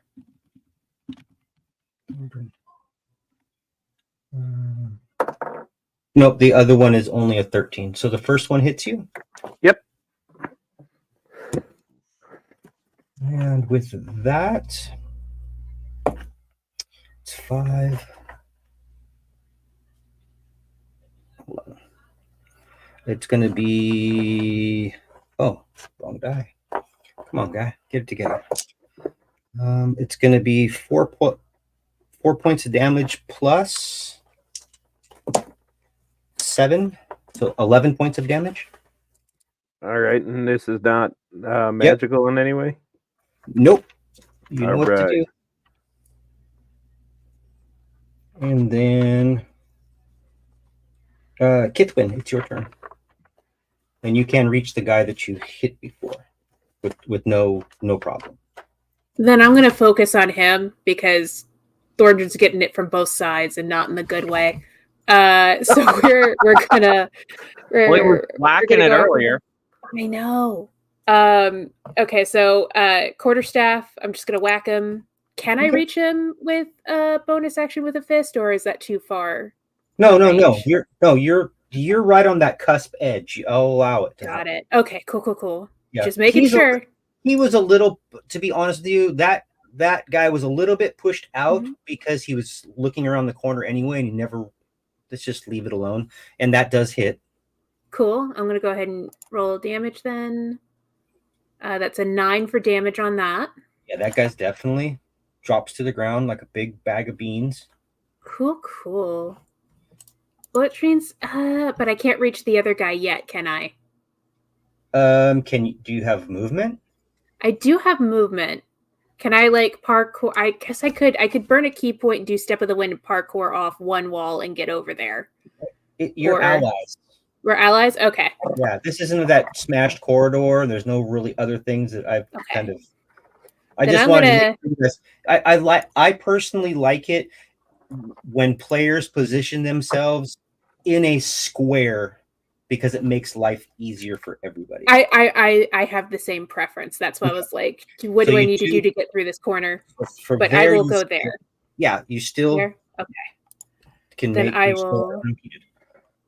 Nope, the other one is only a 13. So the first one hits you. Yep. And with that, it's 5. Hold on. It's going to be. Oh, wrong die. Come on, guy. Get it together. It's going to be 4 points of damage plus 7. So 11 points of damage. All right, and this is not magical in any way? Nope. You know All what to right. do. And then Kithwin, it's your turn. And you can reach the guy that you hit before with no problem. Then I'm gonna focus on him because Thornton's getting it from both sides and not in the good way. So we're gonna We were we're whacking gonna it go after earlier. him. I know. Okay, so quarterstaff, I'm just gonna whack him. Can I Okay. reach him with a bonus action with a fist, or is that too far? No. range? You're right on that cusp edge. I'll allow it to Got happen. it. Okay, cool. Yeah. Just making sure. He was a little, to be honest with you, that guy was a little bit pushed out Mhm. because he was looking around the corner anyway, and he never. Let's just leave it alone, and that does hit. Cool. I'm gonna go ahead and roll damage then. That's a 9 for damage on that. Yeah, that guy's definitely drops to the ground like a big bag of beans. Cool. Bullet trains, but I can't reach the other guy yet, can I? Do you have movement? I do have movement. Can I like parkour? I guess I could burn a key point and do step of the wind and parkour off one wall and get over there. You're Or- allies. We're allies? Okay. Yeah, this isn't that smashed corridor, and there's no really other things that I've Okay. kind of. I Then just I'm wanted gonna- to make this. I personally like it when players position themselves in a square because it makes life easier for everybody. I have the same preference. That's why I was like, what So do I you need to do two- to get through this corner? For But there, I will you go still- there. Yeah, you still There? Okay. can Then make. I you still will- are unimpeded.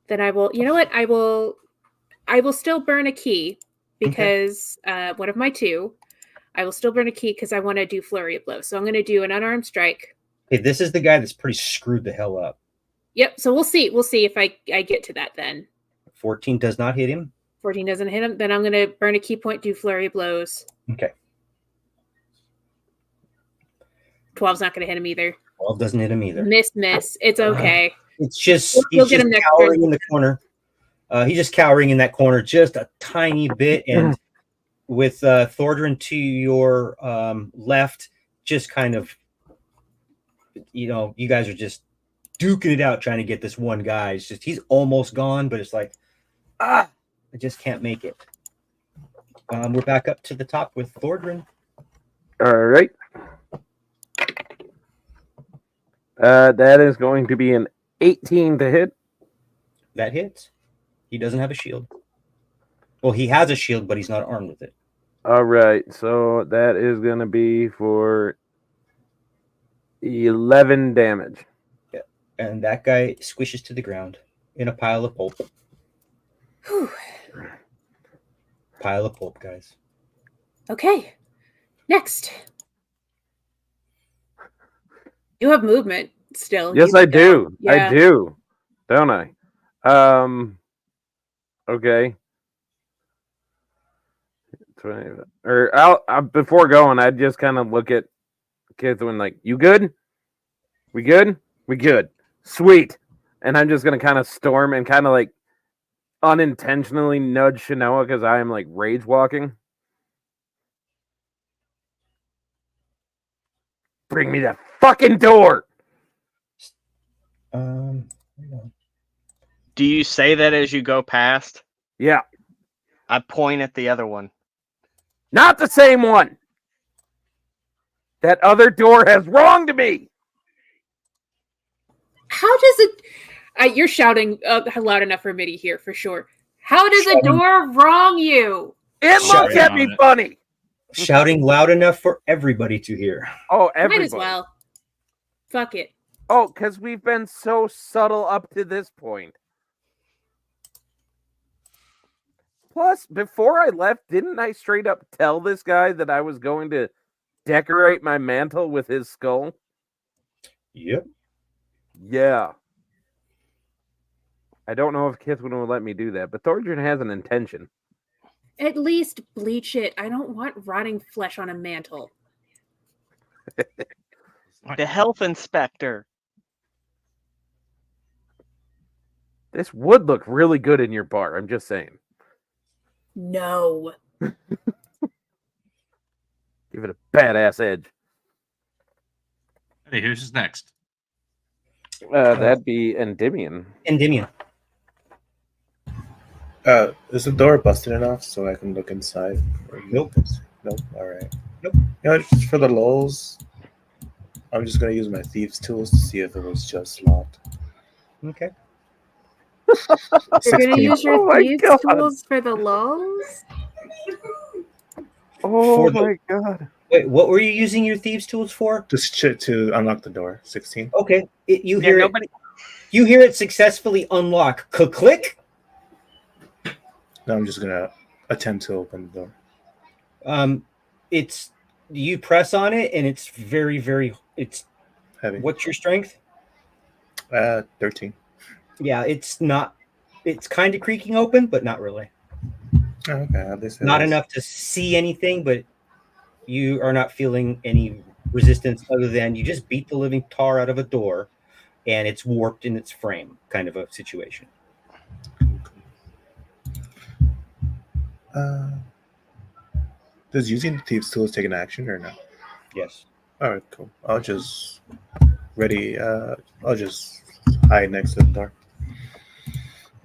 Then I will. You know what? I will still burn a key because one of my 2. I will still burn a key because I want to do flurry of blows. So I'm going to do an unarmed strike. Okay, this is the guy that's pretty screwed the hell up. Yep. So we'll see. We'll see if I get to that then. 14 does not hit him. 14 doesn't hit him. Then I'm going to burn a key point, do flurry of blows. Okay. 12's not going to hit him either. 12 doesn't hit him either. Miss. It's okay. It's just We'll he's get just him next cowering turn. in the corner. He's just cowering in that corner just a tiny bit, and with Thordrin to your left, just kind of, you guys are just duking it out trying to get this one guy. It's just he's almost gone, but it's like, I just can't make it. We're back up to the top with Thordrin. All right. That is going to be an 18 to hit. That hits. He doesn't have a shield. Well, he has a shield, but he's not armed with it. All right, so that is going to be for 11 damage. Yeah. And that guy squishes to the ground in a pile of pulp. Whew. Pile of pulp, guys. Okay. Next. You have movement. Still, Yes, you I could go. do. Yeah. I do. Don't I? Okay. 20, or I'll before going, I'd just kind of look at Kithwin like, "You good? We good? We good? Sweet." And I'm just gonna kind of storm and kind of like unintentionally nudge Shanoa because I am like rage walking. Bring me that fucking door. hang on. Do you say that as you go past? Yeah, I point at the other one. not the same one. That other door has wronged me. How does it? You're shouting loud enough for me to hear for sure. How does a Shouting. door wrong you? It looks Shouting. at me funny. Shouting loud enough for everybody to hear. Oh, everybody. Might as well. Fuck it. Oh, because we've been so subtle up to this point. Plus, before I left, didn't I straight up tell this guy that I was going to decorate my mantle with his skull? Yep. Yeah. I don't know if Kithwin will let me do that, but Thorgren has an intention. At least bleach it. I don't want rotting flesh on a mantle. The health inspector. This would look really good in your bar, I'm just saying. No. Give it a badass edge. Hey, who's next? That'd be Endymion. Endymion. Is the door busted enough so I can look inside? Nope. Nope. All right. Nope. You know, just for the lulz, I'm just gonna use my thieves' tools to see if it was just locked. Okay. You're gonna 16. use your Oh my thieves God. tools for the lulz? Oh For the- my god. Wait, what were you using your thieves' tools for? Just to unlock the door. 16. Okay. You Yeah, hear nobody. it. You hear it successfully unlock. Click. Now I'm just gonna attempt to open the door. It's you press on it and it's very, very. It's Heavy. what's your strength? 13. Yeah, it's not. It's kind of creaking open, but not really. Oh, okay. At least it Not is. enough to see anything, but you are not feeling any resistance other than you just beat the living tar out of a door and it's warped in its frame, kind of a situation. Does using the thieves' tools take an action or no? Yes. All right, cool. I'll just ready. I'll just hide next to the door.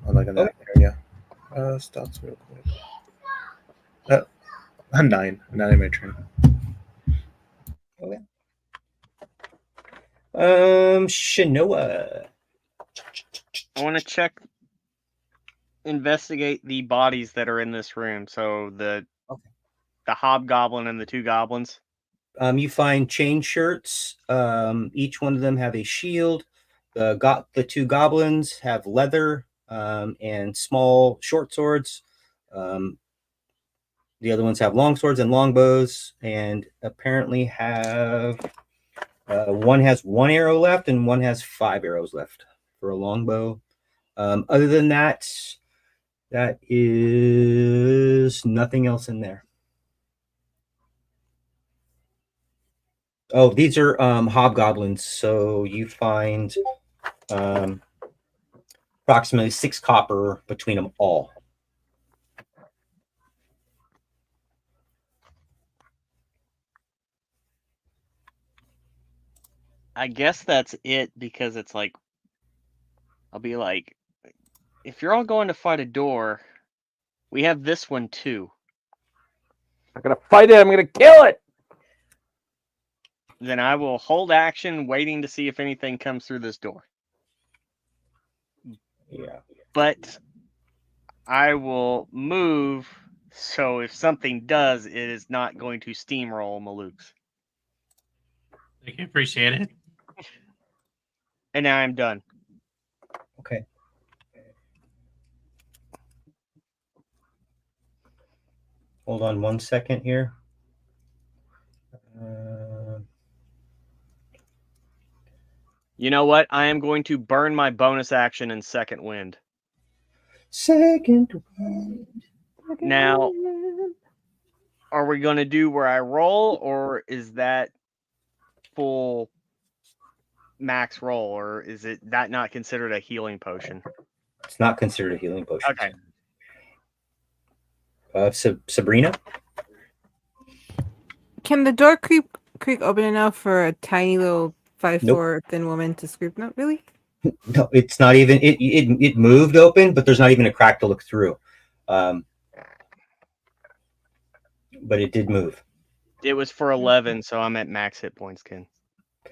I'm like in that area. Stats real quick. A 9. 9 in my turn. Okay. Shanoa. I want to investigate the bodies that are in this room. So the hobgoblin and the 2 goblins. You find chain shirts. Each one of them have a shield. The 2 goblins have leather and small short swords. The other ones have long swords and longbows, and apparently have one has 1 arrow left and one has 5 arrows left for a longbow. Other than that, that is nothing else in there. Oh, these are hobgoblins. So you find approximately 6 copper between them all. I guess that's it because it's like, I'll be like, if you're all going to fight a door, we have this one too. I'm gonna fight it, I'm gonna kill it. Then I will hold action waiting to see if anything comes through this door. Yeah. But I will move so if something does, it is not going to steamroll Maluk's. Thank you, appreciate it. And now I'm done. Okay. Hold on 1 second here. You know what? I am going to burn my bonus action in second wind. Second wind. Now, are we going to do where I roll, or is that full max roll, or is it that not considered a healing potion? It's not considered a healing potion. Okay. Sabrina? Can the door creak open enough for a tiny little 5'4" thin woman to scream? No, really? No, it's not even. It moved open, but there's not even a crack to look through. But it did move. It was for 11, so I'm at max hit points, Ken. I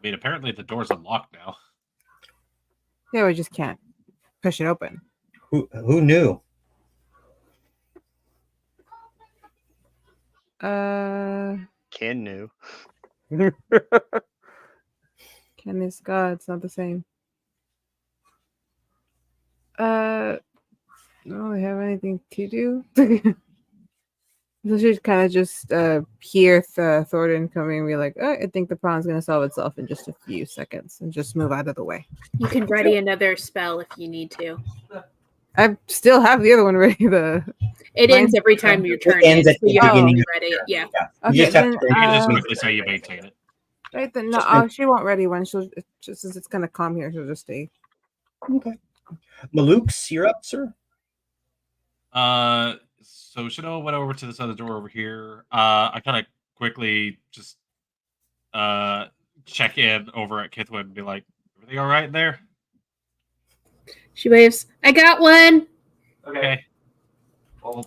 mean, apparently the door's unlocked now. Yeah, we just can't push it open. Who knew? Ken knew. Ken is God. It's not the same. Don't really have anything to do. So she'd kind of just hear Thornton coming and be like, oh, I think the problem's going to solve itself in just a few seconds and just move out of the way. You can ready another spell if you need to. I still have the other one ready. It ends every time your turn ends ends. at So the you have to beginning. ready it. Yeah. You just have then, to. You can just quickly say you maintain it. right then, no, she won't ready one. She'll just since it's kind of calm here, she'll just stay. Okay. Malukes, you're up, sir. So Shino went over to this other door over here. I kind of quickly just check in over at Kithwood and be like, everything all right in there? She waves. I got one. Okay. Well,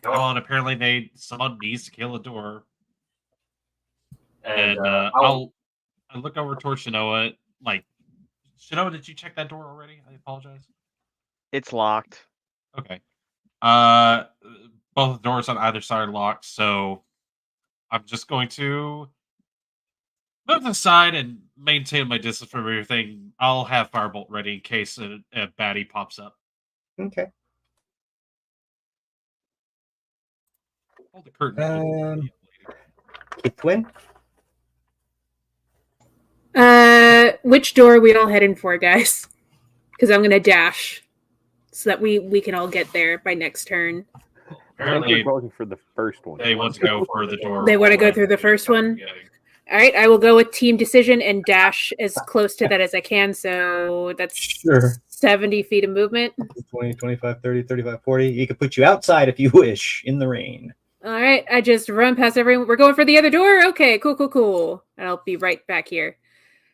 go on. Apparently, someone needs to kill a door. And I look over towards Shinoa. Like, Shinoa, did you check that door already? I apologize. It's locked. Okay. Both doors on either side are locked, so I'm just going to move to the side and maintain my distance from everything. I'll have Firebolt ready in case a baddie pops up. Okay. Hold the curtain open. Kithwin? Which door are we all heading for, guys? Because I'm gonna dash so that we can all get there by next turn. Apparently, going for the first one. they want to go for the door. They want to go through the first one? All right, I will go with team decision and dash as close to that as I can. So that's Sure. 70 feet of movement. 20, 25, 30, 35, 40. You could put you outside if you wish in the rain. All right, I just run past everyone. We're going for the other door? Okay, cool. And I'll be right back here.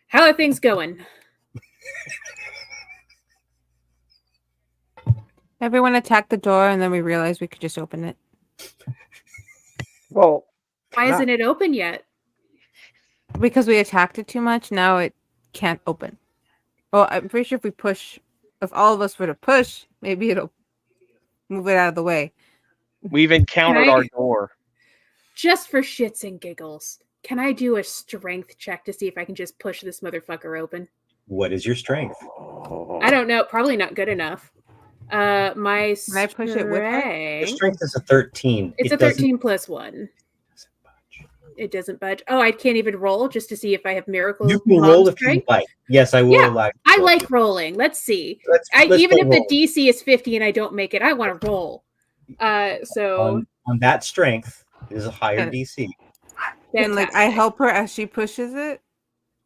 How are things going? Everyone attacked the door, and then we realized we could just open it. Well, Why isn't it open yet? Because we attacked it too much, now it can't open. Well, I'm pretty sure if all of us were to push, maybe it'll move it out of the way. We've encountered our door. Just for shits and giggles, can I do a strength check to see if I can just push this motherfucker open? What is your strength? I don't know. Probably not good enough. My Can I push it with her? Your strength is a 13. It's a 13 plus 1. It doesn't budge. Oh, I can't even roll just to see if I have miracle. You can roll if you like. Yes, I will Yeah, allow you to I roll. like rolling. Let's see. Let's Even go if roll. the DC is 50 and I don't make it, I want to roll. So on that strength is a higher And- DC. And like I help her as she pushes it.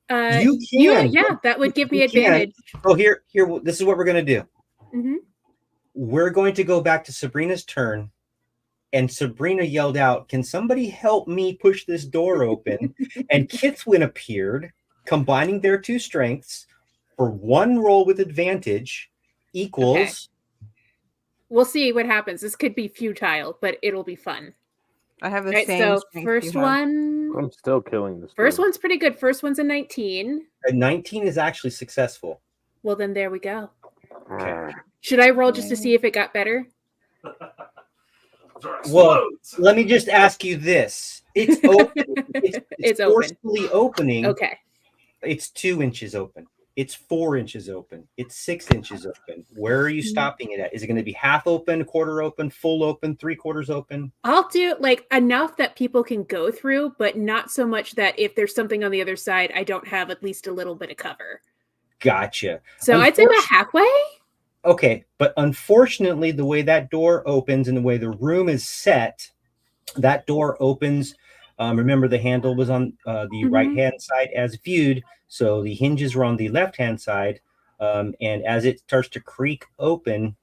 You can. yeah, that would give me You can. advantage. Oh, here. This is what we're gonna do. hmm We're going to go back to Sabrina's turn, and Sabrina yelled out, "Can somebody help me push this door open?" And Kithwin appeared, combining their two strengths for one roll with advantage equals. Okay. We'll see what happens. This could be futile, but it'll be fun. I have the Right, same. so strength first you have. one. I'm still killing this. First one's pretty good. First one's a 19. A 19 is actually successful. Well, then there we go. Okay. Should I roll just to see if it got better? Well, let me just ask you this: it's open. It's It's open. forcefully opening. Okay. It's 2 inches open. It's 4 inches open. It's 6 inches open. Where are you stopping it at? Is it going to be half open, quarter open, full open, 3/4 open? I'll do like enough that people can go through, but not so much that if there's something on the other side, I don't have at least a little bit of cover. Gotcha. So I'd say about halfway. Okay, but unfortunately, the way that door opens and the way the room is set, that door opens. Remember, the handle was on the right-hand side as viewed, so the hinges were on the left-hand side. And as it starts to creak open,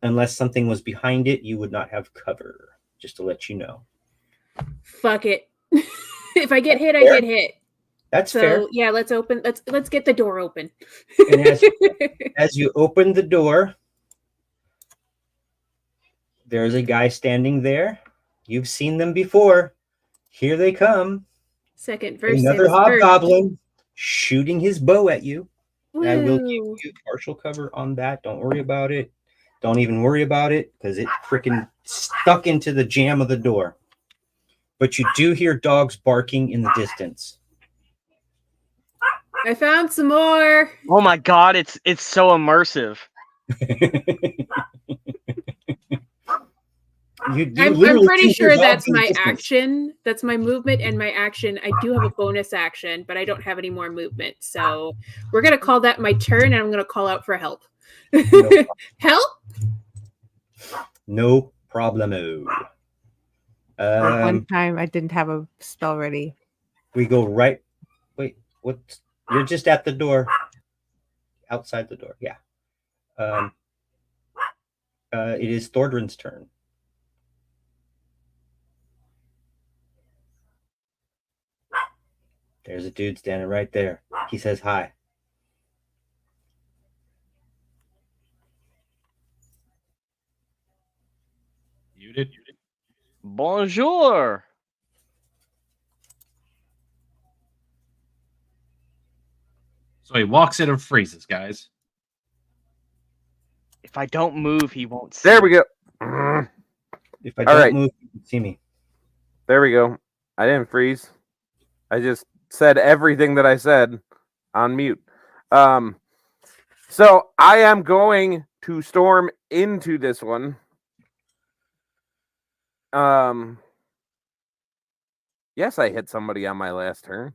unless something was behind it, you would not have cover. Just to let you know. Fuck it. If I get hit, I Fair. get hit. That's So fair. yeah, let's get the door open. And as you open the door, there's a guy standing there. You've seen them before. Here they come. Second verse. Another hobgoblin shooting his bow at you. I will give Woo. you partial cover on that. Don't worry about it. Don't even worry about it because it freaking stuck into the jamb of the door. But you do hear dogs barking in the distance. I found some more. Oh my god, it's so immersive. I'm pretty sure that's my action. That's my movement and my action. I do have a bonus action, but I don't have any more movement. So we're going to call that my turn, and I'm going to call out for help. No Help? No problemo. One time I didn't have a spell ready. We go right. Wait, what? You're just at the door. Outside the door, yeah. It is Thordrin's turn. There's a dude standing right there. He says hi. Muted. Bonjour. So he walks in and freezes, guys. If I don't move, he won't see. There we go. If I All don't right. move, you can see me. There we go. I didn't freeze. I just said everything that I said on mute. So I am going to storm into this one. Yes, I hit somebody on my last turn.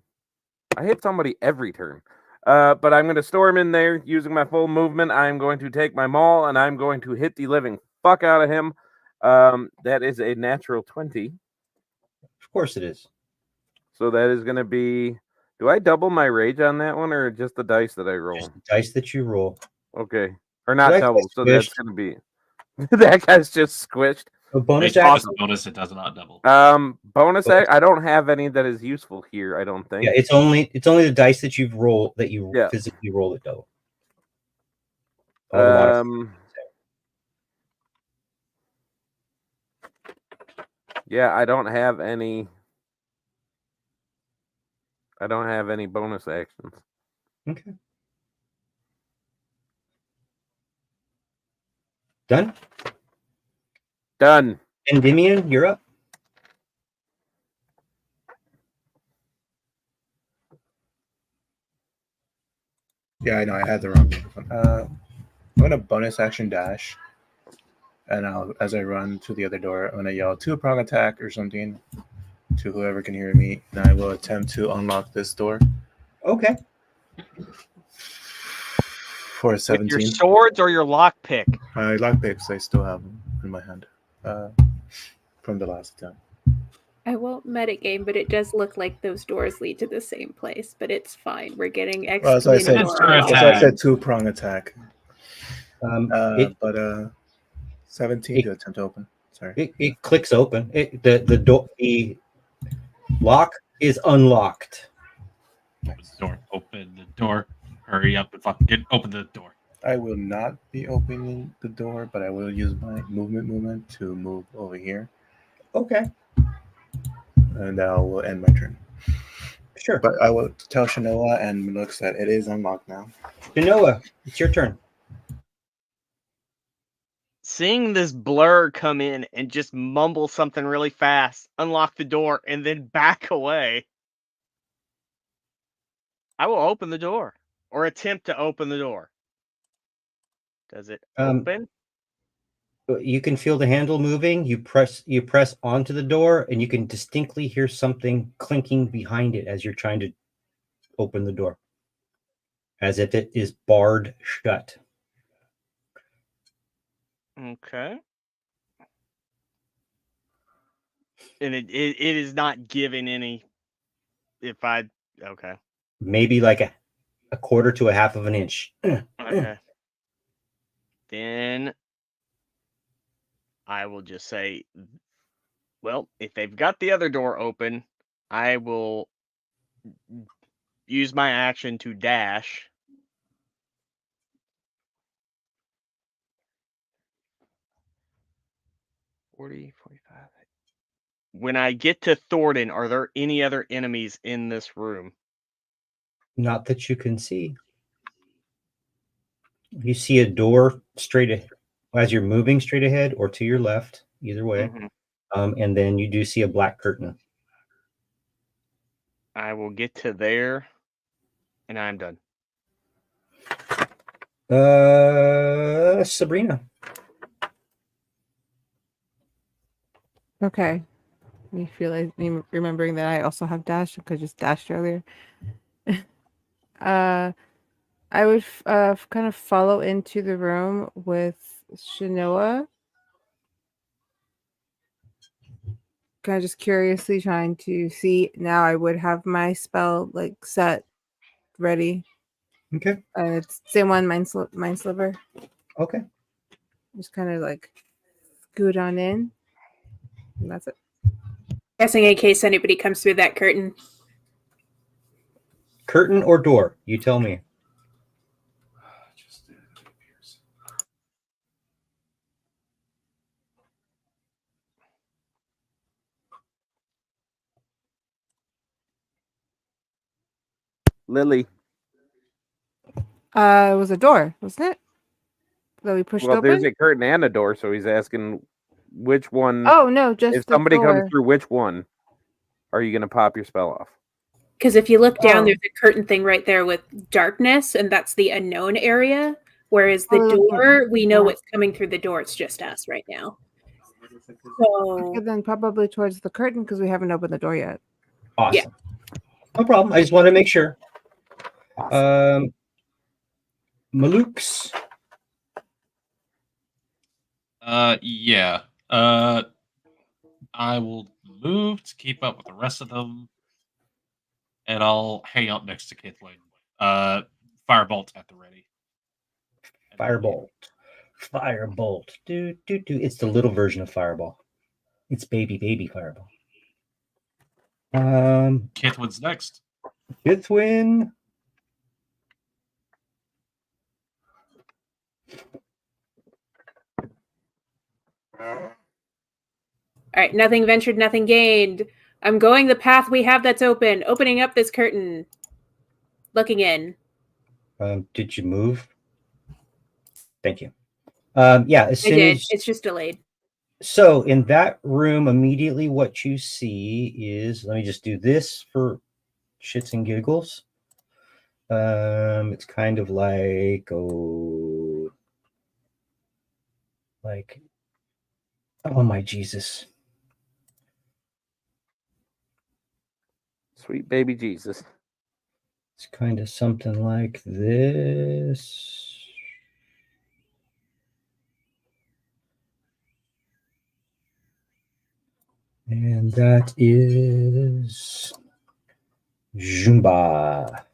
I hit somebody every turn. But I'm going to storm in there using my full movement. I'm going to take my maul and I'm going to hit the living fuck out of him. That is a natural 20. Of course it is. So that is going to be... Do I double my rage on that one or just the dice that I roll? Just the dice that you roll. Okay. Or not That double, guy's so that's squished. going to be... that guy's just squished. A bonus Rage action. bonus, it does not double. Bonus act. I don't have any that is useful here. I don't think. Yeah, it's only the dice that you've rolled that you Yeah. physically roll it double. All the modifiers. Yeah, I don't have any. I don't have any bonus actions. Okay. Done. Done. Endymion, you're up. Yeah, I know. I had the wrong one. I'm going to bonus action dash. And as I run to the other door, I'm going to yell 2-prong attack or something to whoever can hear me. And I will attempt to unlock this door Okay. for a With 17. your swords or your lockpick? My lockpicks, I still have them in my hand from the last attempt. I won't metagame, but it does look like those doors lead to the same place. But it's fine. We're getting extra. Well, so I said, Attack. 2-prong attack. But 17 to attempt to open. Sorry. It clicks open. The lock is unlocked. Open the door. Hurry up and fucking open the door. I will not be opening the door, but I will use my movement to move over here. Okay. And that will end my turn. Sure. But I will tell Shanoa and Melux that it is unlocked now. Genoa, it's your turn. Seeing this blur come in and just mumble something really fast, unlock the door, and then back away, I will open the door. or attempt to open the door. Does it Um, open? You can feel the handle moving. You press onto the door, and you can distinctly hear something clinking behind it as you're trying to open the door, as if it is barred shut. Okay. And it is not giving any. Okay. Maybe like a quarter to a half of an inch. Okay. Then I will just say, well, if they've got the other door open, I will use my action to dash. $40, $45. When I get to Thornton, are there any other enemies in this room? Not that you can see. You see a door straight ahead as you're moving straight ahead or to your left, either way. Mhm. And then you do see a black curtain. I will get to there, and I'm done. Sabrina. Okay. I feel like remembering that I also have dash because I just dashed earlier. I would kind of follow into the room with Shinoa. Kind of just curiously trying to see. Now I would have my spell like set, ready. Okay. It's same one, mind sliver. Okay. Just kind of like scoot on in, and that's it. Guessing in case anybody comes through that curtain. Curtain or door? You tell me. Lily. It was a door, wasn't it? That we pushed Well, open. there's a curtain and a door, so he's asking which one. Oh no, just if the somebody door. comes through, which one are you going to pop your spell off? Because if you look down, Oh. there's a curtain thing right there with darkness, and that's the unknown area. Whereas the Oh, door, we know yeah. what's coming through the door. It's just us right now. So Okay, then probably towards the curtain because we haven't opened the door yet. Awesome. No problem. I just want to make sure. Maluk's. Yeah. I will move to keep up with the rest of them, and I'll hang out next to Kithling. Firebolt at the ready. Firebolt. Firebolt. Do. It's the little version of Fireball. It's baby Fireball. Kithwin's next. Kithwin. all right, nothing ventured, nothing gained. I'm going the path we have that's open, opening up this curtain. Looking in. Did you move? Thank you. Yeah, as I soon did. as It's just delayed. so in that room, immediately what you see is, let me just do this for shits and giggles. It's kind of like oh my Jesus. Sweet baby Jesus. It's kind of something like this. And that is Jumba.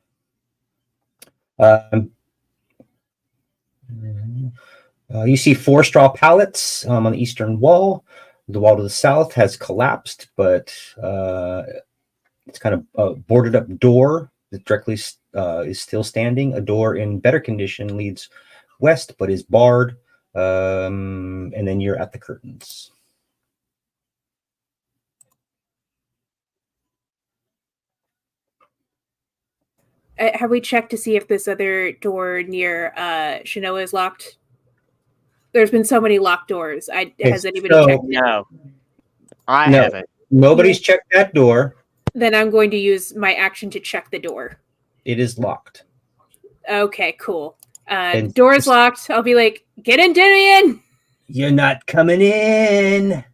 You see 4 straw pallets on the eastern wall. The wall to the south has collapsed, but it's kind of a boarded up door that directly is still standing. A door in better condition leads west, but is barred. And then you're at the curtains. Have we checked to see if this other door near Shinoa is locked? There's been so many locked doors. Has anybody checked? No, I No. haven't. Nobody's checked that door. Then I'm going to use my action to check the door. It is locked. Okay, cool. And Door's locked. I'll be like, get in, Dimian! you're not coming in.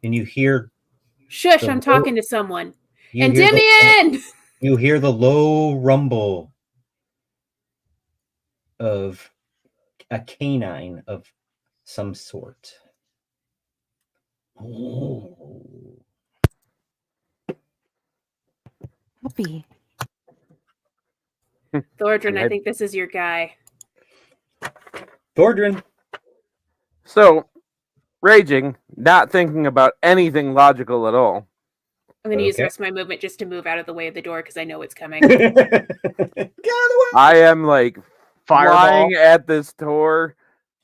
And you hear Shush, the I'm talking to someone. you And hear the Dimian! you hear the low rumble of a canine of some sort. Oh. Puppy. Thordrin, I I- think this is your guy. Thordrin, So, raging, not thinking about anything logical at all. I'm going to use the Okay. rest of my movement just to move out of the way of the door because I know it's coming. get out of the way. I am like Fireball. flying at this door,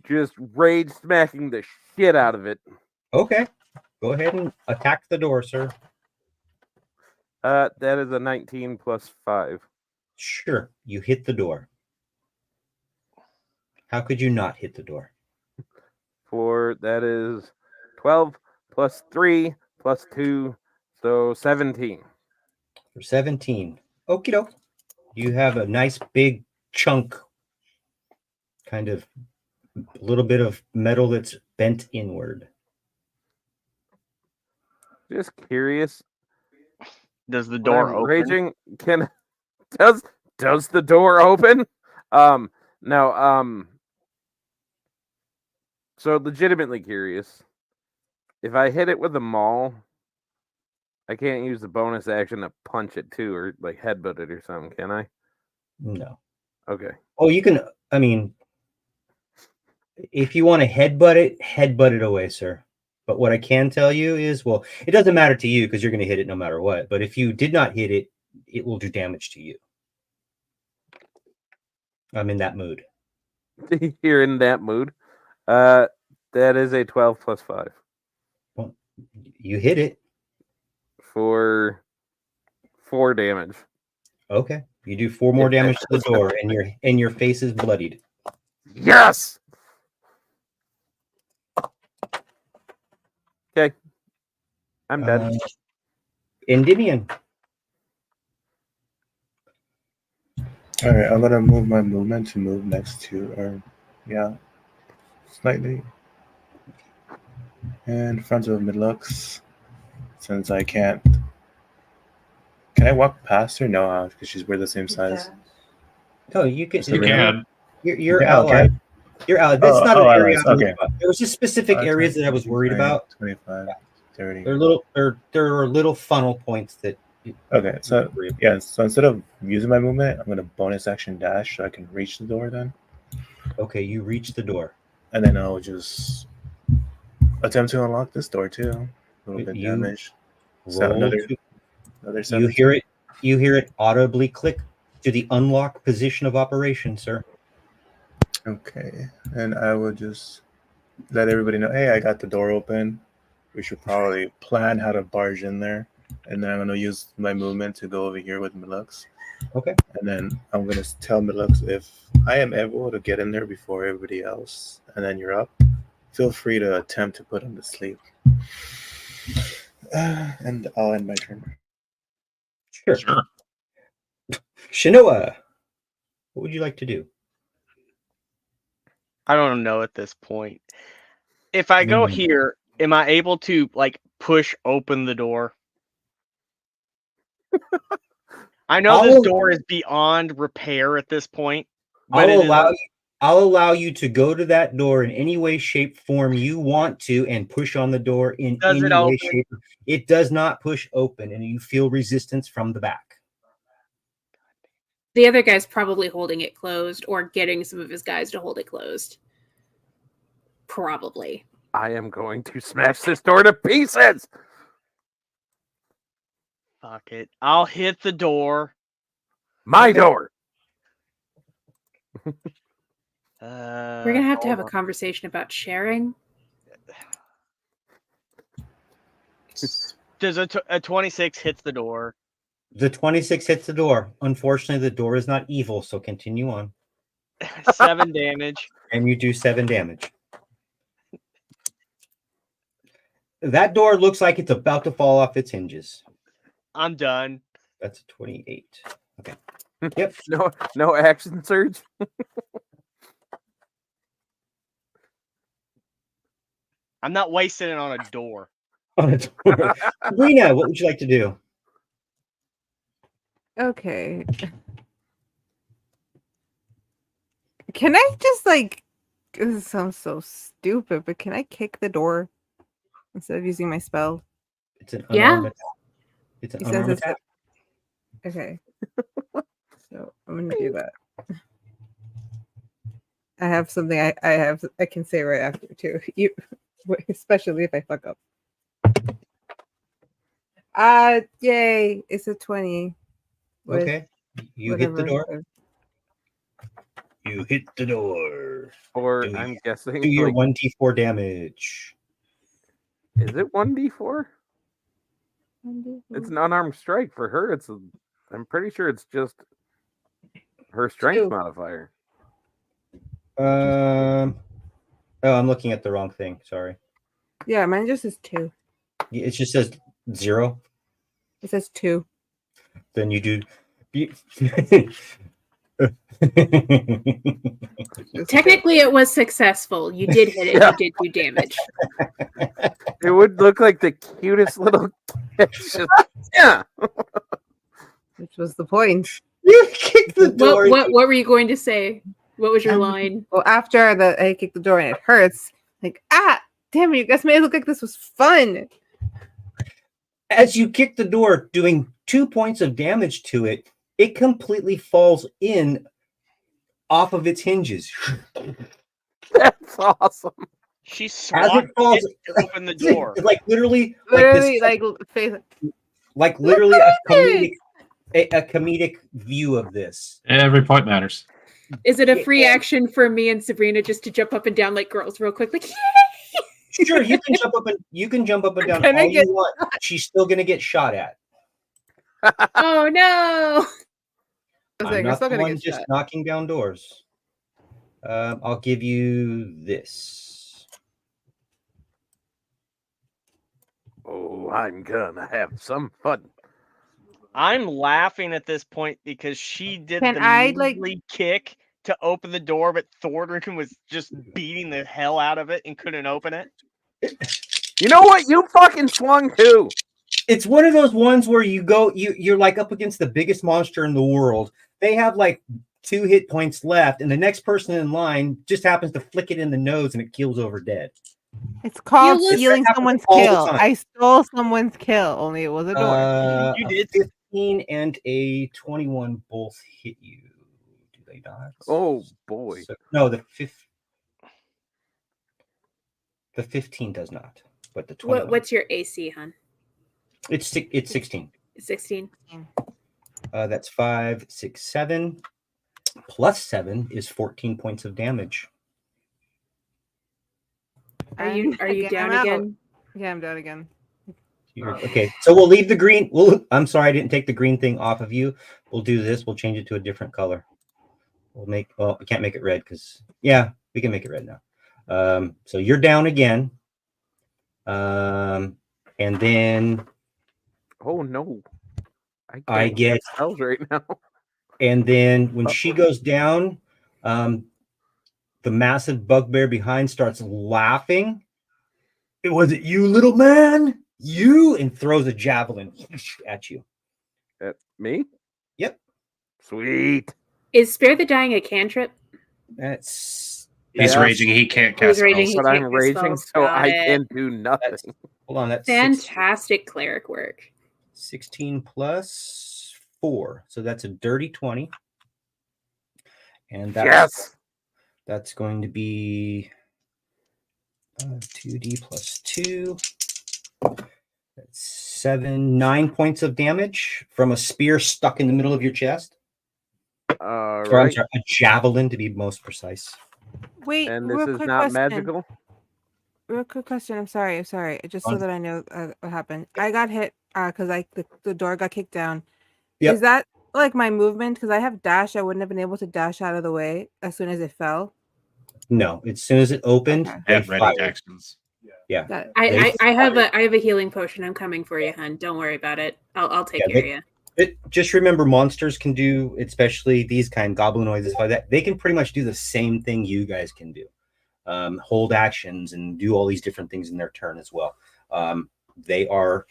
just rage smacking the shit out of it. Okay, go ahead and attack the door, sir. That is a 19 plus 5. Sure, you hit the door. How could you not hit the door? That is 12 plus 3 plus 2, so 17. For 17. Okie doke. You have a nice big chunk, kind of a little bit of metal that's bent inward. Just curious. Does the when door I'm open? raging, does the door open? No. So legitimately curious. If I hit it with a maul, I can't use the bonus action to punch it too, or like headbutt it or something, can I? No. Okay. Oh, you can, I mean, if you want to headbutt it away, sir. But what I can tell you is, well, it doesn't matter to you because you're going to hit it no matter what. But if you did not hit it, it will do damage to you. I'm in that mood. You're in that mood. That is a 12 plus 5 Well, you hit it. for 4 damage. Okay. You do 4 more damage to the door, and your face is bloodied. Yes. Okay. I'm dead. Endymion. All right, I'm gonna move my movement to move next to, or yeah, slightly in front of Midlux, since I can't. Can I walk past her? No, because we're the same size. No, you can. So You we can. You're Okay, allied. okay. You're allied. That's not an area allies, I'm worried okay. about. There was just specific areas that I was worried 20, about. 25, 30. There are little funnel points that. Okay, so yeah, so instead of using my movement, I'm gonna bonus action dash so I can reach the door then, Okay, you reach the door. and then I'll just attempt to unlock this door too. A little bit You damage. So Roll. another You 17. hear it. You hear it audibly click to the unlock position of operation, sir. Okay, and I will just let everybody know, hey, I got the door open. We should probably plan how to barge in there. And then I'm going to use my movement to go over here with Milux. Okay. And then I'm going to tell Milux if I am able to get in there before everybody else, and then you're up, feel free to attempt to put him to sleep. And I'll end my turn. Sure. Shinoa, what would you like to do? I don't know at this point. If I go here, am I able to like push open the door? I know this door is beyond repair at this point. But I'll allow you to go to that door in any way, shape, form you want to, and push on the door in Does any it way, open? shape. It does not push open, and you feel resistance from the back. The other guy's probably holding it closed or getting some of his guys to hold it closed. Probably. I am going to smash this door to pieces. Fuck it. I'll hit the door. My door. We're gonna have to have a conversation about sharing. Does a 26 hits the door? The 26 hits the door. Unfortunately, the door is not evil, so continue on. 7 damage. And you do 7 damage. That door looks like it's about to fall off its hinges. I'm done. That's a 28. Okay. Yep. No action surge. I'm not wasting it on a door. Sabrina, what would you like to do? Okay. Can I just like? This sounds so stupid, but can I kick the door instead of using my spell? It's an Yeah. unarmed attack. It's an He says unarmed it's attack. okay. So I'm gonna do that. I have something I can say right after too. Especially if I fuck up. Yay! It's a 20. with Okay. You hit the whatever. door. You hit the door. Or Do I'm guessing, Do your like, 1d4 damage. is it 1d4? It's an unarmed strike for her. I'm pretty sure it's just her strength Two. modifier. Oh, I'm looking at the wrong thing. Sorry. Yeah, mine just says 2. It just says 0. It says 2. Then you do. Technically, it was successful. You did hit it. Yeah. You did do damage. It would look like the cutest little just, yeah. Which was the point. You kicked the door. What were you going to say? What was your line? Well, after I kicked the door and it hurts, like, damn it, you guys made it look like this was fun. As you kick the door, doing 2 points of damage to it, it completely falls in off of its hinges. That's awesome. She As swat it falls, it, open the door. like literally, Literally, like face. literally a comedic view of this. Every point matters. Is it a free action for me and Sabrina just to jump up and down like girls real quick? Like, Sure, you can jump up and down Can I all get- you want. She's still gonna get shot at. oh no! I was I'm like, we're not still the gonna one get just shot. knocking down doors. I'll give you this. Oh, I'm gonna have some fun. I'm laughing at this point because she did Can the I, like- measly kick to open the door, but Thornton was just beating the hell out of it and couldn't open it. You know what? You fucking swung too. It's one of those ones where you're like up against the biggest monster in the world. They have like 2 hit points left, and the next person in line just happens to flick it in the nose and it keels over dead. It's called You lose- stealing That happens someone's all the kill. time. I stole someone's kill, only it was a door. You A did. 15 and a 21 both hit you. Do they not? Oh boy. No, the 15 does not, but the 21. What's your AC, hon? It's 16. 16. That's 5, 6, 7. Plus 7 is 14 points of damage. Are you down I'm out. again? Yeah, I'm down again. Okay, so we'll leave the green. I'm sorry, I didn't take the green thing off of you. We'll do this. We'll change it to a different color. We can't make it red because, yeah, we can make it red now. So you're down again. And then Oh no. I can't get, spells right now. and then when she goes down, the massive bugbear behind starts laughing. Was it you, little man? You, and throws a javelin at you. At me? Yep. Sweet. Is Spare the Dying a cantrip? That's He's Yeah. raging. He can't He's cast raging. spells. He But I'm can't cast raging, spells. so Got I it. can do nothing. hold on. That's Fantastic cleric work. 16 plus 4, so that's a dirty 20, and that's going to be 2d plus 2. That's 9 points of damage from a spear stuck in the middle of your chest. All Or, I'm right. sorry, a javelin to be most precise. Wait, And this real is quick not question. magical. Real quick question. I'm sorry. Just so On. that I know what happened. I got hit because the door got kicked down. Yep. Is that like my movement? Because I have dash. I wouldn't have been able to dash out of the way as soon as it fell. No, as soon as it opened, Okay. they Have ready fired. actions. Yeah. Got it. I They have a hiling potion. I'm coming for you, hun. Don't worry about it. I'll take Yeah, care of you. Just remember, monsters can do, especially these kind goblinoids like that. They can pretty much do the same thing you guys can do, hold actions and do all these different things in their turn as well. They are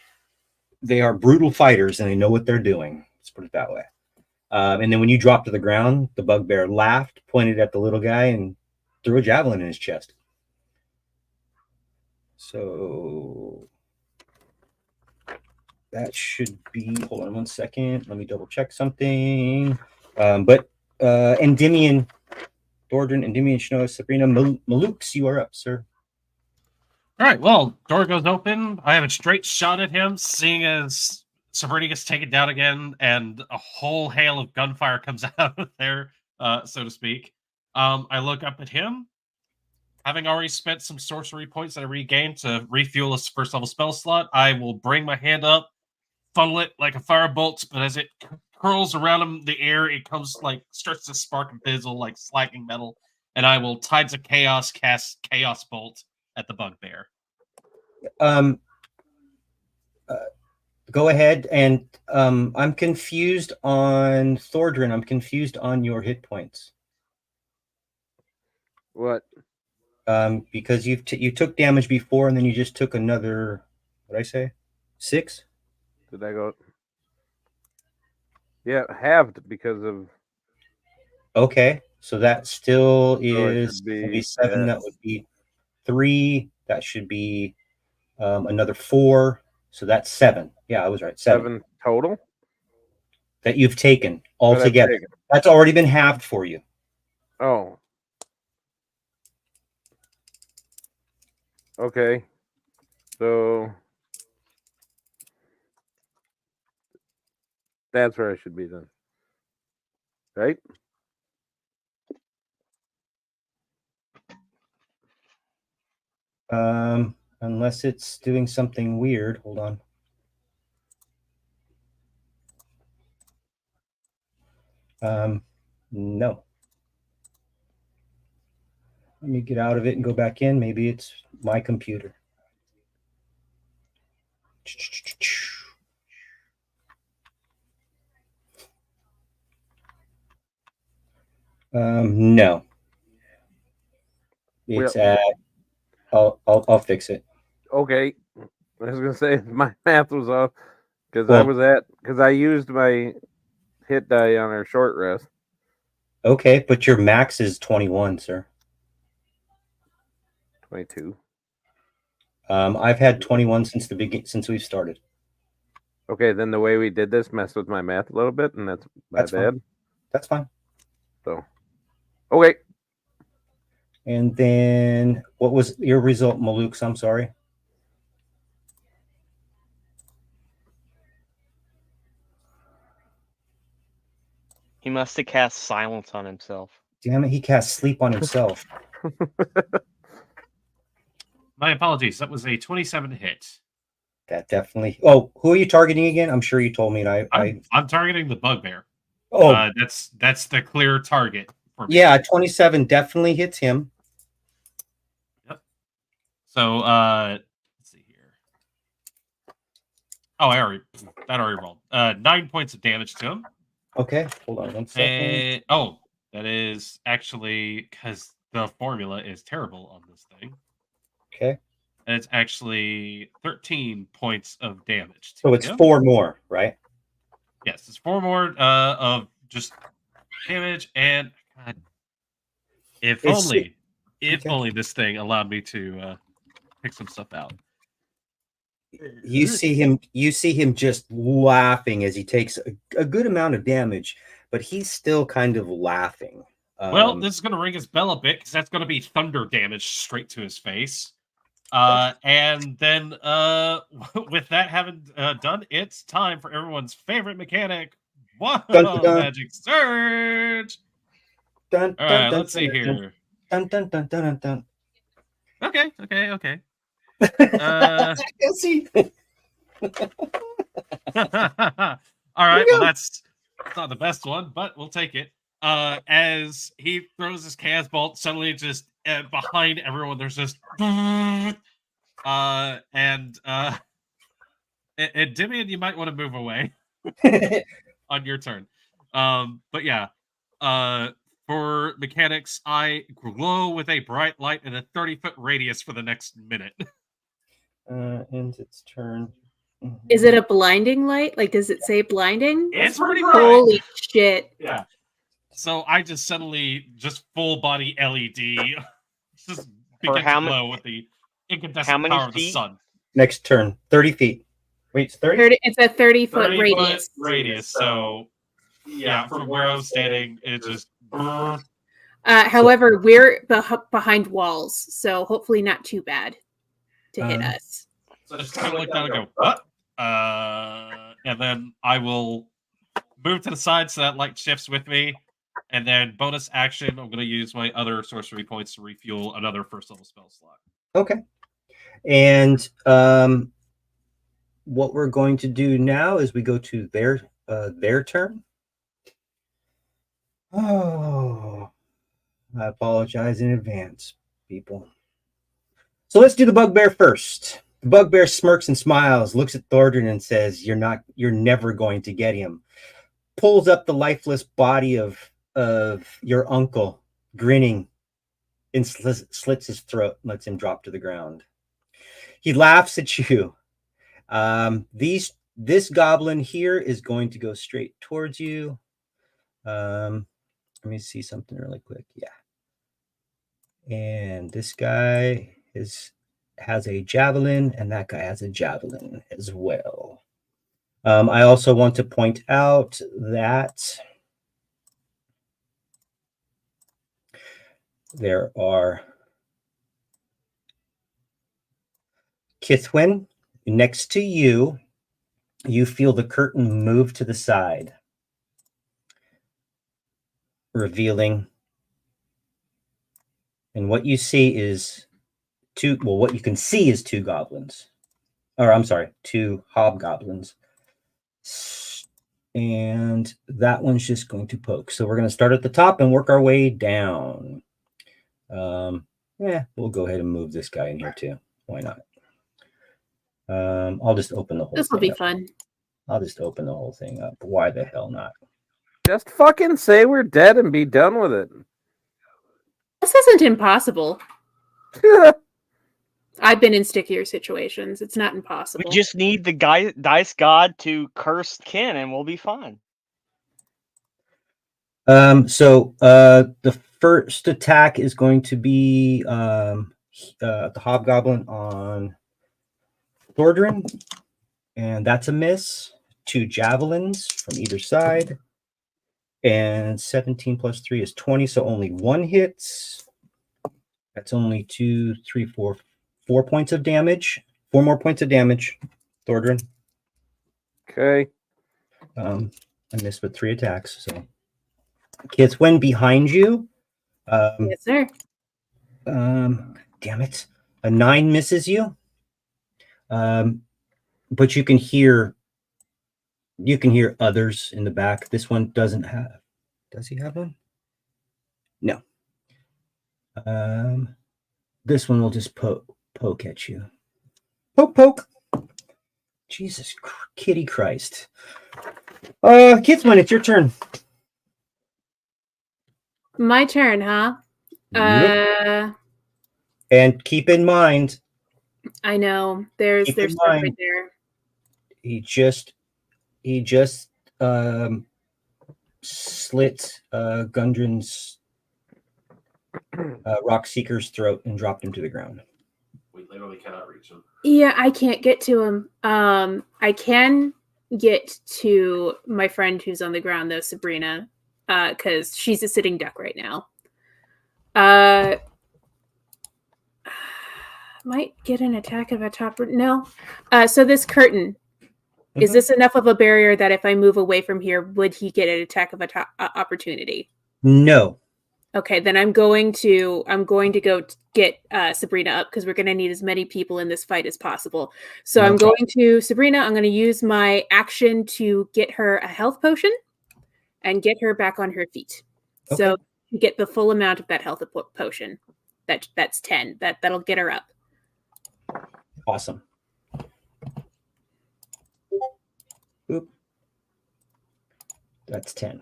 brutal fighters and they know what they're doing. Let's put it that way. And then when you drop to the ground, the bugbear laughed, pointed at the little guy, and threw a javelin in his chest. So that should be. Hold on 1 second. Let me double check something. But Endymion, Dordrin, Endymion, Shnoa, Sabrina, Malux, you are up, sir. All right, well, door goes open. I have a straight shot at him, seeing as Sabrina gets taken down again, and a whole hail of gunfire comes out of there, so to speak. I look up at him, having already spent some sorcery points that I regained to refuel a first level spell slot. I will bring my hand up, funnel it like a firebolt, but as it curls around him in the air, it comes starts to spark and fizzle like slacking metal, and I will Tides of Chaos cast Chaos Bolt at the bugbear. Go ahead, and I'm confused on Thordrin. I'm confused on your hit points. What? Because you took damage before, and then you just took another. What did I say? 6? Did I go? Yeah, halved because of. Okay, so that still So it is should gonna be be 7. at- That would be 3. That should be another 4. So that's 7. Yeah, I was right. 7 total that you've taken that I've altogether. taken. That's already been halved for you. Oh. Okay. So that's where I should be then. Right? Unless it's doing something weird. Hold on. No. Let me get out of it and go back in. Maybe it's my computer. No. It's Well, at. I'll fix it. Okay. I was gonna say my math was off because Well, I used my hit die on our short rest. Okay, but your max is 21, sir. 22. I've had 21 since we've started. Okay, then the way we did this messed with my math a little bit, and that's my That's bad. fine. That's fine. So, okay. And then what was your result, Malux? I'm sorry. He must have cast silence on himself. Damn it, he cast sleep on himself. My apologies. That was a 27 hit. That definitely. Oh, who are you targeting again? I'm sure you told me, and I'm targeting the bugbear. Oh, that's the clear target for me. Yeah, 27 definitely hits him. Yep. So let's see here. Oh, that already rolled. 9 points of damage to him. Okay, hold on 1 second. That is actually because the formula is terrible on this thing. Okay. And it's actually 13 points of damage. So it's 4 more, right? Yes, it's 4 more of just damage. And God, if only this thing allowed me to pick some stuff out. You see him just laughing as he takes a good amount of damage, but he's still kind of laughing. Well, this is going to ring his bell a bit because that's going to be thunder damage straight to his face. And then with that having done, it's time for everyone's favorite mechanic. Whoa, Dun, dun, dun. Magic Surge! Dun, All dun, right, dun, let's see dun, here. Dun, dun, dun, dun, dun. Okay. Yes, he- All right, well, that's not the best one, but we'll take it. As he throws his chaos bolt, suddenly just behind everyone, there's just and Dimian, you might want to move away. on your turn. But yeah, for mechanics, I glow with a bright light in a 30-foot radius for the next minute. Ends its turn. Is it a blinding light? Like, does it say blinding? It's pretty bright. Holy shit. Yeah. So I just suddenly just full body LED just begin to how glow with the how incandescent many power of the feet? sun. Next turn, 30 feet. Wait, it's 30? It's a 30-foot 30-foot radius. radius. So yeah, from where I was standing, it just. However, we're behind walls, so hopefully not too bad to hit us. So I just kind of look down and go, what? And then I will move to the side so that light shifts with me. And then bonus action, I'm going to use my other sorcery points to refuel another first level spell slot. Okay. And what we're going to do now is we go to their turn. Oh, I apologize in advance, people. So let's do the bugbear first. The bugbear smirks and smiles, looks at Thordrin and says, you're never going to get him. Pulls up the lifeless body of your uncle, grinning, and slits his throat and lets him drop to the ground. He laughs at you. This goblin here is going to go straight towards you. Let me see something really quick. Yeah. And this guy has a javelin, and that guy has a javelin as well. I also want to point out that there are Kithwin next to you. You feel the curtain move to the side, revealing, and what you see is what you can see is two goblins. Or I'm sorry, two hobgoblins. And that one's just going to poke. So we're going to start at the top and work our way down. We'll go ahead and move this guy in here too. Why not? I'll just open the whole thing. This will be fun. I'll just open the whole thing up. Why the hell not? Just fucking say we're dead and be done with it. This isn't impossible. I've been in stickier situations. It's not impossible. We just need the dice god to curse Kin, and we'll be fine. The first attack is going to be the hobgoblin on Thordrin, and that's a miss. 2 javelins from either side, and 17 plus 3 is 20, so only 1 hits. That's only 2, 3, 4 points of damage. 4 more points of damage, Thordrin. Okay. I missed with 3 attacks. So, Kithwin behind you. Yes, sir. Damn it! A 9 misses you. But you can hear others in the back. This one doesn't have. Does he have one? No. This one will just poke at you. Poke. Jesus, kitty Christ. Kithwin, it's your turn. My turn, huh? Yep. And keep in mind, I know there's stuff right there. He just slit Gundren's Rock Seeker's throat and dropped him to the ground. We literally cannot reach him. Yeah, I can't get to him. I can get to my friend who's on the ground though, Sabrina, because she's a sitting duck right now. Might get an attack of a top. No. So this curtain, is this enough of a barrier that if I move away from here, would he get an attack of a opportunity? No. Okay, then I'm going to go get Sabrina up because we're going to need as many people in this fight as possible. So I'm going to Sabrina. I'm going to use my action to get her a health potion and get her back on her feet. Okay. So you get the full amount of that health potion. That's 10. That'll get her up. Awesome. Oop. That's 10.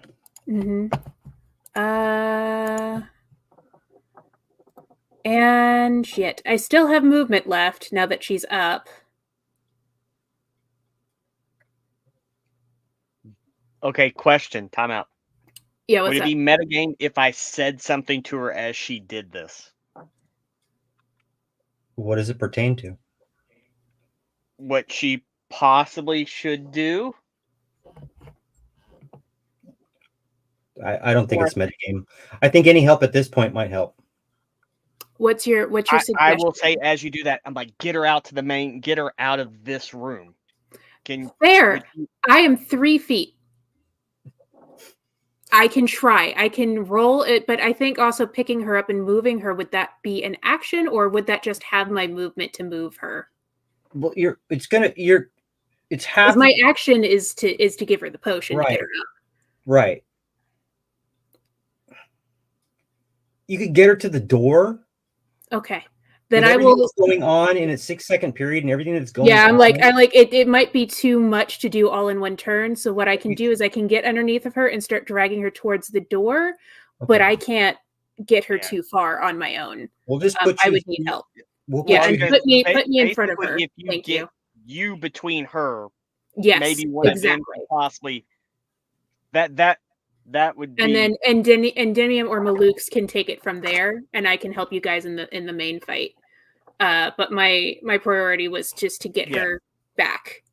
And shit. I still have movement left now that she's up. Okay, question. Time out. Yeah, Would what's it up? be metagame if I said something to her as she did this? What does it pertain to? What she possibly should do? I don't think Or- it's metagame. I think any help at this point might help. What's your suggestion? I will say as you do that, I'm like, get her out to the main, get her out of this room. Fair. would you- I am 3 feet. I can try. I can roll it, but I think also picking her up and moving her, would that be an action, or would that just have my movement to move her? Well, it's half. 'Cause my action is to give her the potion to get her up. Right. You could get her to the door. Okay. Then With I everything will. that's going on in a 6-second period and everything that's going Yeah, on. I like it. It might be too much to do all in one turn. So what I can do is I can get underneath of her and start dragging her towards the door, but I can't get her too far on my own. We'll just put I you. would need help. We'll Yeah, put and you. put me in front of her. Basically, if you Thank get you. you between her, Yes, maybe one of them exactly. could possibly that would be. And then Endymion or Malukes can take it from there, and I can help you guys in the main fight. But my priority was just to get her back.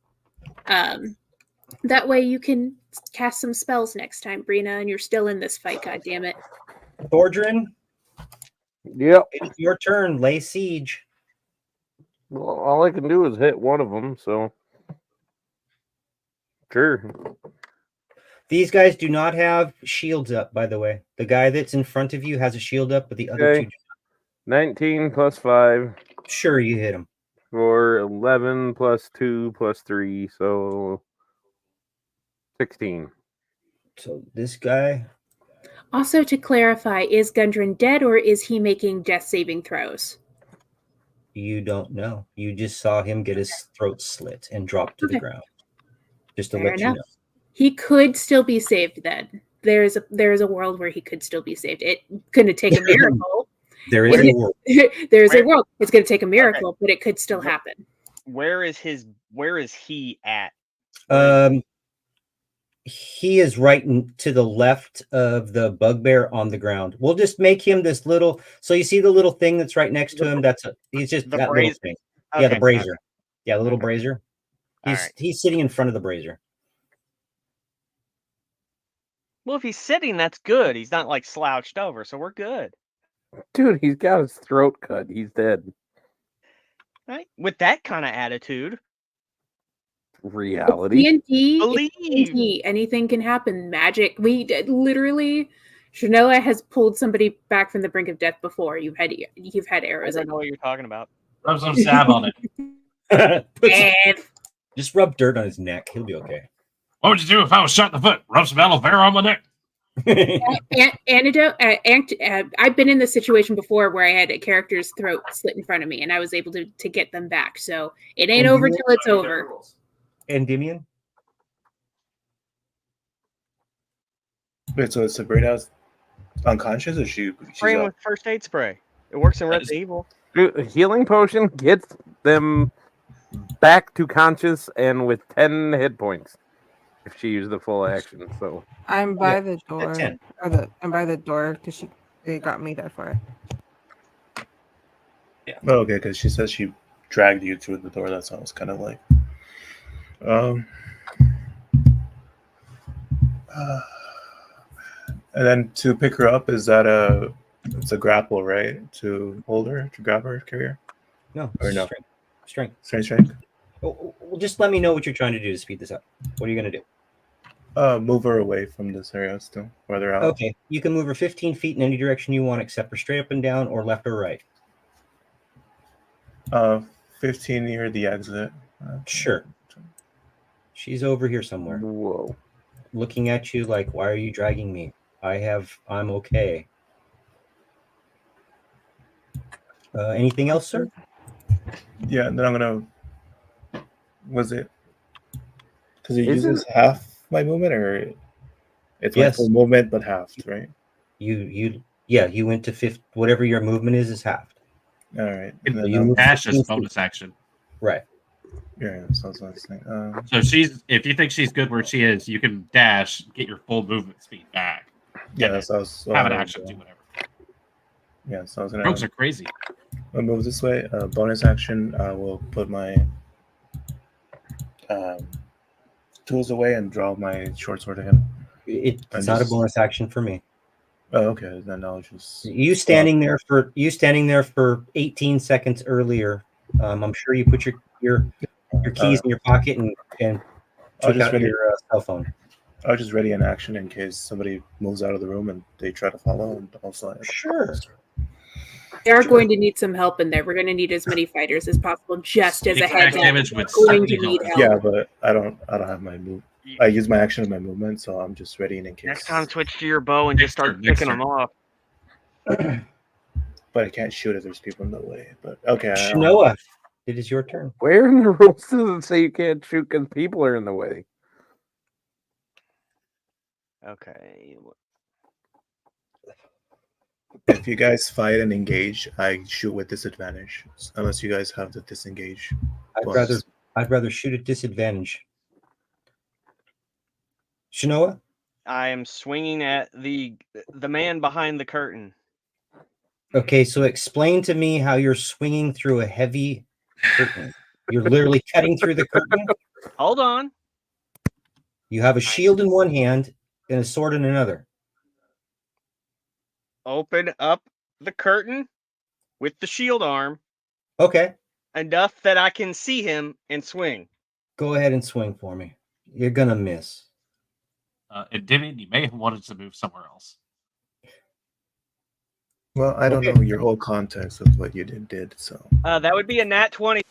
That way you can cast some spells next time, Brina, and you're still in this fight. God damn it, Thordrin. Yep. It's your turn. Lay siege. Well, all I can do is hit one of them, so sure. These guys do not have shields up, by the way. The guy that's in front of you has a shield up, but the other two do 19 plus 5 not. Sure, you hit him. for 11 plus 2 plus 3, so 16. So this guy. Also, to clarify, is Gundren dead or is he making death saving throws? You don't know. You just saw him get his throat slit and drop to the ground. Just to Fair let enough. you know. He could still be saved then. There's a world where he could still be saved. It's going to take a miracle. There is a world. There's a world. It's going to take a miracle, but it could still happen. Where is he at? He is right to the left of the bugbear on the ground. We'll just make him this little. So you see the little thing that's right next to him. He's just the that brazier? little thing. Okay. Yeah, the brazier. Yeah, the little brazier. Alright. He's sitting in front of the brazier. Well, if he's sitting, that's good. He's not like slouched over, so we're good. Dude, he's got his throat cut. He's dead. Right? With that kind of attitude. Reality. D&D, anything can happen. Magic. We literally, Shanoa has pulled somebody back from the brink of death before. You've had I arrows. don't know what you're talking about. Rub some sab on it. Just rub dirt on his neck. He'll be okay. What would you do if I was shot in the foot? Rub some aloe vera on my neck. Antidote. I've been in this situation before where I had a character's throat slit in front of me, and I was able to get them back. So it ain't over till it's over. Endymion? Wait, so Sabrina's unconscious, or she's Spraying up? with first aid spray. It works in Resident Evil. Dude, a healing potion gets them back to conscious and with 10 hit points if she used the full action. So I'm by the door. 10. I'm by the door because they got me there for it. Oh, okay, because she says she dragged you to the door. That sounds kind of like. And then to pick her up, it's a grapple, right? To hold her, to grab her, carry her. No. Or no? Strength. Strength. Well, just let me know what you're trying to do to speed this up. What are you going to do? Move her away from this area still, further out. Okay. You can move her 15 feet in any direction you want, except for straight up and down or left or right. 15 near the exit. Sure. She's over here somewhere. whoa. Looking at you like, why are you dragging me? I'm okay. Anything else, sir? Yeah, then I'm gonna. Was it? Because it Isn't- uses half my movement, or It's my Yes. full movement, but halved, right? You went to 50. Whatever your movement is halved. All right. And And then you I'll- move Dash 15 is bonus action. Right. yeah, so I was gonna say, So if you think she's good where she is, you can dash, get your full movement speed back. yeah, and so I was have an action, do whatever. Yeah, so I was gonna Rogues are crazy. I'll move this way. Bonus action, I will put my tools away and draw my short sword again. It's And not a just- bonus action for me. Oh, okay. Then I'll just You standing there for 18 seconds earlier. I'm sure you put your keys in your pocket and I'll took just out ready. your cell phone. I'll just ready an action in case somebody moves out of the room and they try to follow. And also, Sure. They are Sure. going to need some help in there. We're going to need as many fighters as possible, just as a Sneak heads attack up. damage would We're going to certainly need help. help. yeah, but I don't have my move. I use my action and my movement, so I'm just ready in case. Next time, switch to your bow and just start Next picking turn. them off. But I can't shoot if there's people in the way. But okay. Shanoa, it is your turn. Where in the rules does it say you can't shoot because people are in the way? Okay. If you guys fight and engage, I shoot with disadvantage, unless you guys have the disengage. bonus. I'd rather shoot at disadvantage. Shanoa? I am swinging at the man behind the curtain. Okay, so explain to me how you're swinging through a heavy curtain. You're literally cutting through the curtain. Hold on. You have a shield in one hand and a sword in another. Open up the curtain with the shield arm Okay, enough that I can see him and swing. go ahead and swing for me. You're gonna miss. And Dimian, you may have wanted to move somewhere else. Well, I don't Okay. know your whole context of what you did. So That would be a nat 20.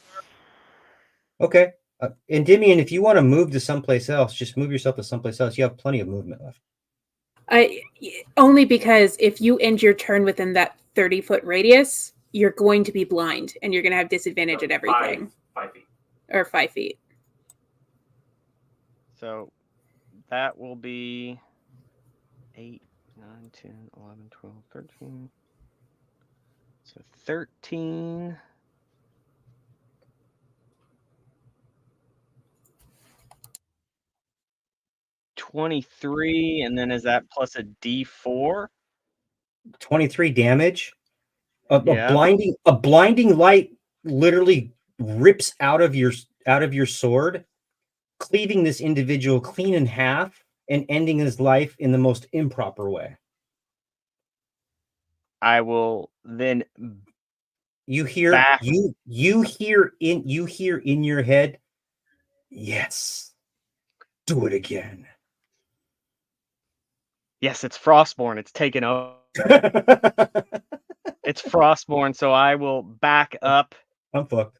Okay. Endymion, if you want to move to someplace else, just move yourself to someplace else. You have plenty of movement left. Only because if you end your turn within that 30-foot radius, you're going to be blind and you're going to have disadvantage at everything. 5 feet. Or 5 feet. So that will be 8, 9, 10, 11, 12, 13. So 13. $23, and then is that plus a D4? 23 damage. Yeah. A blinding light literally rips out of your sword, cleaving this individual clean in half and ending his life in the most improper way. I will then You hear Back. you hear in your head, yes, do it again. yes, it's Frostborn. It's taken over. It's Frostborn, so I will back up I'm fucked.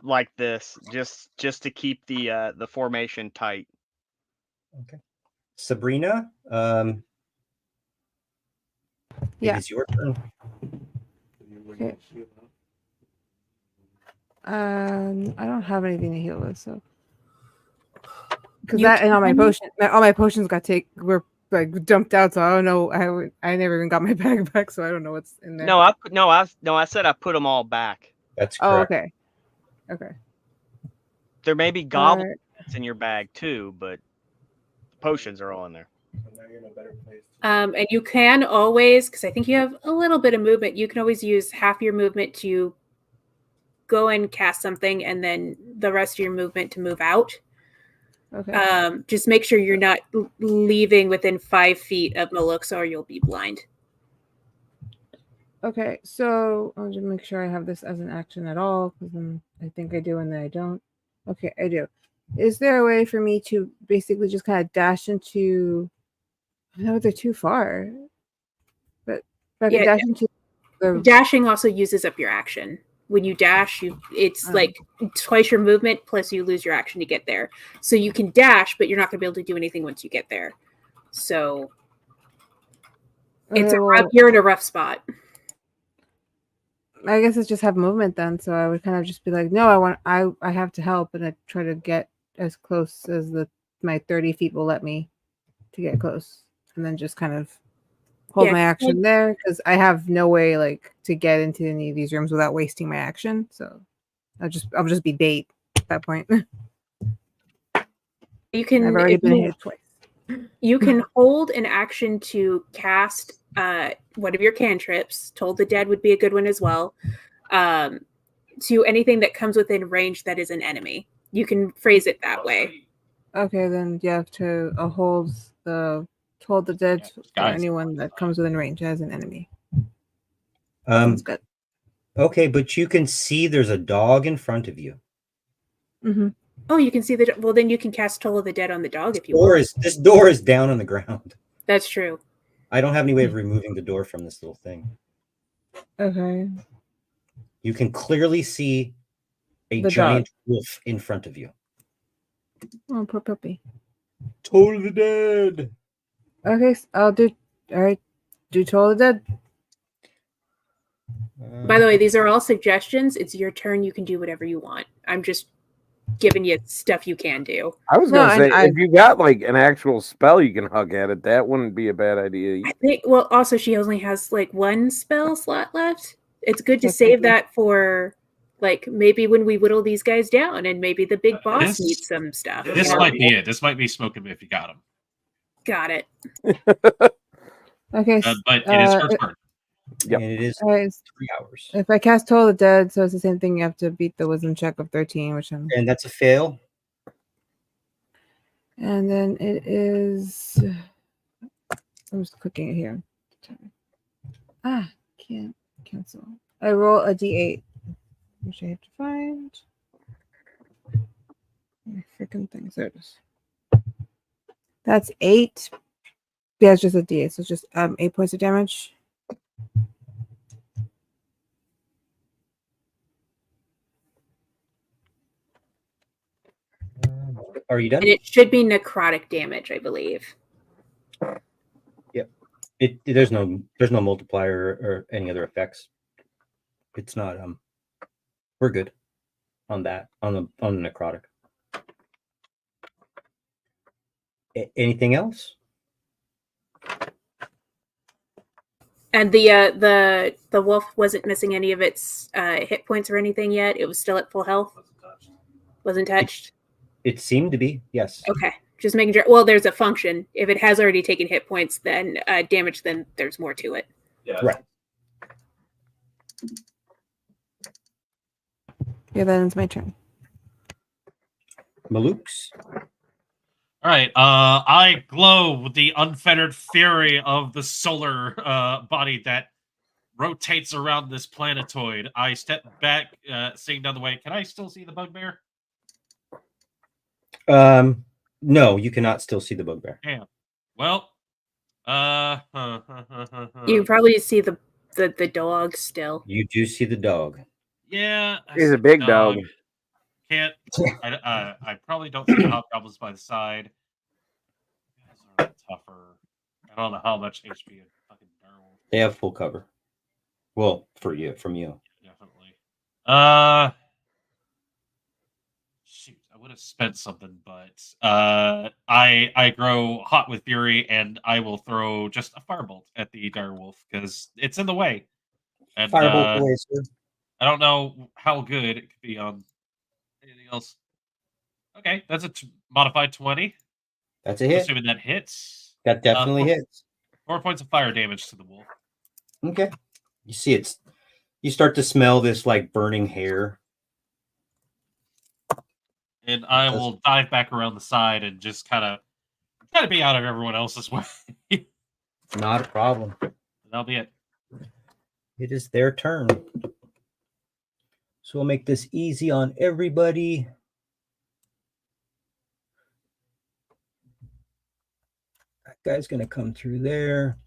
like this, just to keep the formation tight. Okay. Sabrina, Yeah. it is your turn. Okay. I don't have anything to heal with, so because You that and all my can- potions were like dumped out, so I don't know. I never even got my bag back, so I don't know what's in there. I said I put them all back. That's Oh, correct. okay. There may be goblins in your bag too, but potions are all in there. And you can always, because I think you have a little bit of movement, you can always use half your movement to go and cast something and then the rest of your movement to move out. Okay. Just make sure you're not leaving within 5 feet of Malux or you'll be blind. Okay, so I'll just make sure I have this as an action at all, because then I think I do and then I don't. Okay, I do. Is there a way for me to basically just kind of dash into? No, they're too far. But if I can Yeah, dash into the Dashing also uses up your action. When you dash, it's Oh. like twice your movement plus you lose your action to get there. So you can dash, but you're not going to be able to do anything once you get there. So you're in a rough spot. I guess it's just have movement then. So I would kind of just be like, no, I have to help, and I try to get as close as my 30 feet will let me to get close, and then just kind of hold Yeah, my action like- there because I have no way like to get into any of these rooms without wasting my action. So I'll just be bait at that point. You can I've already if been you- hit twice. You can hold an action to cast one of your cantrips. Told the Dead would be a good one as well. To anything that comes within range that is an enemy. You can phrase it that way. Okay, then you have to hold the dead Yeah, for guys. anyone that comes within range as an enemy. Um, Sounds good. okay, but you can see there's a dog in front of you. Mm-hmm. Oh, you can see the well. Then you can cast Toll of the Dead on the dog if you want. This door is down on the ground. That's true. I don't have any way of removing the door from this little thing. Okay. You can clearly see a The giant wolf in front of you. Oh, poor puppy. Toll of the Dead. Okay, I'll do. All right, do Toll of the Dead. By the way, these are all suggestions. It's your turn. You can do whatever you want. I'm just giving you stuff you can do. I was No, gonna say, I- if you got like an actual spell you can hug at it, that wouldn't be a bad idea. I think. Well, also she only has like one spell slot left. It's good to That's save okay. that for like maybe when we whittle these guys down, and maybe the big boss This- needs some stuff. This you know? might be it. This might be smoking if you got him. Got it. Okay. But it is her turn. Yep. And it is All right. 3 hours. If I cast Toll of the Dead, so it's the same thing. You have to beat the Wisdom check of 13, which I'm. And that's a fail. And then it is. I'm just clicking it here. Can't cancel. I roll a d8, which I have to find. My freaking things. There it is. That's 8. Yeah, it's just a d8, so it's just 8 points of damage. Are you done? And it should be necrotic damage, I believe. There's no multiplier or any other effects. It's not we're good on that on the necrotic. Anything else? And the wolf wasn't missing any of its hit points or anything yet. It was still at full health. Wasn't touched. It seemed to be, yes. Okay, just making sure. Well, there's a function. If it has already taken hit points, then damage, then there's more to it. Right. Yeah, that ends my turn. Maluk's. All right. I glow with the unfettered fury of the solar body that rotates around this planetoid. I step back, seeing down the way. Can I still see the bugbear? No, you cannot still see the bugbear. Damn. Well, You can probably see the dog still. You do see the dog. yeah. I He's see a big the dog. Can't. I probably don't see the hobgoblins by the side. You guys are tougher. I don't know how much HP a fucking werewolf. They have full cover. Well, from you. Definitely. Shoot, I would have spent something, but I grow hot with fury, and I will throw just a firebolt at the direwolf because it's in the way. And Firebolt away, sir. I don't know how good it could be on anything else. Okay, that's a modified 20. That's a hit. Assuming that hits. That definitely four- hits. 4 points of fire damage to the wolf. Okay. You see you start to smell this like burning hair. And I will dive back around the side and just kind of try to be out of everyone else's way. And Not a problem. that'll be it. It is their turn. So we'll make this easy on everybody. That guy's going to come through there.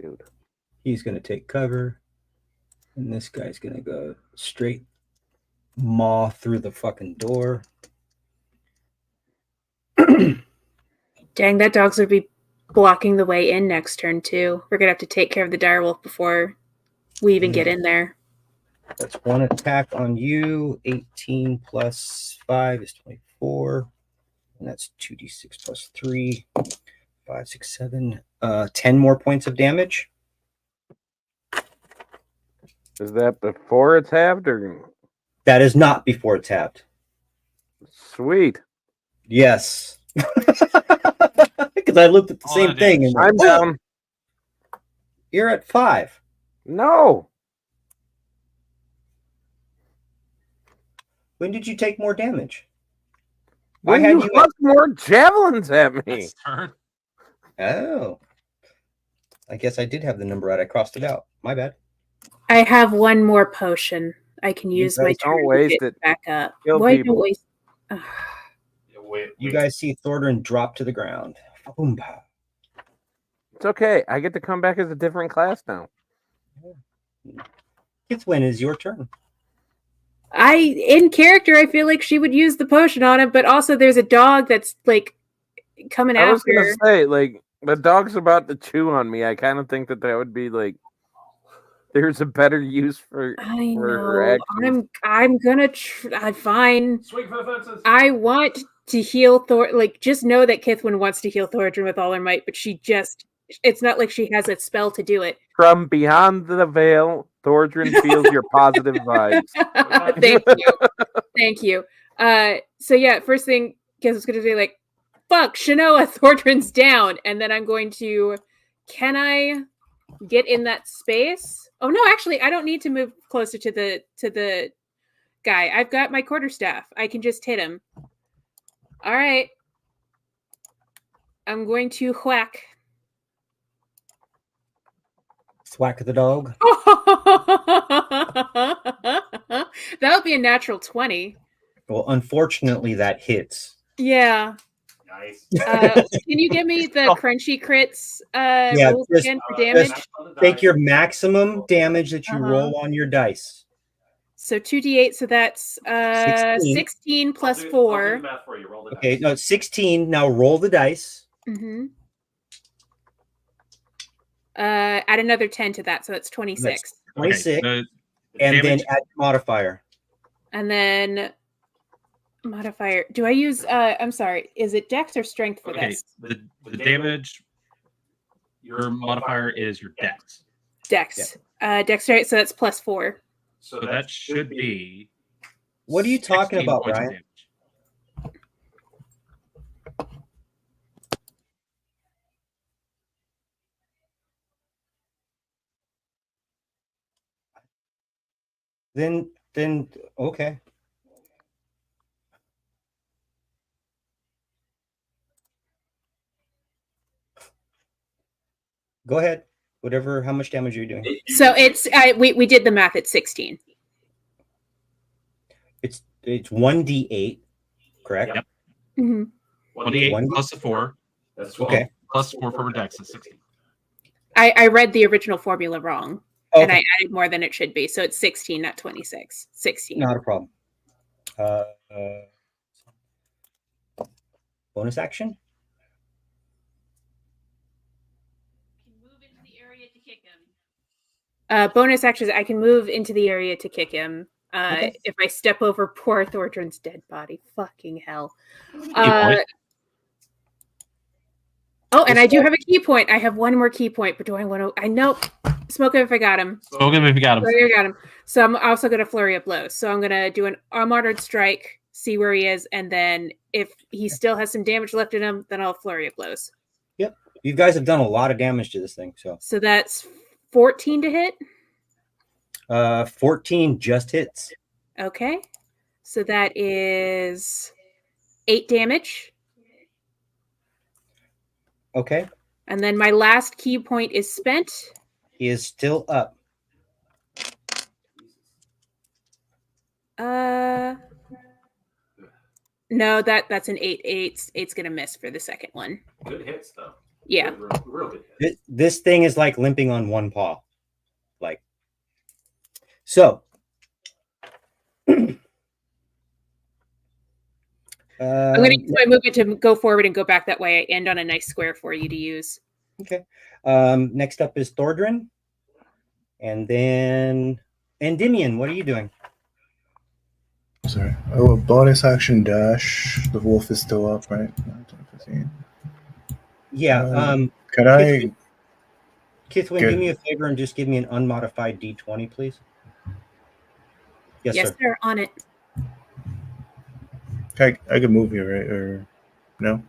Dude. He's going to take cover. And this guy's going to go straight maw through the fucking door. Dang, that dog's gonna be blocking the way in next turn too. We're gonna have to take care of the direwolf before we even get in there. That's one attack on you. 18 plus 5 is 24. And that's 2d6 plus 3. 5, 6, 7. 10 more points of damage. Is that before it's halved or That is not before it's halved. sweet? Yes. Because I looked at the All same that thing. damage. And I'm went, "Oh, down. you're at 5. No. When did you take more damage? When I had you you at... huck more javelins at me. That's turn. Oh. I guess I did have the number right. I crossed it out. My bad. I have one more potion. I can You use my guys turn don't to waste get it. back up. Kill Why people. don't waste? You guys see Thordrin drop to the ground. Boom. It's okay. I get to come back as a different class now. Kithwin, is your turn. In character, I feel like she would use the potion on him, but also there's a dog that's like coming I was after. gonna say, like, the dog's about to chew on me. I kind of think that would be like there's a better use for I for her know. actions. I'm gonna fine. Swing for the fences. I want to heal Thor. Like, just know that Kithwin wants to heal Thordrin with all her might, but it's not like she has a spell to do it. From beyond the veil, Thordrin feels your positive vibes. Thank you. So yeah, first thing Kithwin's gonna say, like, fuck, Shanoa, Thordrin's down, and then I'm going to. Can I get in that space? Oh no, actually, I don't need to move closer to the guy. I've got my quarterstaff. I can just hit him. All right. I'm going to whack. Thwack the dog. That would be a natural 20. Well, unfortunately, that hits. Yeah. Nice. Can you give me the crunchy crits rules just- again for damage? Take your maximum damage that you roll on your dice. So 2d8, so that's 16 plus 4. Okay, no, it's 16. Now roll the dice. Mm-hmm. Add another 10 to that, so that's 26. 26. Okay, And then damage- add modifier. And then modifier. Do I use I'm sorry, is it dex or strength for okay, this? the damage. Your modifier is your dex. Dex. Dexterity, so that's plus 4. So that should be. What are you talking 16 about, points of Brian? damage. Then okay. Go ahead. Whatever, how much damage are you doing? So it's we did the math at 16. It's 1d8, correct? Yep. Mm-hmm. 1d8 One- plus the 4. That's 12. Okay. Plus 4 for dex is 16. I read the original formula wrong. Okay. And I added more than it should be. So it's 16, not 26. 16. Not a problem. Bonus action? Bonus actions, I can move into the area to kick him. Okay. If I step over poor Thordrin's dead body. Fucking hell. point. Oh, and I do have a key point. I have one more key point, but do I want to? I know. Smoke him if I got him. Smoke him if you got him. Flurry, I got him. So I'm also going to flurry of blows. So I'm going to do an armored strike, see where he is, and then if he still has some damage left in him, then I'll flurry of blows. Yep. You guys have done a lot of damage to this thing. So that's 14 to hit. 14 just hits. Okay. So that is 8 damage. Okay. And then my last key point is spent. He is still up. No, that's an 8. Eight's gonna miss for the second one. Good hits, though. Yeah. Real good hits. This thing is like limping on one paw. Like, so. I'm gonna use my movement to go forward and go back that way. I end on a nice square for you to use. Okay. Next up is Thordrin. And then Endymion, what are you doing? Sorry. Oh, a bonus action dash. The wolf is still up, right? 9, 10, 15. Yeah. Can I? Kithwin, Good. do me a favor and just give me an unmodified D20, please. Yes, Yes, sir. sir. On it. I could move here, right? Or no?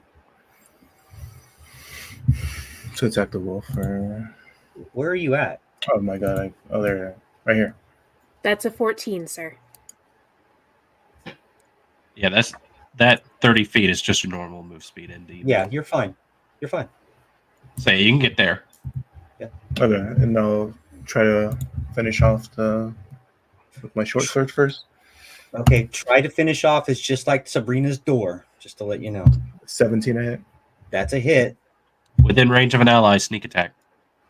To attack the wolf. Or... Where are you at? Oh my god! There, right here. That's a 14, sir. Yeah, that 30 feet is just your normal move speed, indeed. Yeah, you're fine. You're fine. So you can get there. Okay, and I'll try to finish off with my short sword first. Okay, try to finish off. It's just like Sabrina's door, just to let you know. 17 a hit. That's a hit. Within range of an ally, sneak attack.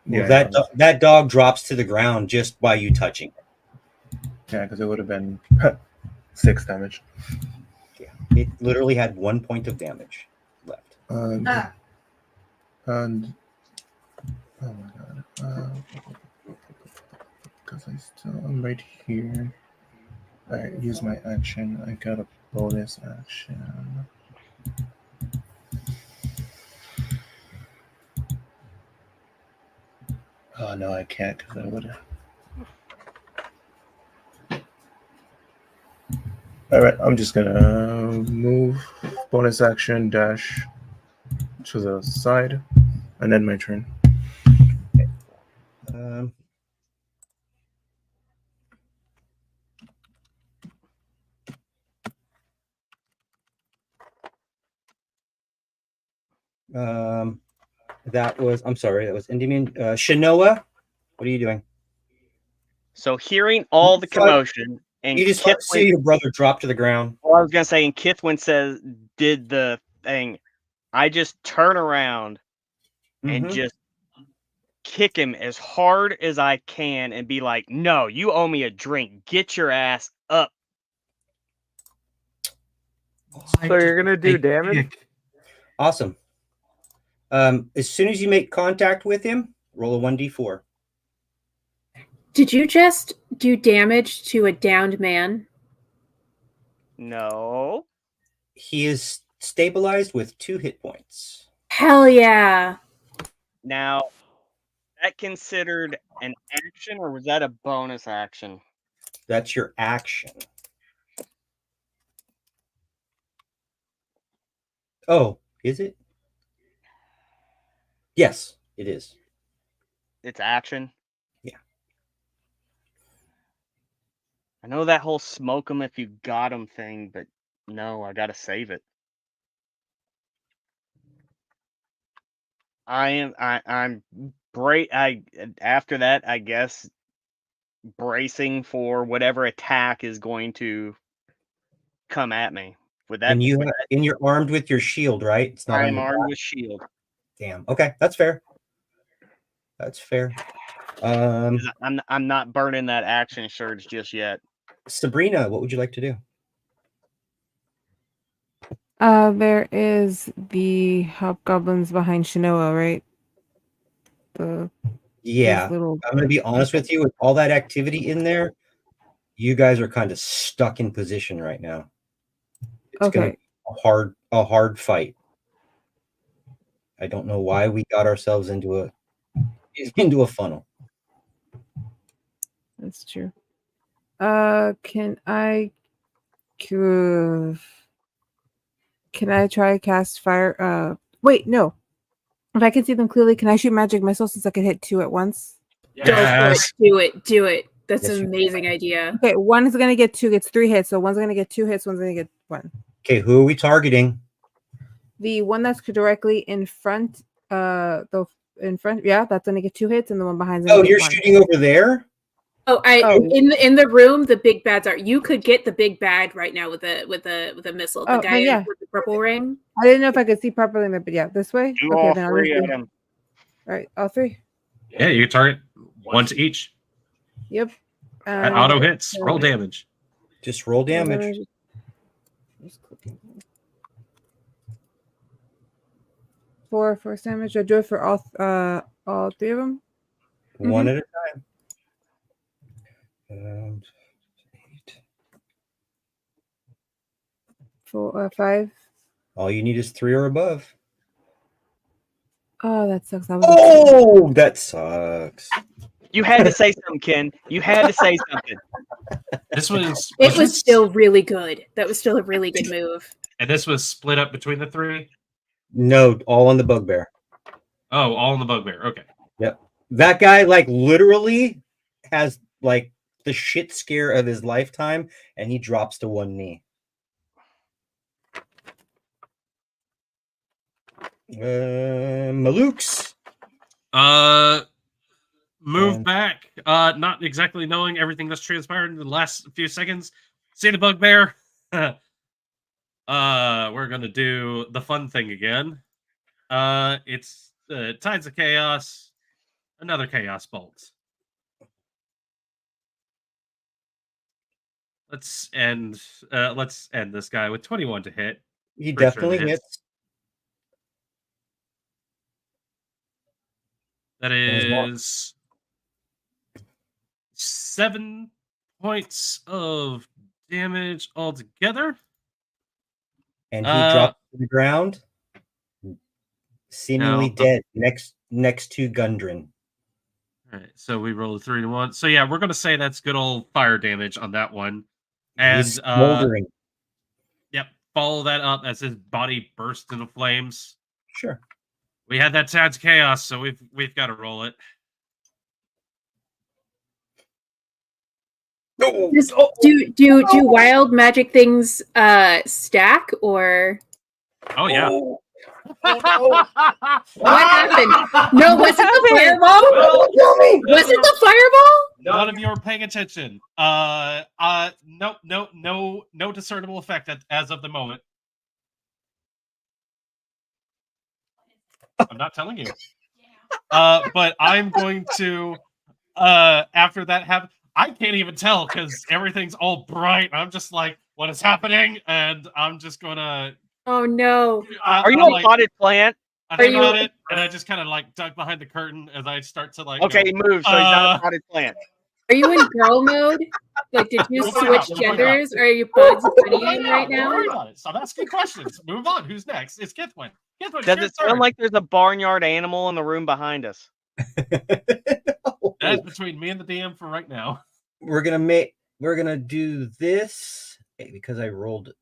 Well, Yeah, that dog drops to the ground just by you touching. yeah, because it would have been 6 damage. Yeah, it literally had 1 point of damage left. And oh my god, because I'm right here. I use my action. I got a bonus action. Oh no, I can't because I would have. All right, I'm just gonna move bonus action dash to the side, and then my turn. I'm sorry, that was Endymion. Shanoa, what are you doing? So hearing all the commotion, and You just see your brother drop to the ground. Well, I was gonna say, and Kithwin says, "Did the thing." I just turn around and just kick him as hard as I can, and be like, "No, you owe me a drink. Get your ass up." So you're gonna do damage? Awesome. As soon as you make contact with him, roll a 1d4. Did you just do damage to a downed man? No. He is stabilized with 2 hit points. Hell yeah. Now, that considered an action, or was that a bonus action? That's your action. Oh, is it? Yes, it is. It's action. Yeah. I know that whole smoke 'em if you got 'em thing, but no, I gotta save it. I'm after that, I guess, bracing for whatever attack is going to come at me. And you're armed with your shield, right? It's not I on am your armed back? with shield. Damn. Okay, that's fair. That's fair. 'Cause I'm not burning that action surge just yet. Sabrina, what would you like to do? There is the hobgoblins behind Shanoa, right? Yeah, little... I'm going to be honest with you. With all that activity in there, you guys are kind of stuck in position right now. It's going to be a hard fight. I don't know why we got ourselves into a funnel. That's true. Can I try cast fire? Wait, no. If I can see them clearly, can I shoot magic missile since I can hit 2 at once? Yes. Do it. That's Yes, an amazing idea. Okay, one is gonna get 2, gets 3 hits. So one's gonna get 2 hits, one's gonna get 1. Okay, who are we targeting? The one that's directly in front, yeah, that's gonna get 2 hits, and the one behind. Oh, you're shooting over there? In the room, the big bads are. You could get the big bad right now with a missile. The guy with the purple ring. I didn't know if I could see properly, but yeah, this way. Do all 3 of them. All right, all 3. Yeah, you can target once each. Yep. That auto hits. Roll damage. Just roll damage. 4 force damage. I do it for all 3 of them. One at a time. And 8. 5. All you need is 3 or above. Oh, that sucks. I was Oh, that sucks. You had to say something, Ken. You had to say something. This was. It was this- still really good. That was still a really good move. And this was split up between the 3. No, all on the bugbear. Oh, all in the bugbear. Okay. Yep. That guy, like, literally has, like, the shit scare of his lifetime, and he drops to one knee. Malukes. Move And- back. Not exactly knowing everything that's transpired in the last few seconds. See the bugbear. We're gonna do the fun thing again. It's Tides of Chaos. Another Chaos Bolt. Let's end this guy with 21 to hit. He Pretty sure definitely that hits. hits. That As well. is 7 points of damage altogether. And he drops to the ground, seemingly Now, dead, next to Gundren. All right, so we roll a 3 to 1. So yeah, we're gonna say that's good old fire damage on that one. And He's smoldering. yep, follow that up as his body bursts into flames. Sure. We had that Tides of Chaos, so we've got to roll it. Just do wild magic things stack or Oh yeah. what happened? No, was it the fireball? Well, Was it the fireball? none of you are paying attention. No discernible effect as of the moment. I'm not telling you. But I'm going to after that happen. I can't even tell because everything's all bright. I'm just like, what is happening? And I'm just gonna. Oh no! Are you I'm a potted plant? I think Are you- about it, and I just kind of like duck behind the curtain as I start to like. Okay, go, he moved, so he's not a potted plant. Are you in girl mode? Like, did you We'll find out, switch we'll find genders? Or are you Bugs Bunnying right Don't now? worry about it. Stop asking questions. Move on. Who's next? It's Kithwin. Kithwin, it's Does your it sound turn. like there's a barnyard animal in the room behind us? That's between me and the DM for right now? We're gonna do this because I rolled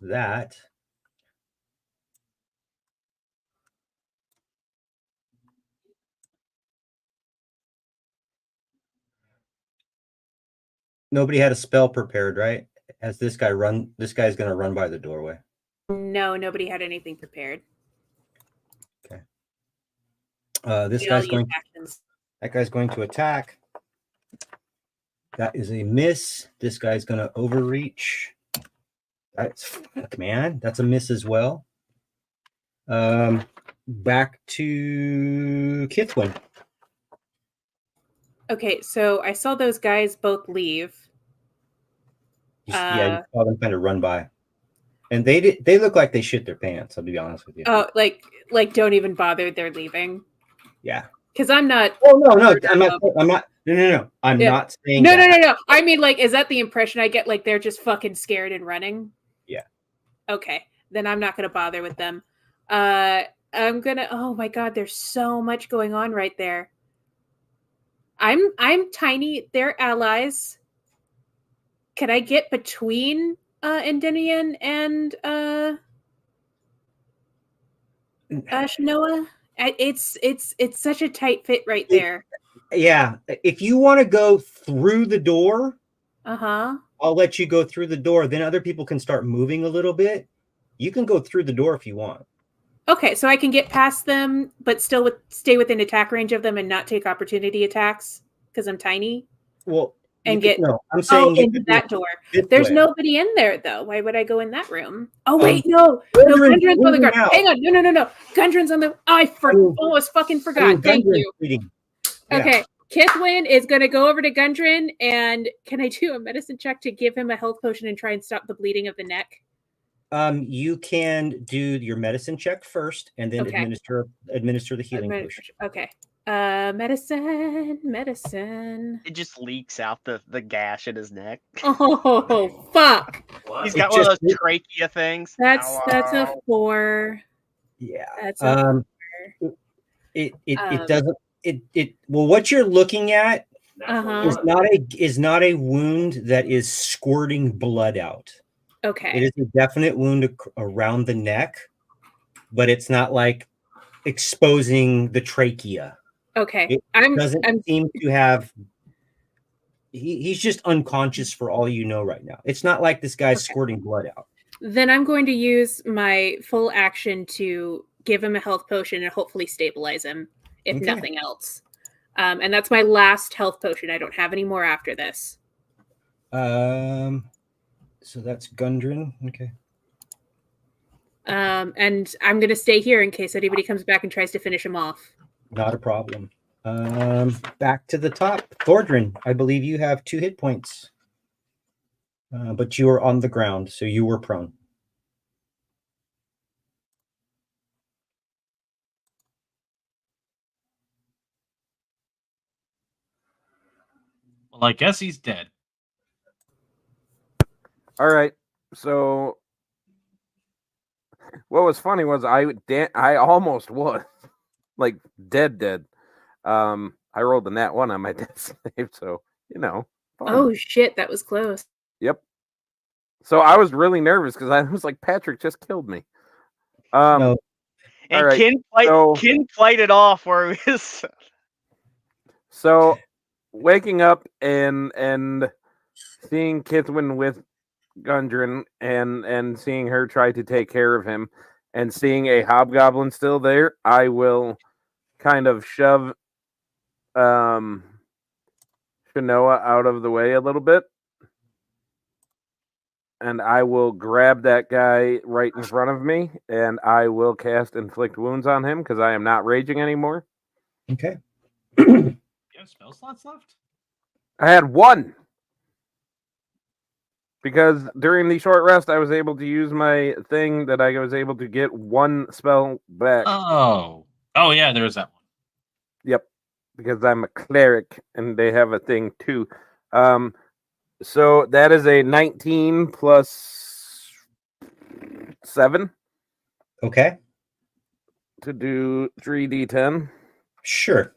that. Nobody had a spell prepared, right? As this guy's gonna run by the doorway. No, nobody had anything prepared. This We all guy's used going. actions. That guy's going to attack. That is a miss. This guy's gonna overreach. That's fuck, man. That's a miss as well. Back to Kithwin. Okay, so I saw those guys both leave. You saw them kind of run by, and they look like they shit their pants. I'll be honest with you. Oh, like don't even bother. They're leaving. Yeah. Because I'm not. Oh no, I'm not. No. I'm Yeah. not saying No. that. I mean, like, is that the impression I get? Like, they're just fucking scared and running. Yeah. Okay, then I'm not gonna bother with them. I'm gonna. Oh my god, there's so much going on right there. I'm tiny. They're allies. Can I get between Endymion and Shanoa? It's such a tight fit right there. Yeah. If you want to go through the door, Uh-huh. I'll let you go through the door. Then other people can start moving a little bit. You can go through the door if you want. Okay, so I can get past them, but still stay within attack range of them and not take opportunity attacks because I'm tiny. Well, And you get can, no. I'm saying you into could that do door. it this There's way. nobody in there though. Why would I go in that room? Oh wait, no, Gundren's Gundren's on the moving guard. out. Hang on, no. Gundren's on the. Almost fucking forgot. Thank Gundren's you. bleeding. Yeah. Okay, Kithwin is going to go over to Gundren, and can I do a medicine check to give him a health potion and try and stop the bleeding of the neck? You can do your medicine check first, and then Okay. administer the healing potion. Okay. Medicine. It just leaks out the gash in his neck. Oh, fuck. He's It got one of just- those trachea things. That's a Ow. 4. Yeah. That's a It doesn't well, what you're looking at is not a wound that is squirting blood out. It Okay. is a definite wound around the neck, but it's not like exposing the trachea. Okay. It I'm doesn't seem to have. He's just unconscious for all you know right now. It's not like this guy's squirting blood out. Then I'm going to use my full action to give him a health potion and hopefully stabilize him, if Okay. nothing else. And that's my last health potion. I don't have any more after this. So that's Gundren. Okay. And I'm going to stay here in case anybody comes back and tries to finish him off. Not a problem. Back to the top. Thordrin, I believe you have 2 hit points. But you are on the ground, so you were prone. Well, I guess he's dead. All right. So what was funny was I almost was like dead. I rolled the nat 1 on my death save, so fun. Oh, shit. That was close. Yep. So I was really nervous because I was like, Patrick just killed me. No. And all right, Kin played it off where he was. So waking up and seeing Kithwin with Gundren and seeing her try to take care of him and seeing a hobgoblin still there, I will kind of shove Shanoa out of the way a little bit. And I will grab that guy right in front of me, and I will cast Inflict Wounds on him because I am not raging anymore. Okay. You have spell slots left? I had 1. Because during the short rest, I was able to use my thing that I was able to get 1 spell back. Oh, yeah, there is that one. Yep. Because I'm a cleric, and they have a thing too. So that is a 19 plus 7 Okay. to do 3d10. Sure.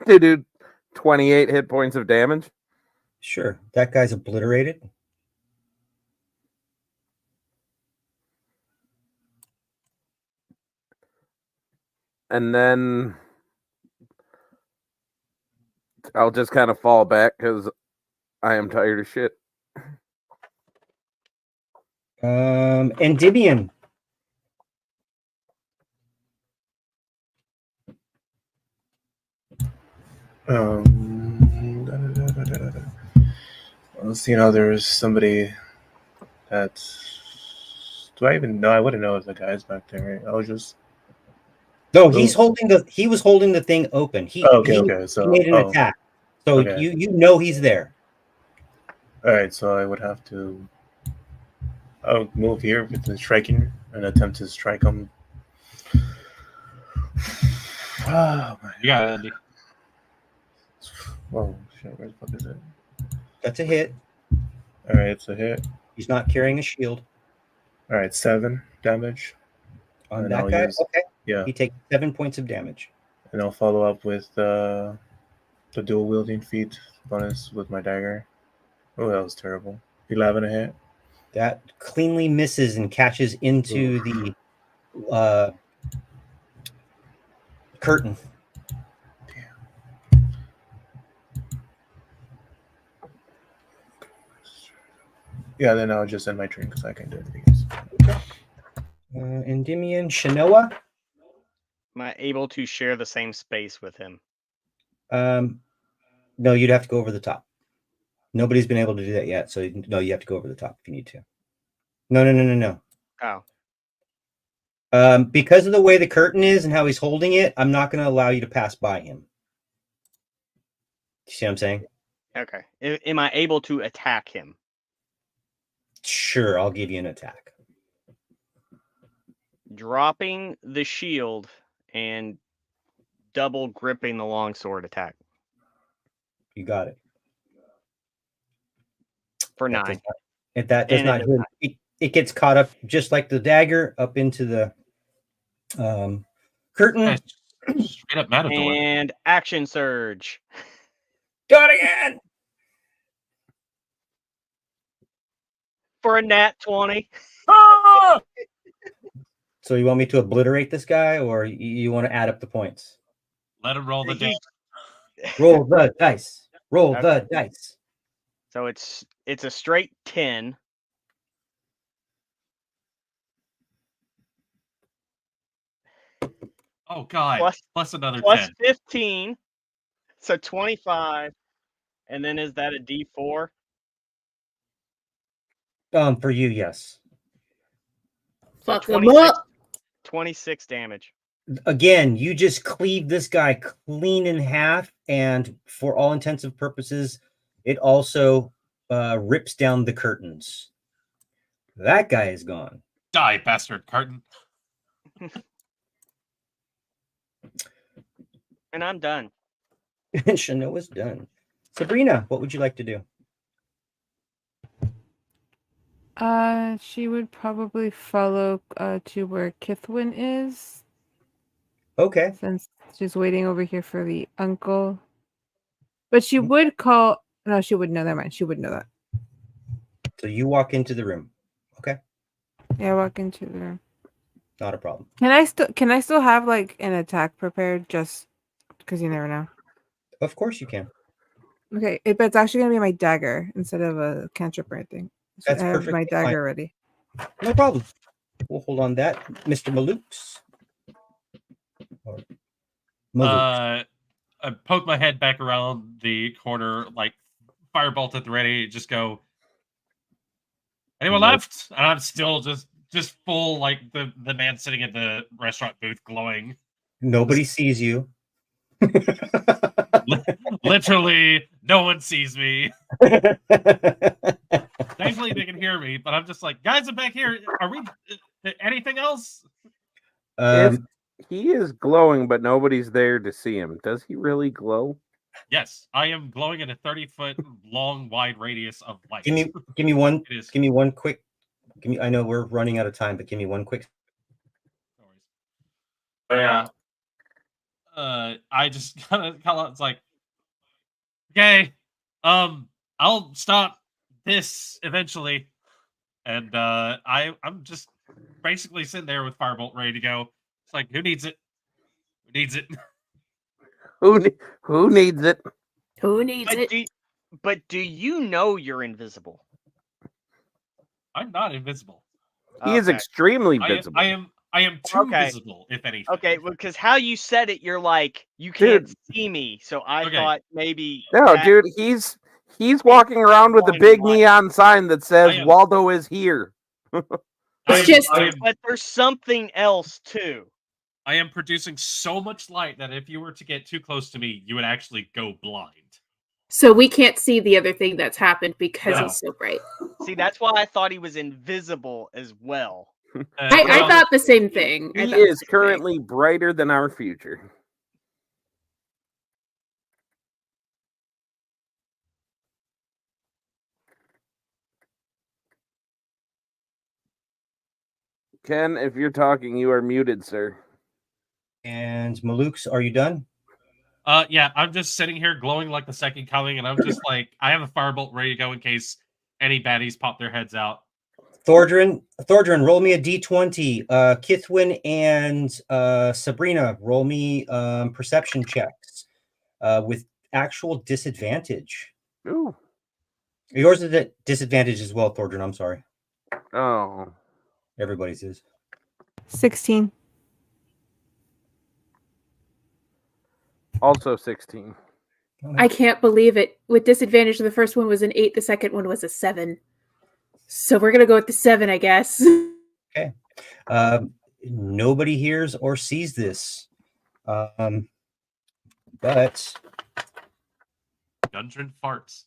To do 28 hit points of damage. Sure. That guy's obliterated. And then I'll just kind of fall back because I am tired of shit. Endymion. Let's see. There's somebody that's. Do I even know? I wouldn't know if the guy's back there. Right? I was just. No, he was holding the thing open. Okay. So he made an attack. So okay. you know he's there. All right. So I would have to. I'll move here with the striking and attempt to strike him. Oh my. You got it, Andy. Whoa, shit, where the fuck is it? That's a hit. All right, it's a hit. He's not carrying a shield. All right, 7 damage. On And that I'll guy? use- Okay. Yeah, He takes 7 points of damage. and I'll follow up with the dual wielding feat bonus with my dagger. Oh, that was terrible. 11 a hit. That cleanly misses and catches into the curtain. Yeah, then I'll just end my turn because I can't do anything else. Endymion, Shanoa. Am I able to share the same space with him? No, you'd have to go over the top. Nobody's been able to do that yet, so no, you have to go over the top if you need to. No. Oh. Because of the way the curtain is and how he's holding it, I'm not going to allow you to pass by him. You see what I'm saying? Okay. Am I able to attack him? Sure, I'll give you an attack. dropping the shield and double gripping the longsword attack You got it. for That 9. does not, if that does And it not does hit, not. it gets caught up just like the dagger up into the curtain. Straight up Matador. And action surge. Do it again. For a nat 20. Ah! So you want me to obliterate this guy, or you want to add up the points? Let him roll the He- dice. Roll the dice. Roll the Okay. dice. So it's a straight 10. Oh God! Plus- Plus another Plus 10. 15. So 25. And then is that a D4? For you, yes. So Fuck 'em 26, up. 26 damage. Again, you just cleave this guy clean in half, and for all intensive purposes, it also rips down the curtains. That guy is gone. Die, bastard carton. And I'm done. Shanoa's done. Sabrina, what would you like to do? She would probably follow to where Kithwin is, Okay. since she's waiting over here for the uncle. But she would call. No, she would know. Never mind. She would know that. So you walk into the room. Okay. Yeah, walk into the room. Not a problem. Can I still have like an attack prepared, just because you never know? Of course you can. Okay, but it's actually gonna be my dagger instead of a cantrip or anything. So That's I have my perfectly dagger fine. ready. No problem. We'll hold on that. Mr. Malooks. Or Malooks. I poke my head back around the corner, like firebolt at the ready. Just go. Anyone Nope. left? And I'm still just full like the man sitting at the restaurant booth glowing. Nobody sees you. Literally, no one sees me. Thankfully, they can hear me, but I'm just like, guys, I'm back here. Are we anything else? He is glowing, but nobody's there to see him. Does he really glow? Yes, I am glowing in a 30-foot long, wide radius of light. give me one. It is. Give me one quick. I know we're running out of time, but give me one quick. No worries. Yeah. I just kind of it's like, okay, I'll stop this eventually, and I'm just basically sitting there with firebolt ready to go. It's like, who needs it? Who needs it? Who needs it? Who needs it? But do you know you're invisible? I'm not invisible. He is extremely I visible. am too Okay. visible, if anything. Okay, because how you said it, you're like, you can't Dude. see me. So I Okay. thought maybe. No, that- dude, he's walking around with a One big light. neon sign that says I am- Waldo is here. But there's something else too. I am producing so much light that if you were to get too close to me, you would actually go blind. So we can't see the other thing that's happened because No. he's so bright. See, that's why I thought he was invisible as well. I thought the same thing. I He thought the is same thing. currently brighter than our future. Ken, if you're talking, you are muted, sir. And Malooks, are you done? Yeah, I'm just sitting here glowing like the second coming, and I'm just like, I have a firebolt ready to go in case any baddies pop their heads out. Thordrin, roll me a d20. Kithwin and Sabrina, roll me perception checks with actual disadvantage. Ooh. Yours is at disadvantage as well, Thordrin. I'm sorry. Oh. Everybody's is. 16. Also 16. I can't believe it. With disadvantage, the first one was an 8, the second one was a 7. So we're gonna go with the 7, I guess. Okay. Nobody hears or sees this. But Gundren farts.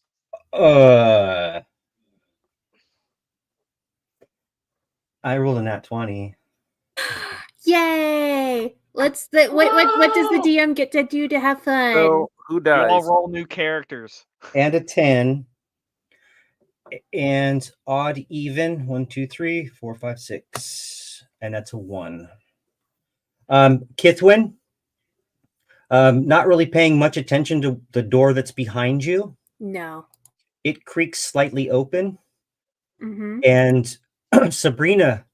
I rolled a nat 20. Yay! What does the DM get to do to have fun? So who We all dies? roll new characters. And a 10. And odd even 1, 2, 3, 4, 5, 6. And that's a 1. Kithwin, not really paying much attention to the door that's behind you. No. It creaks slightly open. Mm-hmm. And Sabrina,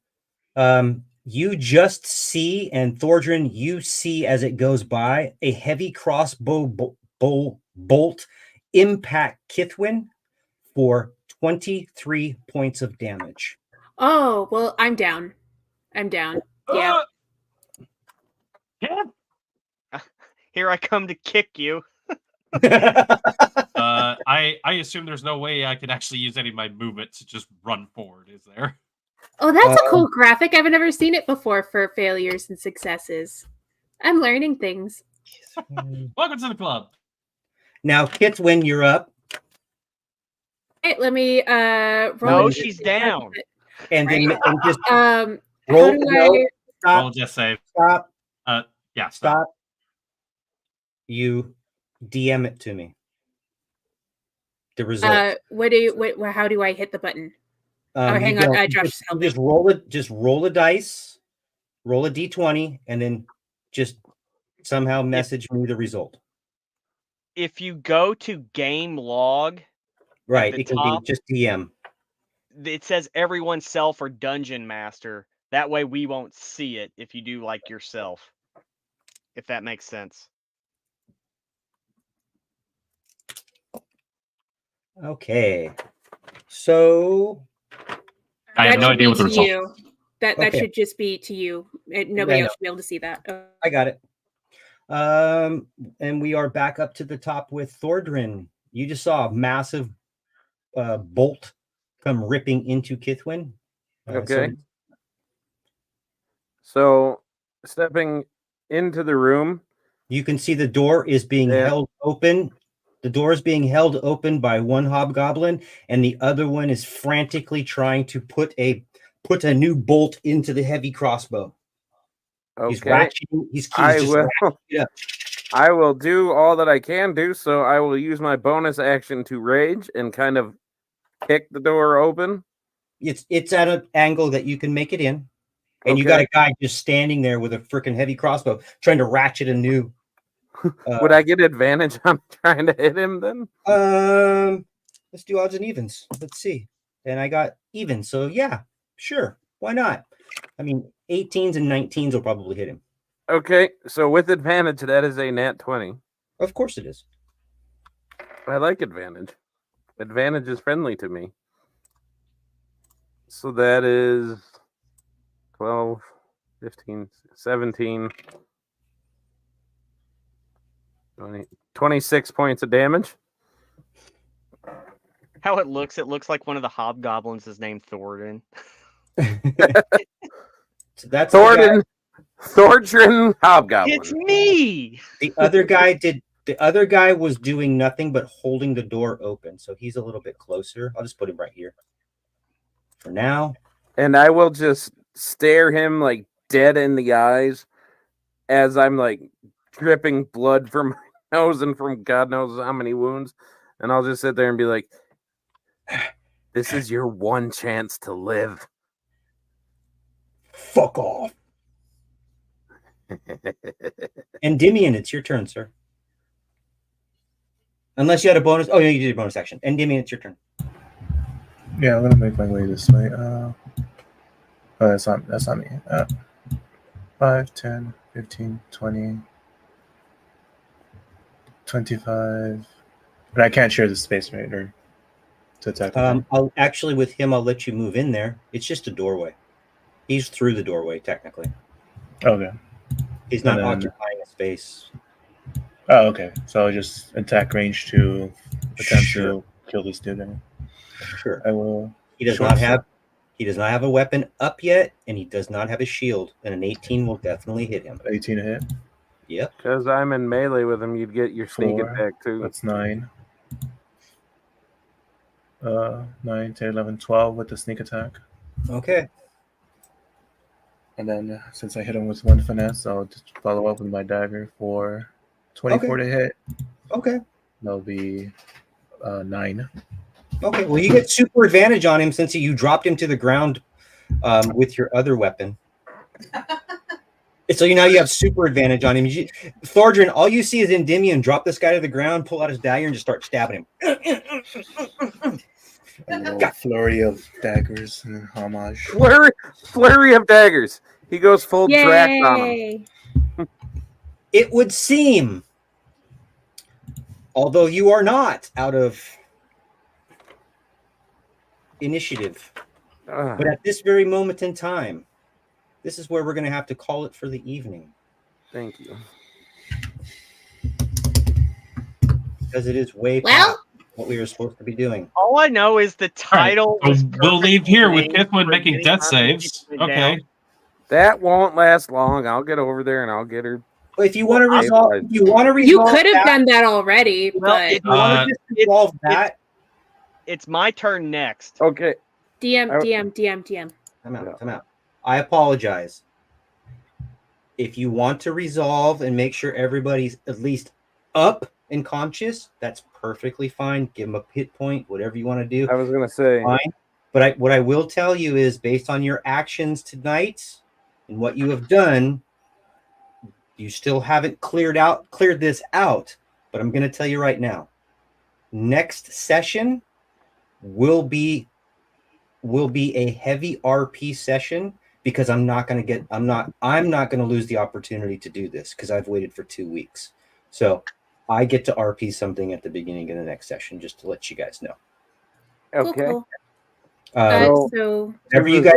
you just see, and Thordrin, you see as it goes by, a heavy crossbow bolt impact Kithwin for 23 points of damage. Oh, well, I'm down. Yeah. Here I come to kick you. I assume there's no way I could actually use any of my movement to just run forward, is there? Oh, that's a cool graphic. I've never seen it before for failures and successes. I'm learning things. Welcome to the club. Now, Kithwin, you're up. Right, let me roll. No, a- she's down. And then and just How roll. do No, Roll stop. just save. Stop. Yeah, stop. Stop. You DM it to me. The result. How do I hit the button? You hang on, don't. Josh is helping. Just roll it. Just roll a dice, roll a d20, and then just somehow message me the result. If you go to game log, Right. the It can top- be just DM. it says everyone self or dungeon master. That way we won't see it if you do like yourself. If that makes sense. Okay. So I have no idea what the result. You. That Okay. should just be to you. Nobody I know. else should be able to see that. Oh. I got it. And we are back up to the top with Thordrin. You just saw a massive bolt come ripping into Kithwin. Okay. So stepping into the room, you can see the door is being held open. The door is being held open by one hobgoblin, and the other one is frantically trying to put a new bolt into the heavy crossbow. okay, He's ratcheting. He's I just will. ratcheting it up. I will do all that I can do. So I will use my bonus action to rage and kind of kick the door open. It's at an angle that you can make it in, and you got a guy just standing there with a freaking heavy crossbow trying to ratchet a new. Would I get advantage on trying to hit him then? Let's do odds and evens. Let's see. And I got even. So yeah, sure. Why not? I mean, 18s and 19s will probably hit him. Okay, so with advantage, that is a nat 20. Of course it is. I like advantage. Advantage is friendly to me. So that is 12, 15, 17, 20, 26 points of damage. How it looks like one of the hobgoblins is named Thorin. So that's Thordrin Hobgoblin. It's me. The other guy was doing nothing but holding the door open. So he's a little bit closer. I'll just put him right here for now. And I will just stare him like dead in the eyes as I'm like dripping blood from my nose and from God knows how many wounds. And I'll just sit there and be like, this is your one chance to live. Fuck off. Endymion, it's your turn, sir. Unless you had a bonus. Oh, yeah, you did a bonus action. Endymion, it's your turn. Yeah, I'm gonna make my way this way. Oh, that's not me. 5, 10, 15, 20, 25. But I can't share the space, right? Or to attack. I'll actually with him, I'll let you move in there. It's just a doorway. He's through the doorway, technically. Okay. He's not occupying a space. Oh, okay. So I'll just attack range to attempt to kill this dude. Then. Sure. I will. He does not have a weapon up yet, and he does not have a shield. And an 18 will definitely hit him. 18 to hit. Yep. Because I'm in melee with him, you'd get your sneak 4, attack too. That's 9. 9, 10, 11, 12 with the sneak attack. Okay. And then since I hit him with one finesse, I'll just follow up with my dagger for 24 to hit. Okay. That'll be 9. Okay. Well, you get super advantage on him since you dropped him to the ground with your other weapon. So now you have super advantage on him. Thordrin, all you see is Endymion drop this guy to the ground, pull out his dagger, and just start stabbing him. A little flurry of daggers and homage. Flurry of daggers. He goes full Drax on him. Yay! It would seem, although you are not out of initiative, but at this very moment in time, this is where we're going to have to call it for the evening. Thank you. Because it is way past what we were supposed to be doing. All I know is the title. So was we'll leave here with perfect Kithwin for making getting death on and saves. keeping it Okay. down. That won't last long. I'll get over there and I'll get her. But if you want to Well, resolve, You could have done that already, Well, but If you want to just resolve that, It's my turn next. Okay. DM. Time out. I apologize. If you want to resolve and make sure everybody's at least up and conscious, that's perfectly fine. Give them a hit point, whatever you want to do. I was gonna say. Fine. But what I will tell you is, based on your actions tonight and what you have done, you still haven't cleared this out. But I'm going to tell you right now, next session will be a heavy RP session, because I'm not going to lose the opportunity to do this because I've waited for 2 weeks. So I get to RP something at the beginning of the next session, just to let you guys know. Okay. Cool. So whatever you guys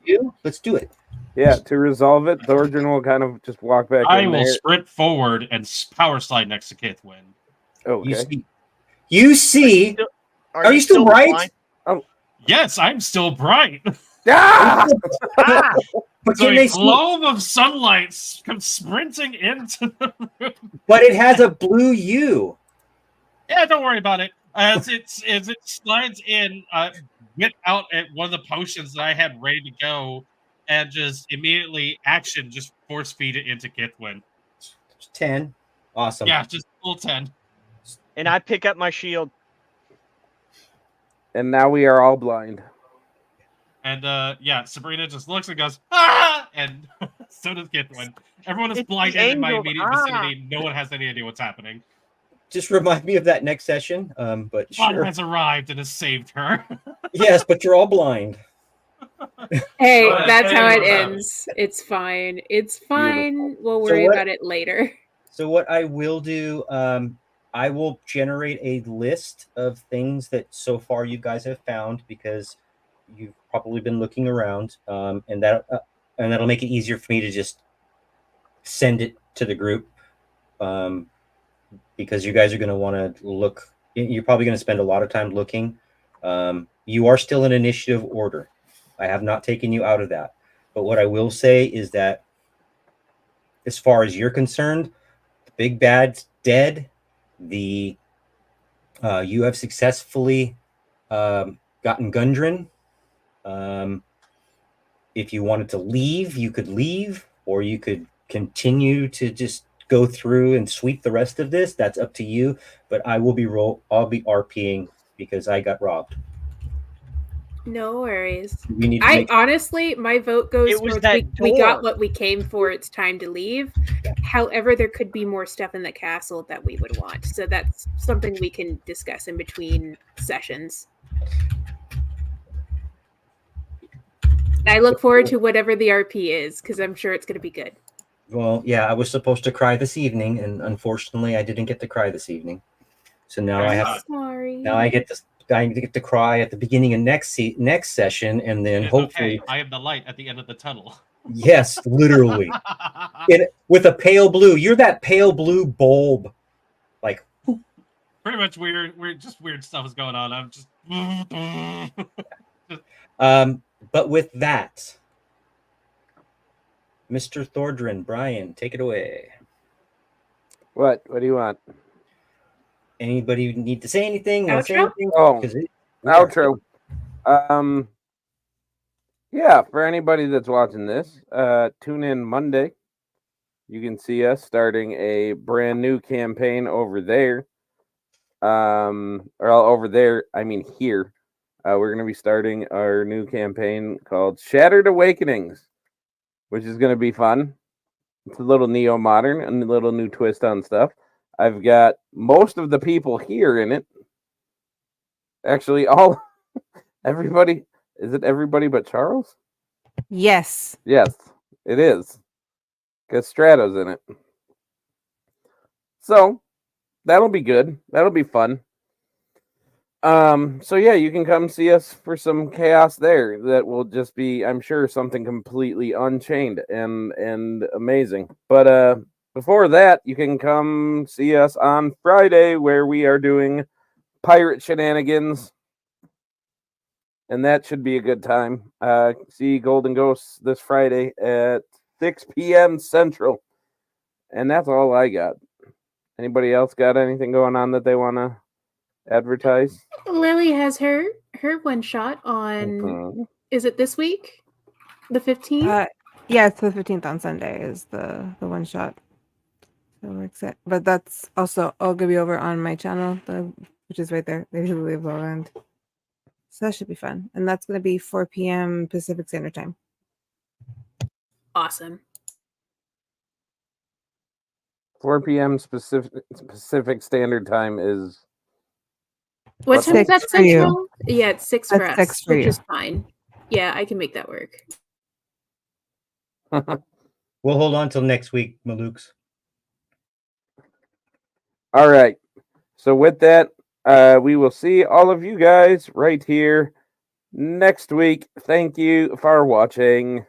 do, let's do it. Yeah, to resolve it, Thorgrin will kind of just walk back I in will there. sprint forward and power slide next to Kithwin. Okay. You see. Are you still bright? Oh, yes, I'm still bright. Ah! But So can a they see? globe of sunlight comes sprinting into the room. But it has a blue U. Yeah, don't worry about it. As it slides in, get out at one of the potions that I had ready to go, and just immediately just force feed it into Kithwin. 10. Awesome. Yeah, just full 10. And I pick up my shield. And now we are all blind. And Sabrina just looks and goes, ah! And so does Kithwin. Everyone is It's the blinded in my angels, immediate vicinity. No one has any idea what's happening. Just remind me of that next session. But One sure. has arrived and has saved her. Yes, but you're all blind. Hey, Go ahead, that's say how it what's happening. ends. It's fine. It's fine. Beautiful. We'll So worry what- about it later. So what I will do, I will generate a list of things that so far you guys have found, because you've probably been looking around, and that'll make it easier for me to just send it to the group, because you guys are going to want to look. You're probably going to spend a lot of time looking. You are still in initiative order. I have not taken you out of that. But what I will say is that, as far as you're concerned, the big bad's dead. You have successfully gotten Gundren. If you wanted to leave, you could leave, or you could continue to just go through and sweep the rest of this. That's up to you. But I'll be RPing because I got robbed. No worries. We need to Honestly, my vote goes It was towards that we got door. what we came for. It's time to leave. However, there could be more stuff in the castle that we would want. So that's something we can discuss in between sessions. I look forward to whatever the RP is, because I'm sure it's going to be good. Well, yeah, I was supposed to cry this evening, and unfortunately, I didn't get to cry this evening. So now I have. Sorry. Now I get to cry at the beginning of next session, and then It's hopefully, okay. I am the light at the end of the tunnel. yes, literally, with a pale blue. You're that pale blue bulb, like. Pretty much weird stuff is going on. I'm just. But with that, Mr. Thordrin, Brian, take it away. What? What do you want? Anybody need to say anything? Want to say Outro? anything? Oh, 'Cause outro. Yeah, for anybody that's watching this, tune in Monday. You can see us starting a brand new campaign over there. Or over there, I mean here. We're going to be starting our new campaign called Shattered Awakenings, which is going to be fun. It's a little neo-modern and a little new twist on stuff. I've got most of the people here in it. Actually, everybody. Is it everybody but Charles? Yes. Yes, it is. Because Strato's in it. So, that'll be good. That'll be fun. So yeah, you can come see us for some chaos there. That will just be, I'm sure, something completely unchained and amazing. But before that, you can come see us on Friday where we are doing pirate shenanigans. And that should be a good time. See Golden Ghosts this Friday at 6 p.m. Central. And that's all I got. Anybody else got anything going on that they want to advertise? Lily has her one shot on. Mhm. Is it this week? The 15th? Yeah, it's the 15th on Sunday is the one shot. So we're excited. But that's also I'll give you over on my channel, which is right there. They usually leave end. So that should be fun. And that's gonna be 4 p.m. Pacific Standard Time. Awesome. 4 p.m. Pacific Standard Time is What time is that 6 for you. central? Yeah, it's 6 for That's us, 6 for which you. is fine. Yeah, I can make that work. We'll hold on till next week, Malukes. all right. So with that, we will see all of you guys right here next week. Thank you for watching.